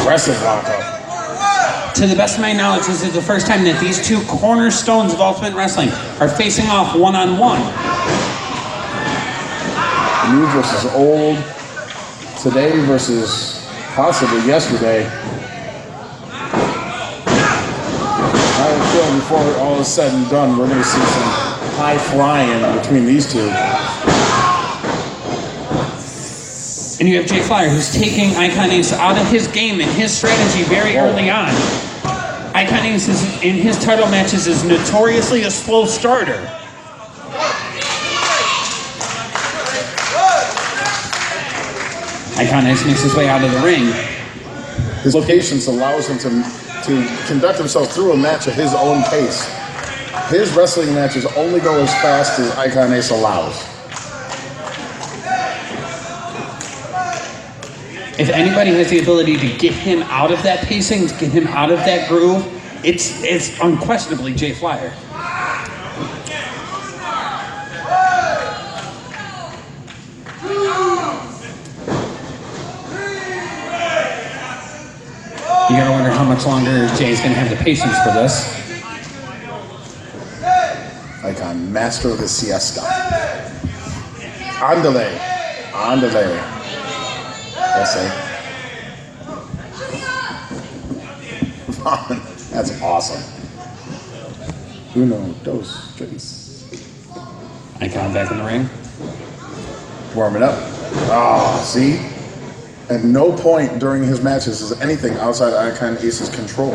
Aggressive lockup. To the best of my knowledge, this is the first time that these two cornerstones of Ultimate Wrestling are facing off one-on-one. New versus old. Today versus possibly yesterday. I have a feeling before all is said and done, we're going to see some high flying between these two. And you have Jay Flyer, who's taking Icon Ace out of his game and his strategy very early on. Icon Ace is, in his title matches is notoriously a slow starter. Icon Ace makes his way out of the ring. His patience allows him to conduct himself through a match at his own pace. His wrestling matches only go as fast as Icon Ace allows. If anybody has the ability to get him out of that pacing, to get him out of that groove, it's unquestionably Jay Flyer. You gotta wonder how much longer Jay's gonna have the patience for this. Icon, master of the siesta. Andale. Andale. That's awesome. Uno, dos, tres. Icon back in the ring. Warming up. Ah, see? At no point during his matches is anything outside Icon Ace's control.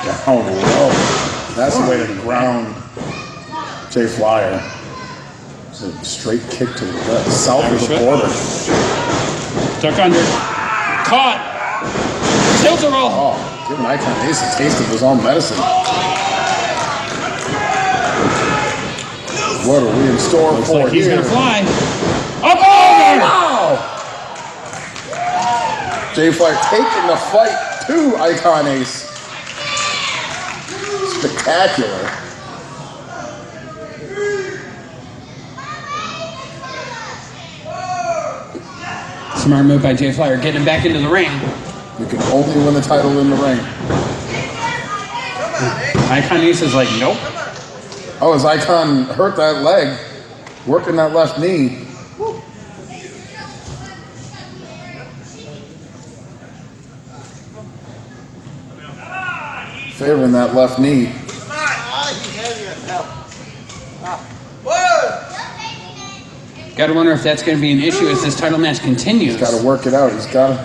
Down low. That's the way to ground Jay Flyer. It's a straight kick to the gut, south of the border. Duck under. Caught. Tilt-a roll. Oh, giving Icon Ace a taste of his own medicine. What are we in store Looks for like he's here? gonna fly. Up over! Wow! Jay Flyer taking the fight to Icon Ace. Spectacular. Smart move by Jay Flyer, getting him back into the ring. You can only win the title in the ring. Icon Ace is like, nope. Oh, his Icon hurt that leg, working that left knee. Favoring that left knee. Gotta wonder if that's gonna be an issue as this title match continues. He's got to work it out. He's got to.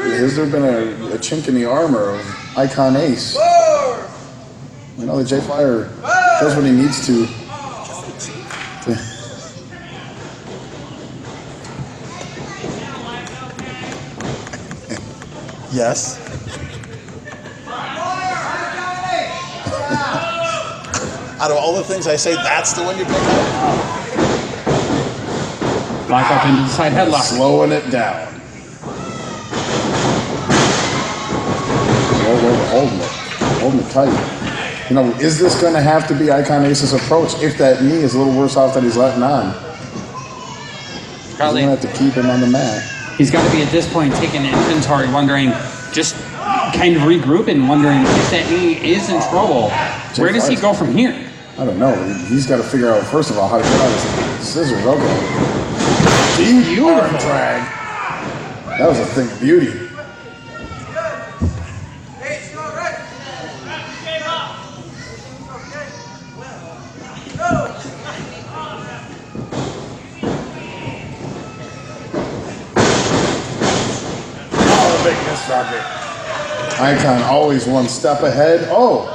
Has there been a chink in the armor of Icon Ace? You know, the Jay Flyer does what he needs to. Yes. Out of all the things I say, that's the one you pick up. Lock up into the side headlock. Slowing it down. Holding it tight. You know, is this going to have to be Icon Ace's approach if that knee is a little worse off than he's letting on? Probably. He's going to have to keep him on the mat. He's got to be at this point taking inventory, wondering, just kind of regrouping, wondering if that knee is in trouble. Where does he go from here? I don't know. He's got to figure out, first of all, how to get out of his scissors. Okay. Deep arm drag. That was a thing of beauty. Icon always one step ahead. Oh,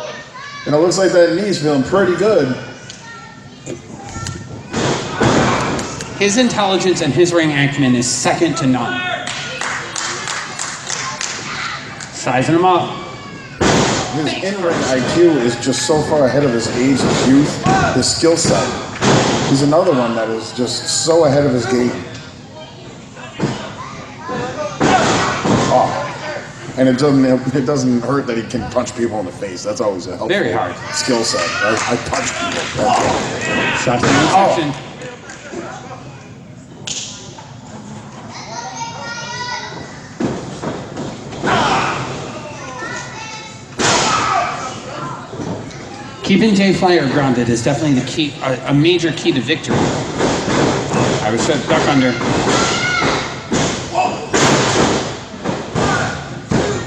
and it looks like that knee's feeling pretty good. His intelligence and his ring acumen is second to none. Sizing him up. His in-ring IQ is just so far ahead of his age, his youth, his skill set. He's another one that is just so ahead of his game. And it doesn't hurt that he can punch people in the face. That's always a helpful skill set. I punch people. Shots in the section. Keeping Jay Flyer grounded is definitely the key, a major key to victory. I was set duck under.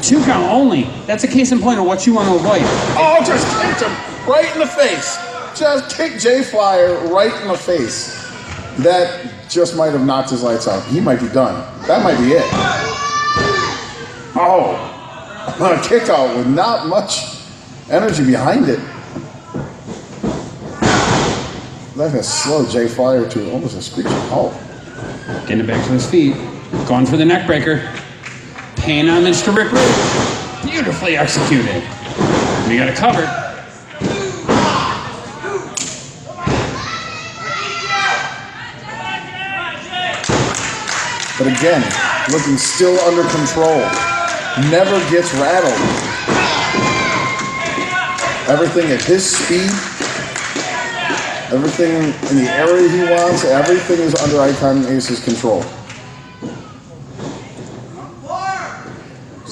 2 count only. That's a case in point of what you want to avoid. Oh, just kicked him right in the face. Just kicked Jay Flyer right in the face. That just might have knocked his lights out. He might be done. That might be it. Oh, a kick out with not much energy behind it. That can slow Jay Flyer to almost a screeching halt. Getting it back to his feet. Going for the neck breaker. Paying homage to Rick Rude. Beautifully executed. We got it covered. But again, looking still under control. Never gets rattled. Everything at his speed. Everything in the area he wants. Everything is under Icon Ace's control.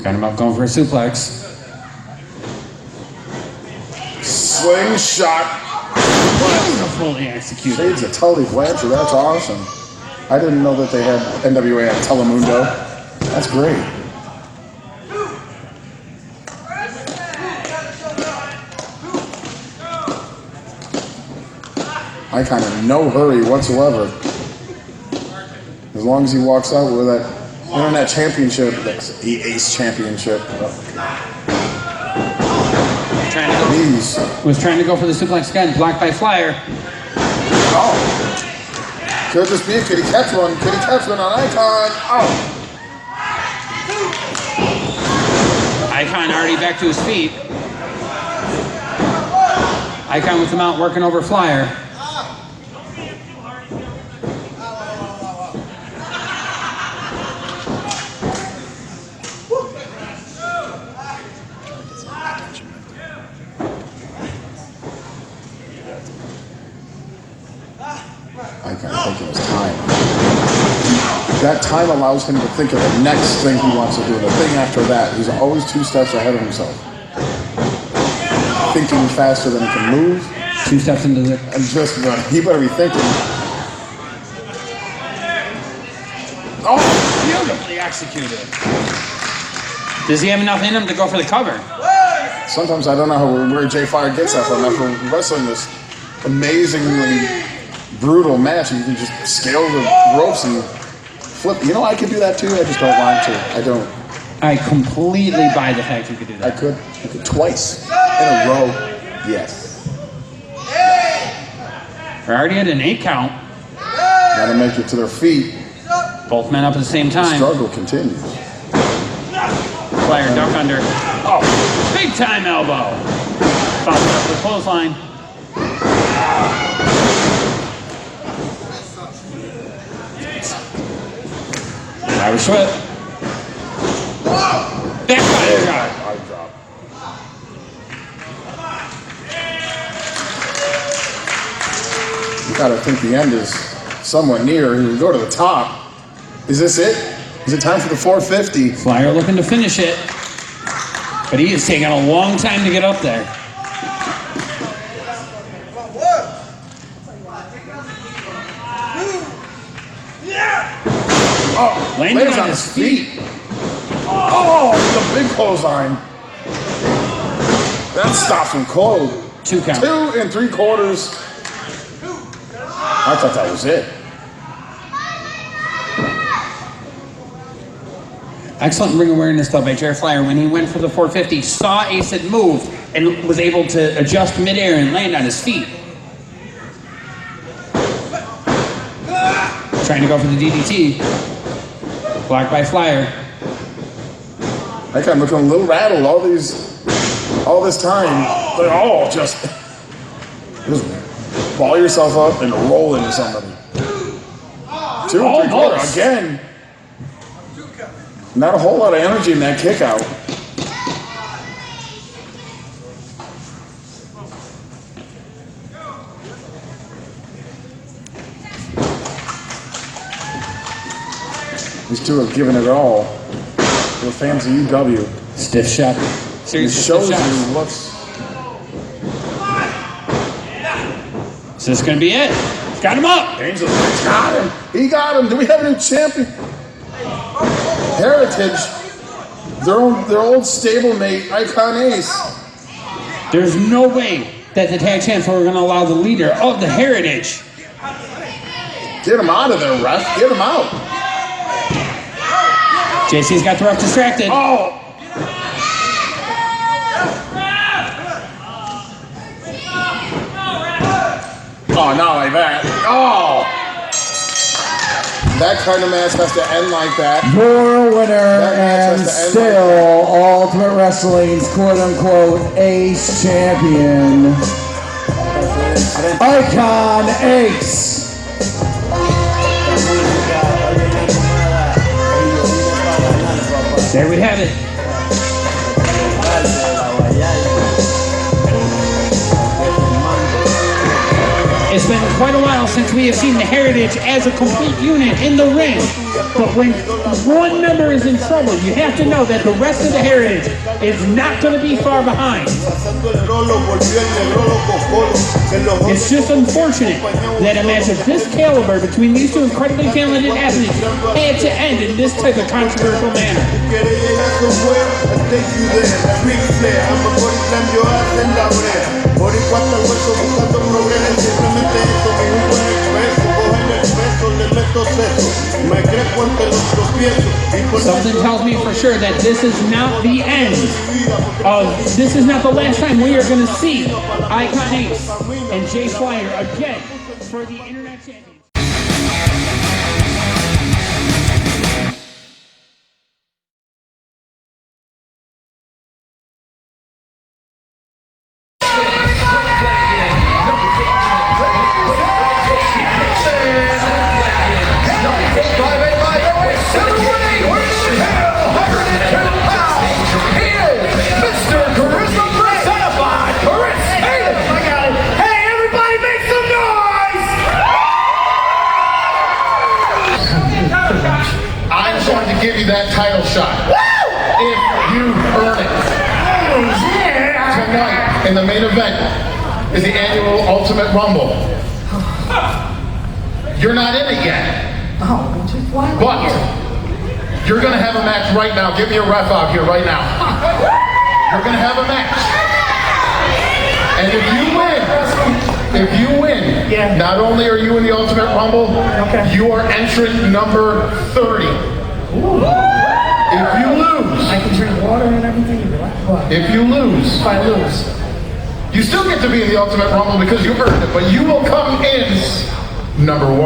Got him up going for a suplex. Slingshot. Beautifully executed. Shades of Tully Blanchard. That's awesome. I didn't know that they had NWA at Telemundo. That's great. Icon in no hurry whatsoever. As long as he walks out with that Internet Championship, that's the Ace Championship. Was trying to go for the suplex again, blocked by Flyer. Oh. Could this be? Could he catch one? Could he catch one on Icon? Oh. Icon already back to his feet. Icon with the mount working over Flyer. Icon taking his time. that time allows him to think of the next thing he wants to do, the thing after that. He's always 2 steps ahead of himself. Thinking faster than he can move. 2 steps into the... And just, he better be thinking. Oh, beautifully executed. Does he have enough in him to go for the cover? Sometimes I don't know where Jay Fire gets that from. After wrestling this amazingly brutal match, you can just scale the ropes and flip. You know, I could do that too. I just don't want to. I don't. I completely buy the fact you could do that. I could twice in a row. Yes. We're already at an 8 count. Gotta make it to their feet. Both men up at the same time. The struggle continues. Flyer duck under. Oh, big time elbow. Bounced up the clothesline. Irish whip. Backfire shot. You gotta think the end is somewhat near. He would go to the top. Is this it? Is it time for the 450? Flyer looking to finish it. But he is taking a long time to get up there. Oh, landing lands on his feet. Oh, the big clothesline. That stops him cold. 2 count. 2 3/4. I thought that was it. Excellent ring awareness though by Jared Flyer when he went for the 450, saw Ace had moved and was able to adjust midair and land on his feet. Trying to go for the DDT. Blocked by Flyer. That guy looking a little rattled all this time. They're all just ball yourself up and roll into somebody. 2 3/4 again. Not a whole lot of energy in that kick out. These two have given it all. The fans of UW. Stiff shot. It shows you what's. Is this going to be it? Got him up. Angel got him. He got him. Do we have a new champion? Heritage. Their old stablemate, Icon Ace. There's no way that the tag champs are going to allow the leader of the Heritage. Get him out of there, ref. Get him out. JC's got the ref distracted. Oh. Oh, not like that. Oh. That kind of match has to end like that. Your winner and still Ultimate Wrestling's quote-unquote Ace Champion, Icon Ace. There we have it. It's been quite a while since we have seen the Heritage as a complete unit in the ring. But when one member is in trouble, you have to know that the rest of the Heritage is not going to be far behind. It's just unfortunate that a match of this caliber between these two incredibly talented athletes had to end in this type of controversial manner. Something tells me for sure that this is not the end this is not the last time we are going to see Icon Ace and Jay Flyer again for the Internet Championship. Hey, everybody make some noise! and the main event is the annual Ultimate Rumble. You're not in it yet. But you're going to have a match right now. Give me a ref out here right now. You're going to have a match. And if you win, not only are you in the Ultimate Rumble, you are entrant number 30. If you lose, I can drink water and everything. if you lose, If I lose, you still get to be in the Ultimate Rumble because you earned it, but you will come in number 1.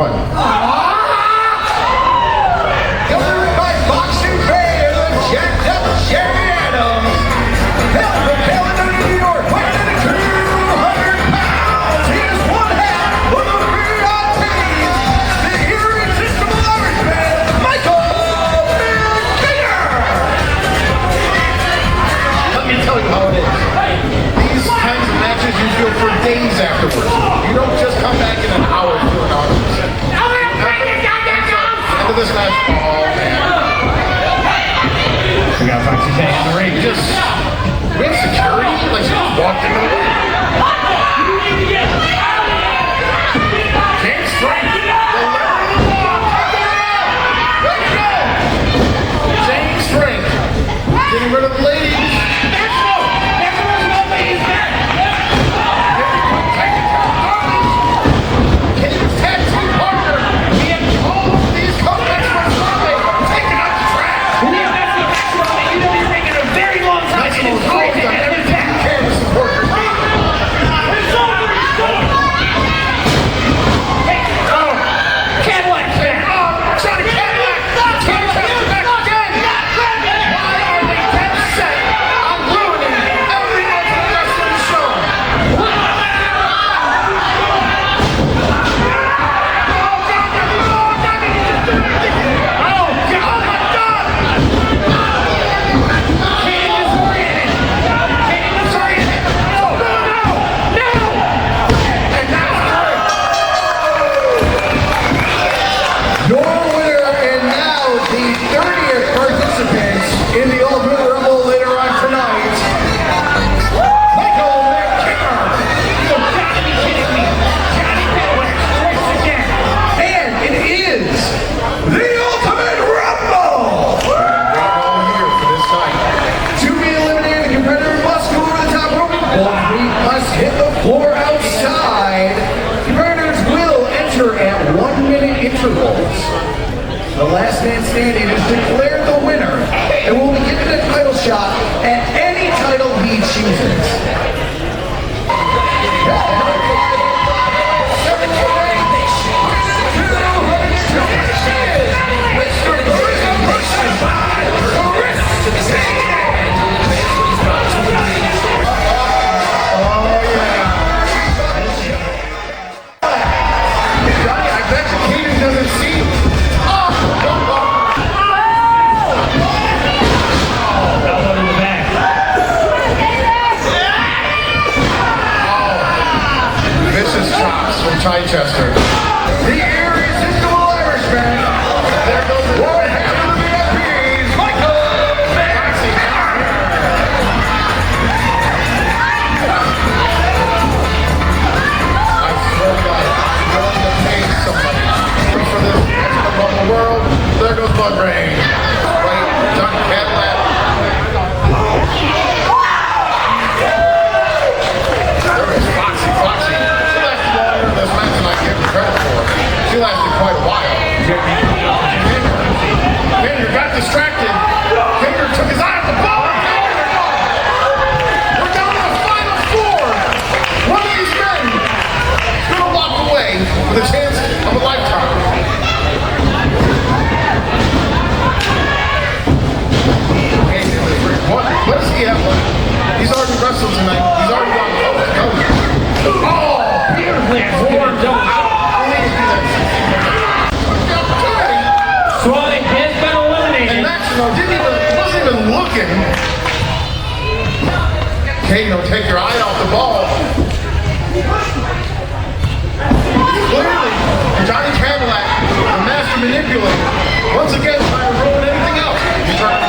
Governed by boxing fame, the jacked up Jerry Adams. Hailing from Caledonia, New York, weighing in at 200 pounds. He is one half of the VIPs, the irresistible Irishman, Michael McKinnon. Let me tell you how it is. These kinds of matches you feel for days afterwards. You don't just come back in an hour feeling awesome. End of this match, oh man. We got Foxy Tank in the ring. We have security? Like she just walked into the ring. James Frank, the letter of the law. Let's go. James Frank, getting rid of the ladies. The last man standing is declared the winner and will be given a title shot at any title he chooses. Chichester. The irresistible Irishman. There goes the one half of the VIPs, Michael McKinnon. I swear to God, I'm going to pay somebody for this from the world. There goes Bud Rain. Right, Johnny Cadillac. There is Foxy. This match and I give him credit for it. She lasted quite a while. Kinder got distracted. Kinder took his eye off the ball. We're down to the final 4. One of these men is going to walk away with a chance of a lifetime. What does he have left? He's already wrestled tonight. He's already gone coast to coast. Oh! Swelling has been eliminated. And Maximo wasn't even looking. Kano, take your eye off the ball. Clearly, Johnny Cadillac, the master manipulator, once again trying to ruin anything else. He's trying to...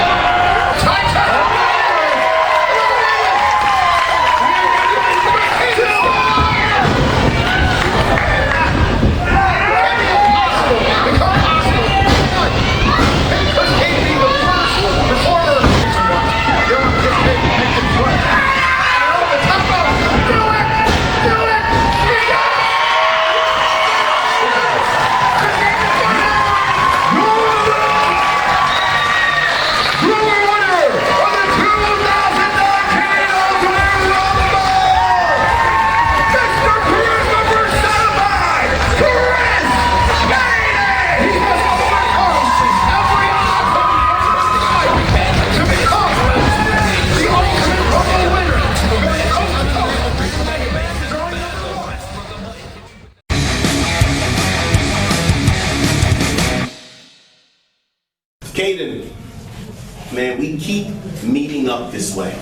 and we keep meeting up this way.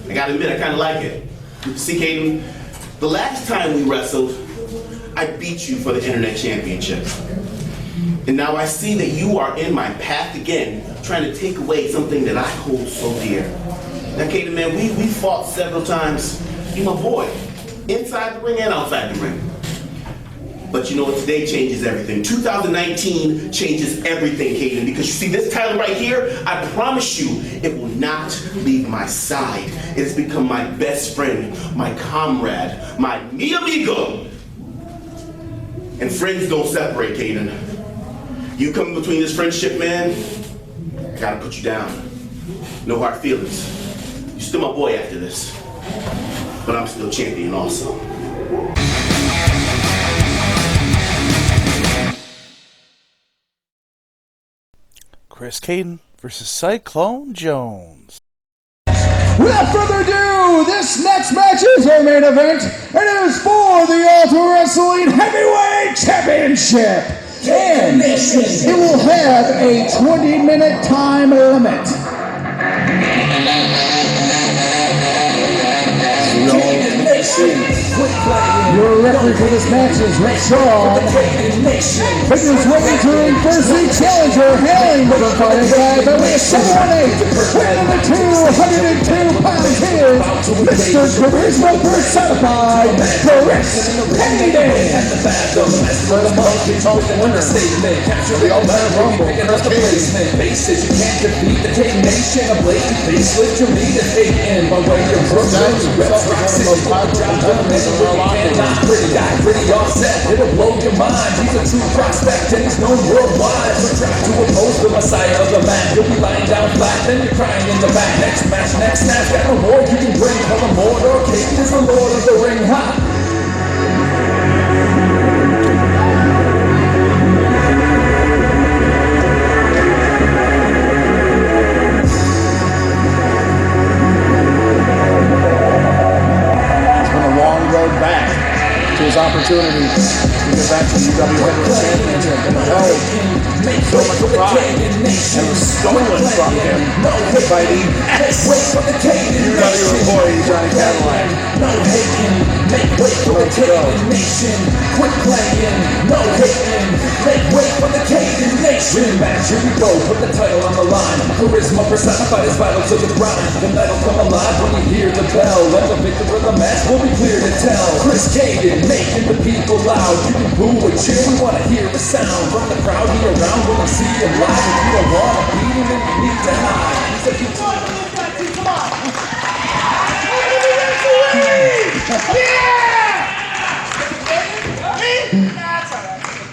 I gotta admit, I kinda like it. See, Caden, the last time we wrestled, I beat you for the Internet Championship. And now I see that you are in my path again, trying to take away something that I hold so dear. Now, Caden, man, we fought several times. You're my boy, inside the ring and outside the ring. But you know what? Today changes everything. 2019 changes everything, Caden, because you see this title right here, I promise you, it will not leave my side. It has become my best friend, my comrade, my mi amigo. And friends don't separate, Caden. You come between this friendship, man, I gotta put you down. No hard feelings. You're still my boy after this. But I'm still champion also. Chris Caden versus Cyclone Jones. Without further ado, this next match is our main event, and it is for the Ultimate Wrestling Heavyweight Championship. And it will have a 20-minute time limit. Your referee for this match is Rick Shaw. Making his way to ring first, the challenger hailing the fighting guy by way of 718. Weighing the 202 pounds is Mr. Charisma personified, Chris Payday. For the multi-total winner, the Ultimate Rumble, Chris Payday. Faces you can't defeat the Take Nation, a blatant facelift you need to take in by way of Brooklyn, Reps, Roxy, not pretty, die pretty offset, it'll blow your mind. He's a true prospect and he's known worldwide. So try to oppose the messiah of the man. You'll be lying down flat, then you're crying in the back. Next match, next snap, got no more you can bring. Call him Mordor, Caden is the Lord of the Ring. Ha! Back to his opportunity to get back to the UW Heavyweight Championship, and held so much pride and was stolen from him by the ex-UW employee Johnny Cadillac. So let's go. Quit playing, no hating, make way for the Caden Nation. Match, here we go, put the title on the line. Charisma personified is vital to the grind. The night'll come alive when you hear the bell. And the victor of the match will be clear to tell. Chris Caden making the people loud. You can boo or cheer, we want to hear the sound. From the crowd, be around when we see him live. If you don't want to beat him, then you need to hide.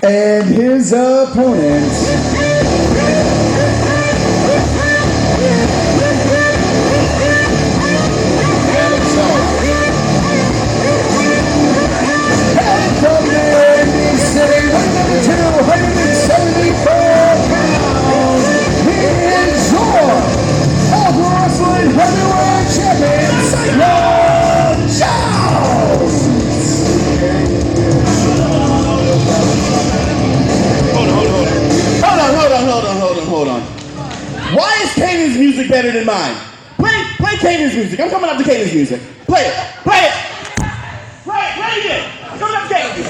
And his opponent, from the Indy City, weighing 274 pounds, he is your Ultimate Wrestling Heavyweight Champion, Cyclone Jones! Hold on. Why is Caden's music better than mine? Play Caden's music. I'm coming up to Caden's music. Play it. Play it again. I'm coming up to Caden's music.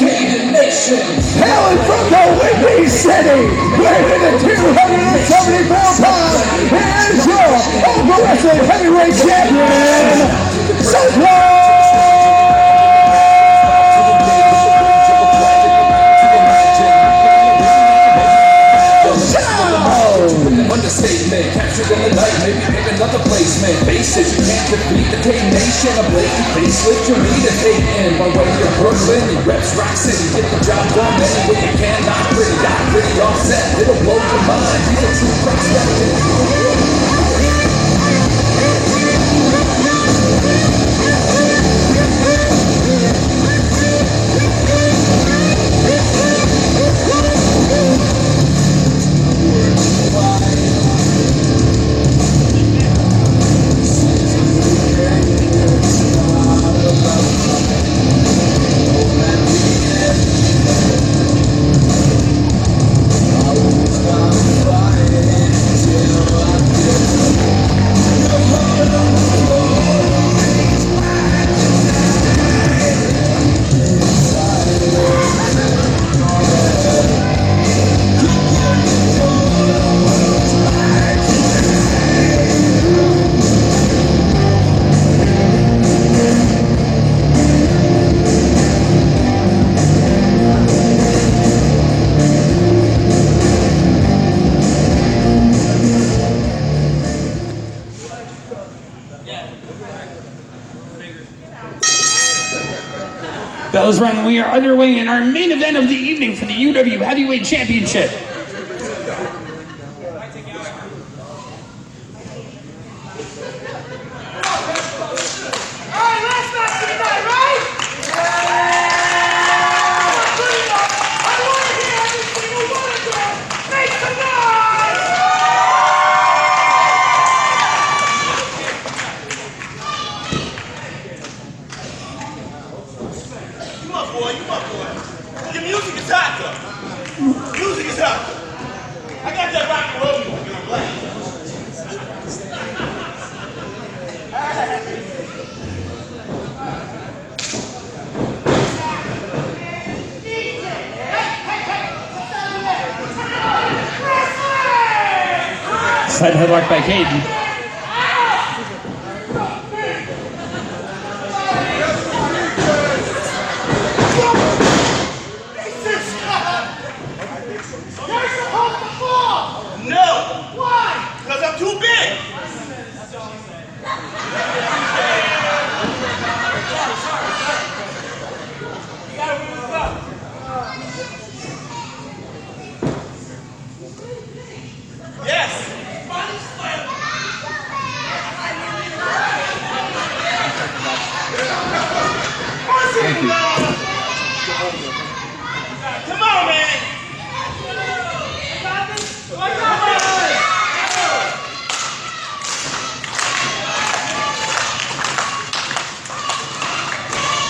Caden Nation. Hailing from the Windy City, weighing the 274 pounds, is your Ultimate Wrestling Heavyweight Champion, Cyclone! Understatement, captured in the night, maybe pick another placement. Faces you can't defeat the Take Nation, a blatant facelift you need to take in. By way of Brooklyn, he reps Rock City, get the job done any way you can. Not pretty, got pretty offset, it'll blow your mind. He's a true prospect. bells rung. We are underway in our main event of the evening for the UW Heavyweight Championship. Side headlock by Caden.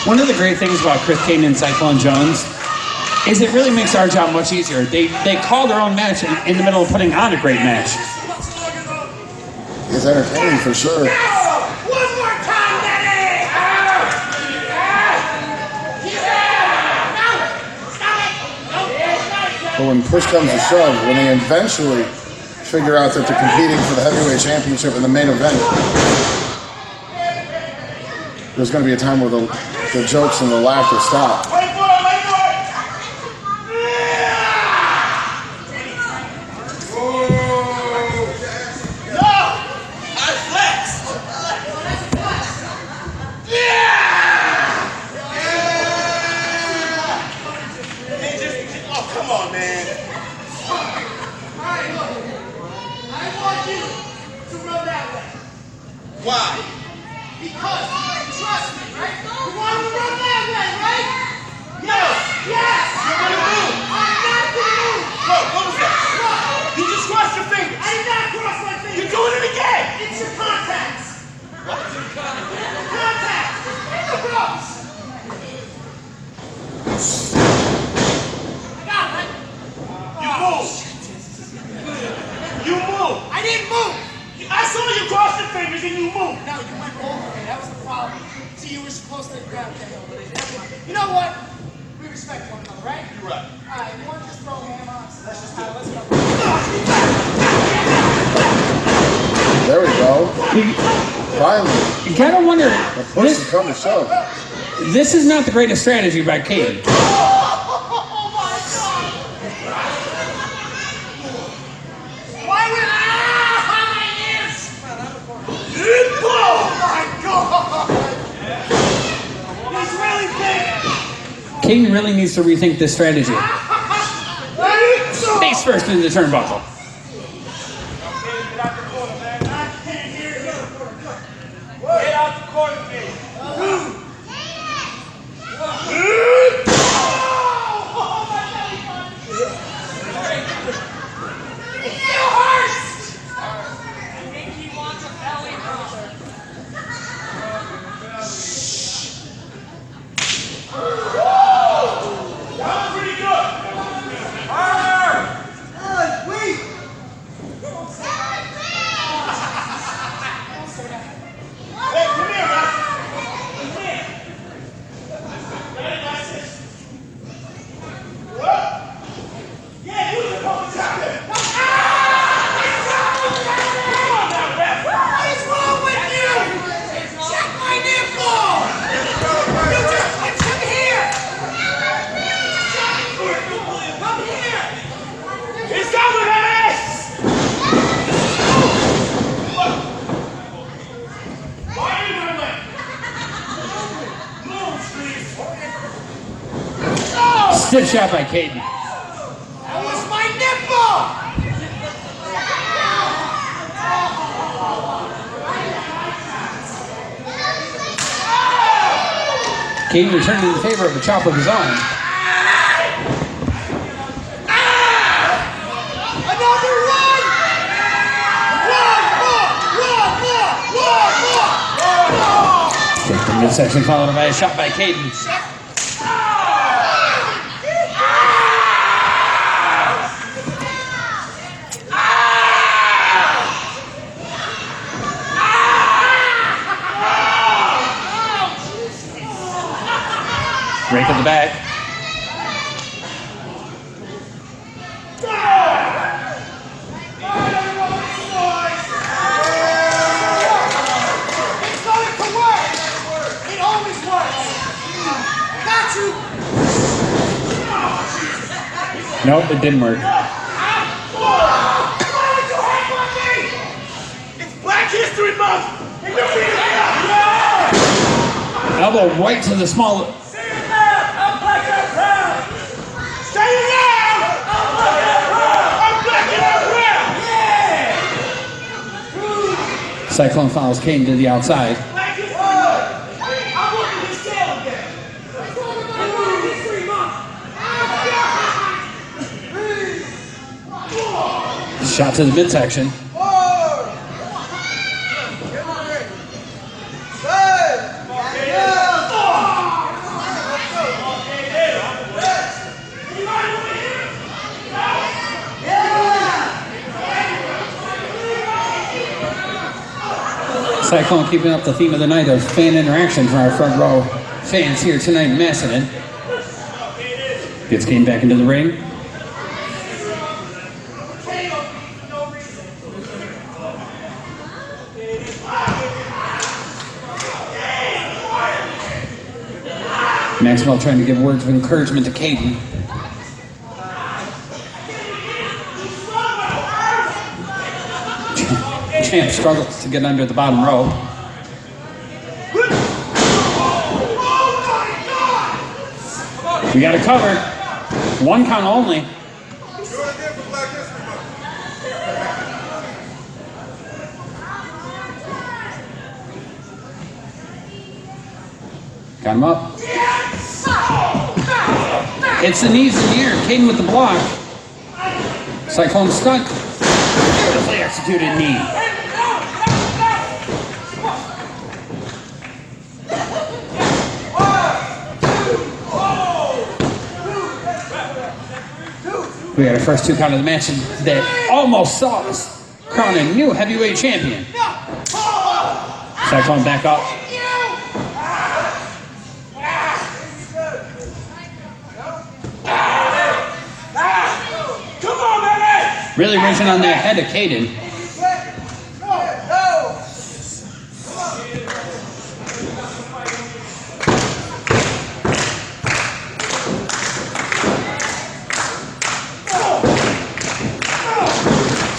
One of the great things about Chris Caden and Cyclone Jones is it really makes our job much easier. They call their own match in the middle of putting on a great match. It's entertaining for sure. But when push comes to shove, when they eventually figure out that they're competing for the heavyweight championship in the main event, there's going to be a time where the jokes and the laughter stop. There we go. Finally. You kind of wonder. This is not the greatest strategy by Caden. Caden really needs to rethink this strategy. Face first into the turnbuckle. Stiff shot by Caden. That was my nipple! Caden returned in favor of a chop of his own. Another one! One more! Straight from midsection, followed by a shot by Caden. Break at the back. It's going to work! It always works! Got you! Nope, it didn't work. It's Black History Month! And you're being Elbow right to the small. I'm black and proud! Say it loud! I'm black and proud! I'm black and proud! Yeah! Cyclone follows Caden to the outside. Black History Month! I'm working this tail again! Black History Month! Shot to the midsection. Cyclone keeping up the theme of the night of fan interaction from our front row fans here tonight in Macedon. Gets Caden back into the ring. Maxwell trying to give words of encouragement to Caden. Champ struggles to get under the bottom row. We got it covered. One count only. Got him up. Hits the knees in the air. Caden with the block. Cyclone stunt. Beautifully executed knee. We got our first 2 count of the match that almost saw us crown a new heavyweight champion. Cyclone back up. Come on, baby! Really reaching on that head of Caden.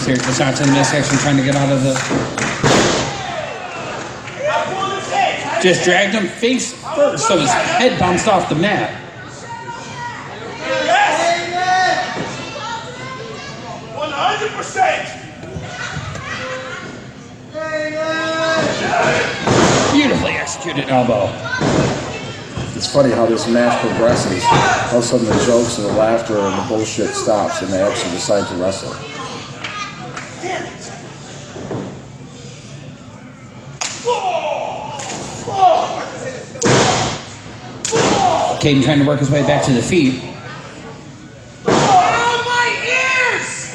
Seriously, shots in the midsection trying to get out of the. Just dragged him face first, so his head bounced off the mat. 100%! Beautifully executed elbow. It's funny how this match progresses. All of a sudden the jokes and the laughter and the bullshit stops and they actually decide to wrestle. Caden trying to work his way back to the feet. Oh, my ears!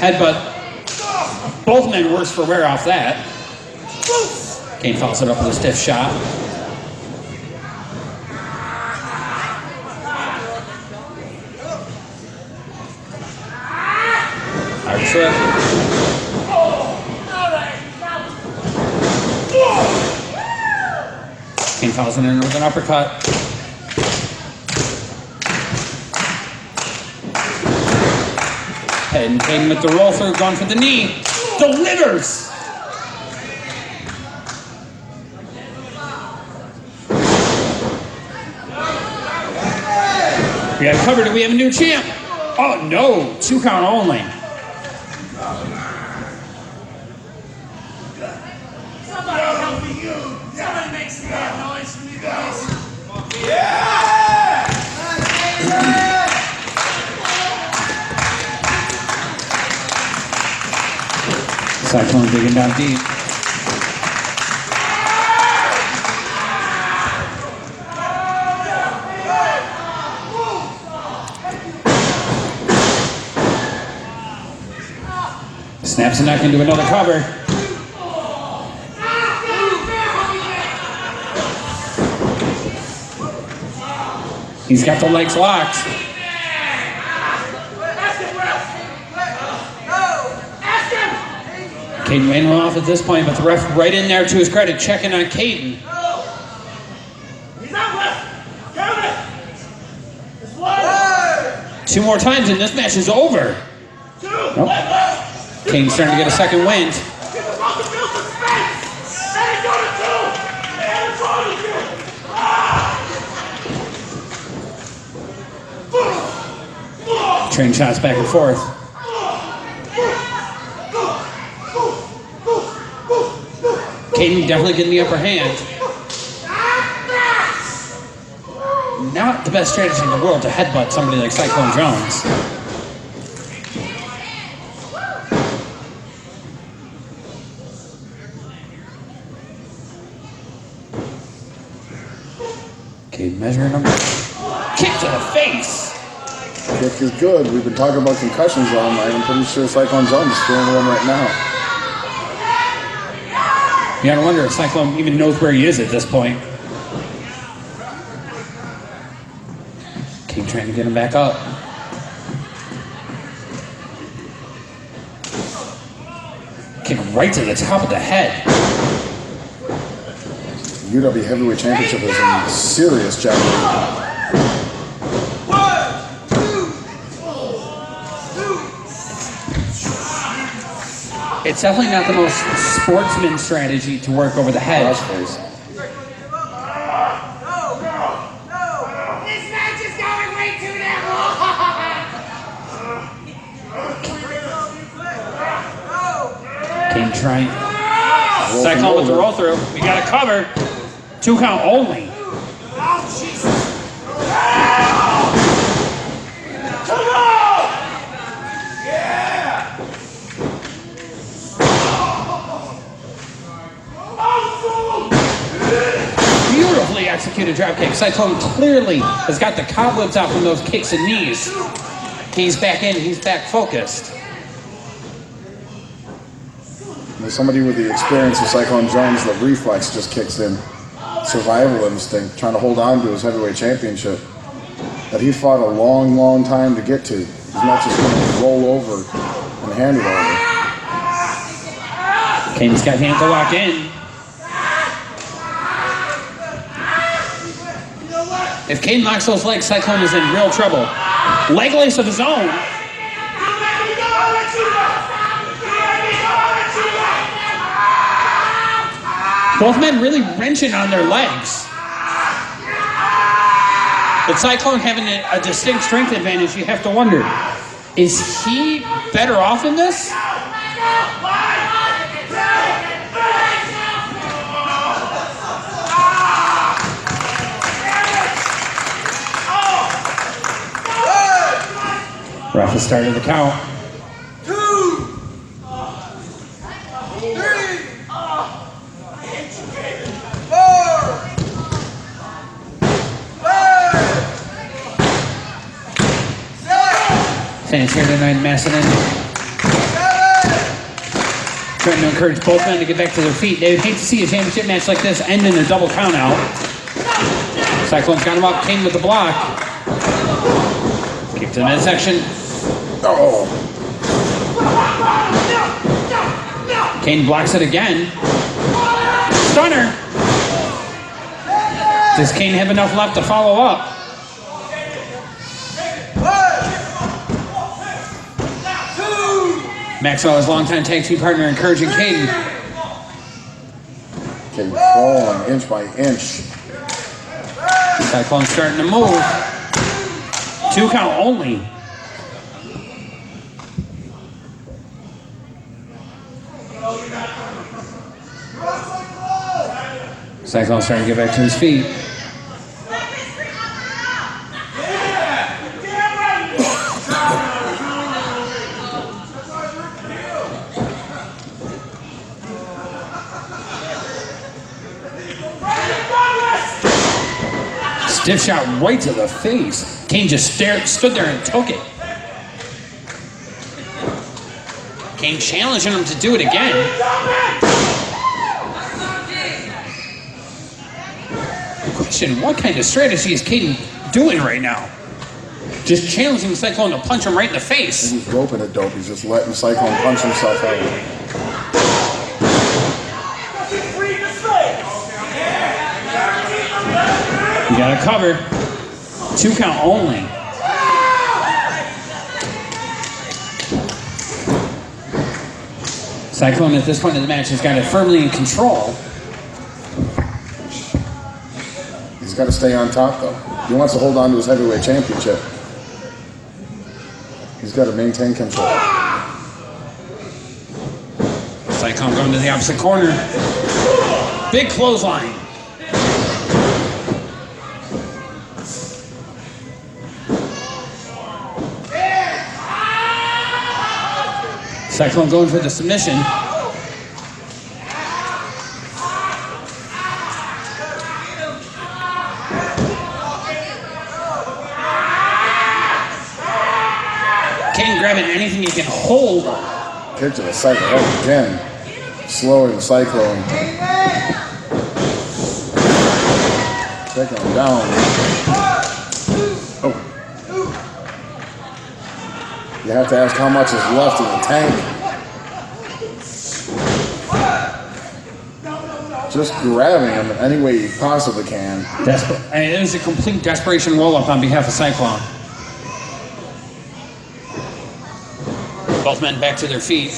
Headbutt. Both men worse for wear off that. Caden follows it up with a stiff shot. Hard trip. Caden follows it in with an uppercut. head. And Kane with the roll through, going for the knee. Delivers! We got it covered. Do we have a new champ? Oh, no. 2 count only. Somebody help me, you! Somebody make some damn noise for me, guys! Cyclone digging down deep. Snaps the neck into another cover. He's got the legs locked. Caden ran off at this point, but the ref right in there to his credit, checking on Caden. Two more times and this match is over. Nope. Caden's starting to get a second wind. Trading shots back and forth. Caden definitely getting the upper hand. Not the best strategy in the world to headbutt somebody like Cyclone Jones. Caden measuring him. Kick to the face! Kick is good. We've been talking about concussions all night. I'm pretty sure Cyclone Jones is feeling one right now. You gotta wonder if Cyclone even knows where he is at this point. Keep trying to get him back up. Kick right to the top of the head. UW Heavyweight Championship is in serious jeopardy. It's definitely not the most sportsman strategy to work over the head. This match is going way too damn long! King trying. Cyclone with the roll through. We got a cover. 2 count only. Oh, Jesus! Beautifully executed drop kick. Cyclone clearly has got the cobwebs out from those kicks and knees. He's back in. He's back focused. There's somebody with the experience of Cyclone Jones, the reflex just kicks in. Survival instinct, trying to hold on to his heavyweight championship that he fought a long, long time to get to. He's not just going to roll over and hand it over. Kane's got hand to lock in. If Kane locks those legs, Cyclone is in real trouble. Leg lace of his own. Both men really wrenching on their legs. But Cyclone having a distinct strength advantage, you have to wonder, is he better off in this? Ref has started the count. 2, 3, 4, 5, 6, Fans here tonight in Macedon. Trying to encourage both men to get back to their feet. They would hate to see a championship match like this end in a double count out. Cyclone's got him up, Kane with the block. Kick to the midsection. Oh. Kane blocks it again. Stunner. Does Kane have enough left to follow up? Maxwell, his longtime tag team partner, encouraging Caden. Caden crawling inch by inch. Cyclone starting to move. 2 count only. Cyclone starting to get back to his feet. Stiff shot right to the face. Kane just stood there and took it. Kane challenging him to do it again. Question, what kind of strategy is Caden doing right now? Just challenging Cyclone to punch him right in the face. He's roping a dope. He's just letting Cyclone punch himself out. You gotta cover. 2 count only. Cyclone at this point in the match has got it firmly in control. He's got to stay on top, though. He wants to hold on to his heavyweight championship. He's got to maintain control. Cyclone going to the opposite corner. Big clothesline. Cyclone going for the submission. Kane grabbing anything he can hold. Kick to the Cyclone again. Slowing the Cyclone. Taking him down. Oh. You have to ask how much is left in the tank. Just grabbing him in any way you possibly can. And it was a complete desperation roll-up on behalf of Cyclone. Both men back to their feet.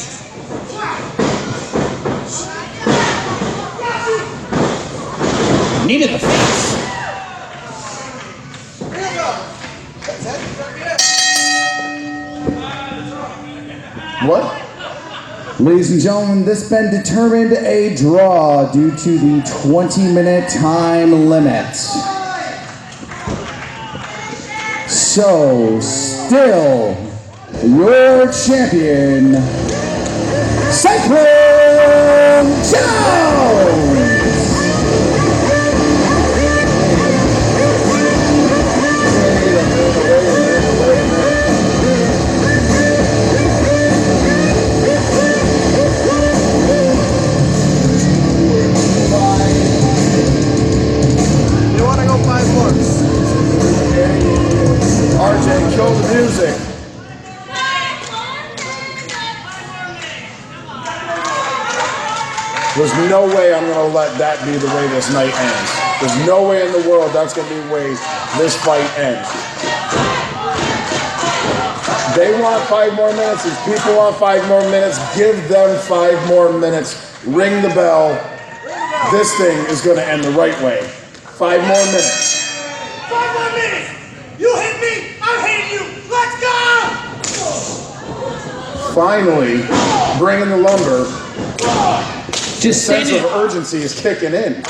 Knee to the face. What? Ladies and gentlemen, this been determined a draw due to the 20-minute time limit. So, still, your champion, Cyclone Jones! RJ, kill the music. There's no way I'm going to let that be the way this night ends. There's no way in the world that's going to be the way this fight ends. They want 5 more minutes. These people want 5 more minutes. Give them 5 more minutes. Ring the bell. This thing is going to end the right way. 5 more minutes. 5 more minutes! You hit me, I'm hitting you! Let's go! Finally, bringing the lumber. Just sense of urgency is kicking in.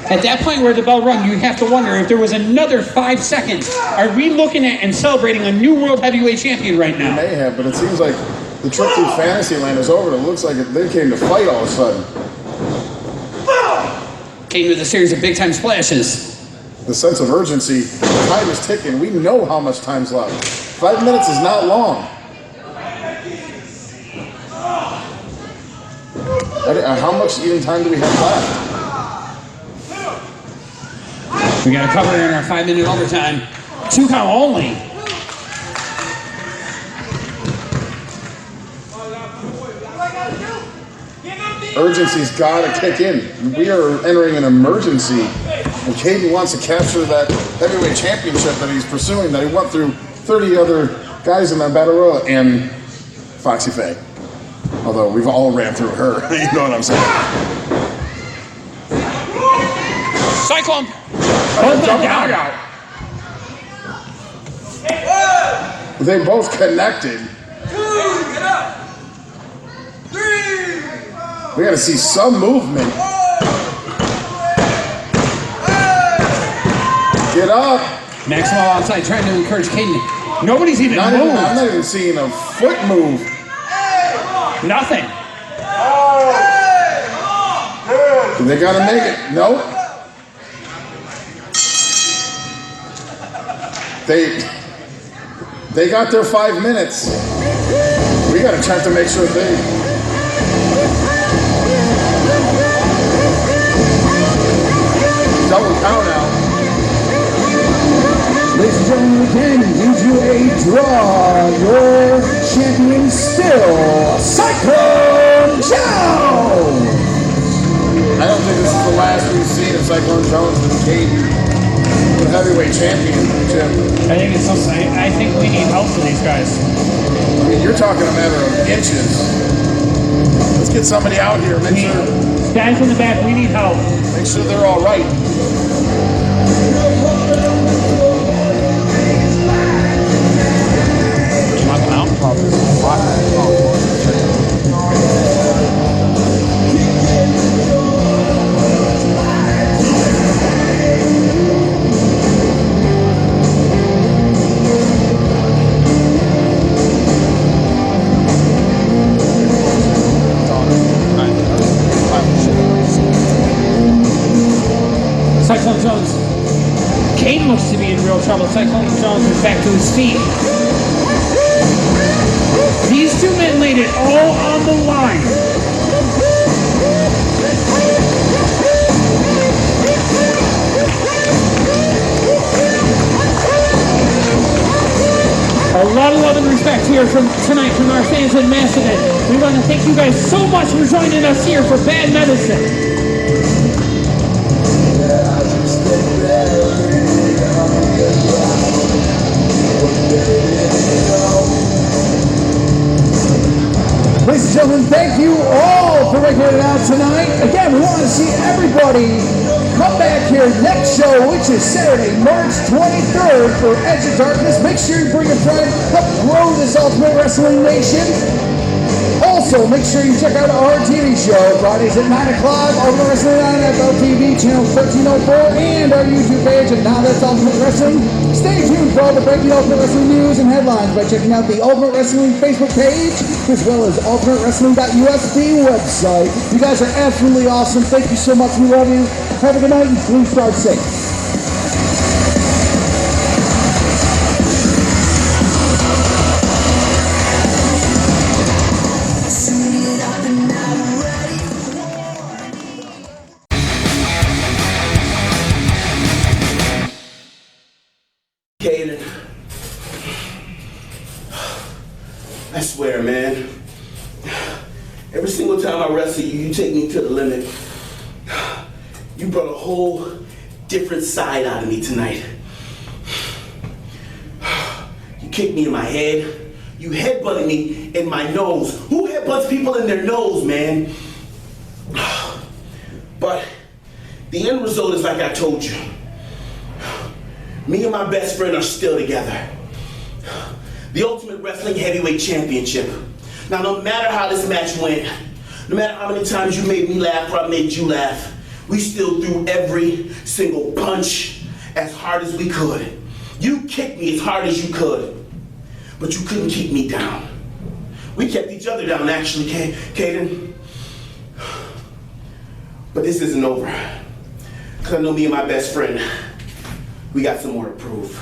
At that point where the bell rung, you have to wonder if there was another 5 seconds. Are we looking at and celebrating a new World Heavyweight Champion right now? We may have, but it seems like the trip through Fantasyland is over. It looks like they came to fight all of a sudden. Came with a series of big-time splashes. The sense of urgency, the time is ticking. We know how much time's left. 5 minutes is not long. How much even time do we have left? We got to cover in our 5-minute overtime. 2 count only. Urgency's got to kick in. We are entering an emergency. And Caden wants to capture that heavyweight championship that he's pursuing, that he went through 30 other guys in that battle royal, and Foxy Faye. Although we've all ran through her, you know what I'm saying? Cyclone. Out. They both connected. We gotta see some movement. Get up. Maximo outside trying to encourage Caden. Nobody's even moved. I'm not even seeing a foot move. Nothing. They gotta make it. Nope. They got their 5 minutes. We gotta check to make sure they. Double count out. Ladies and gentlemen, again, due to a draw, your champion still, Cyclone Jones! I don't think this is the last we've seen of Cyclone Jones and Caden, the heavyweight championship. I think we need help for these guys. I mean, you're talking a matter of inches. Let's get somebody out here. Make sure. Guys in the back, we need help. Make sure they're all right. Knock them out. Cyclone Jones. Caden looks to be in real trouble. Cyclone Jones is back to his feet. These two men laid it all on the line. A lot of love and respect here tonight from our fans in Macedon. We want to thank you guys so much for joining us here for Bad Medicine. Ladies and gentlemen, thank you all for making it out tonight. Again, we want to see everybody come back here next show, which is Saturday, March 23rd for Edge of Darkness. Make sure you bring a friend, help grow this Ultimate Wrestling Nation. Also, make sure you check out our TV show, Fridays at 9 o'clock, Ultimate Wrestling on NFL TV, channel 1304, and our YouTube page, and Now That's Ultimate Wrestling. Stay tuned for all the breaking Ultimate Wrestling news and headlines by checking out the Ultimate Wrestling Facebook page, as well as ultimatewrestling.usb website. You guys are absolutely awesome. Thank you so much. We love you. Have a good night, and please start safe. Caden, I swear, man, every single time I wrestle you, you take me to the limit. You brought a whole different side out of me tonight. You kicked me in my head. You headbutted me in my nose. Who headbutts people in their nose, man? But the end result is like I told you. Me and my best friend are still together. The Ultimate Wrestling Heavyweight Championship. Now, no matter how this match went, no matter how many times you made me laugh or I made you laugh, we still threw every single punch as hard as we could. You kicked me as hard as you could, but you couldn't keep me down. We kept each other down, actually, Caden. But this isn't over. Because I know me and my best friend, we got some more to prove.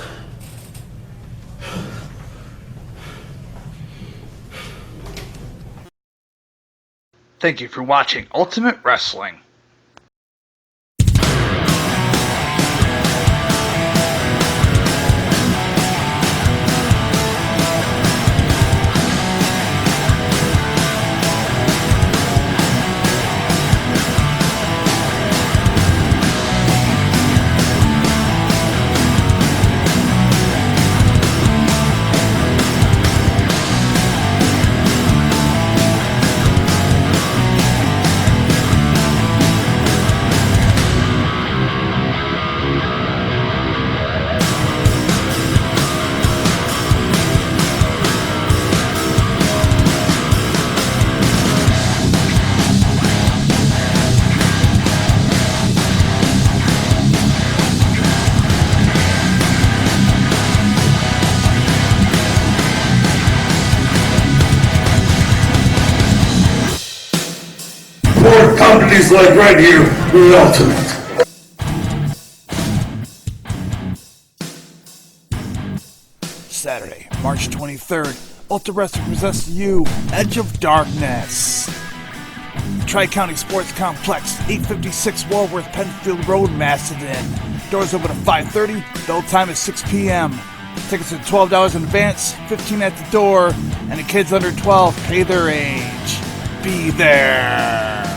Thank you for watching Ultimate Wrestling. support companies like right here with Ultimate. Saturday, March 23rd, Ultra Wrestling presents you Edge of Darkness. Tri-County Sports Complex, 856 Walworth Penfield Road, Macedon. Doors open at 5:30, bell time is 6 p.m. Tickets are $12 in advance, $15 at the door, and the kids under 12 pay their age. Be there.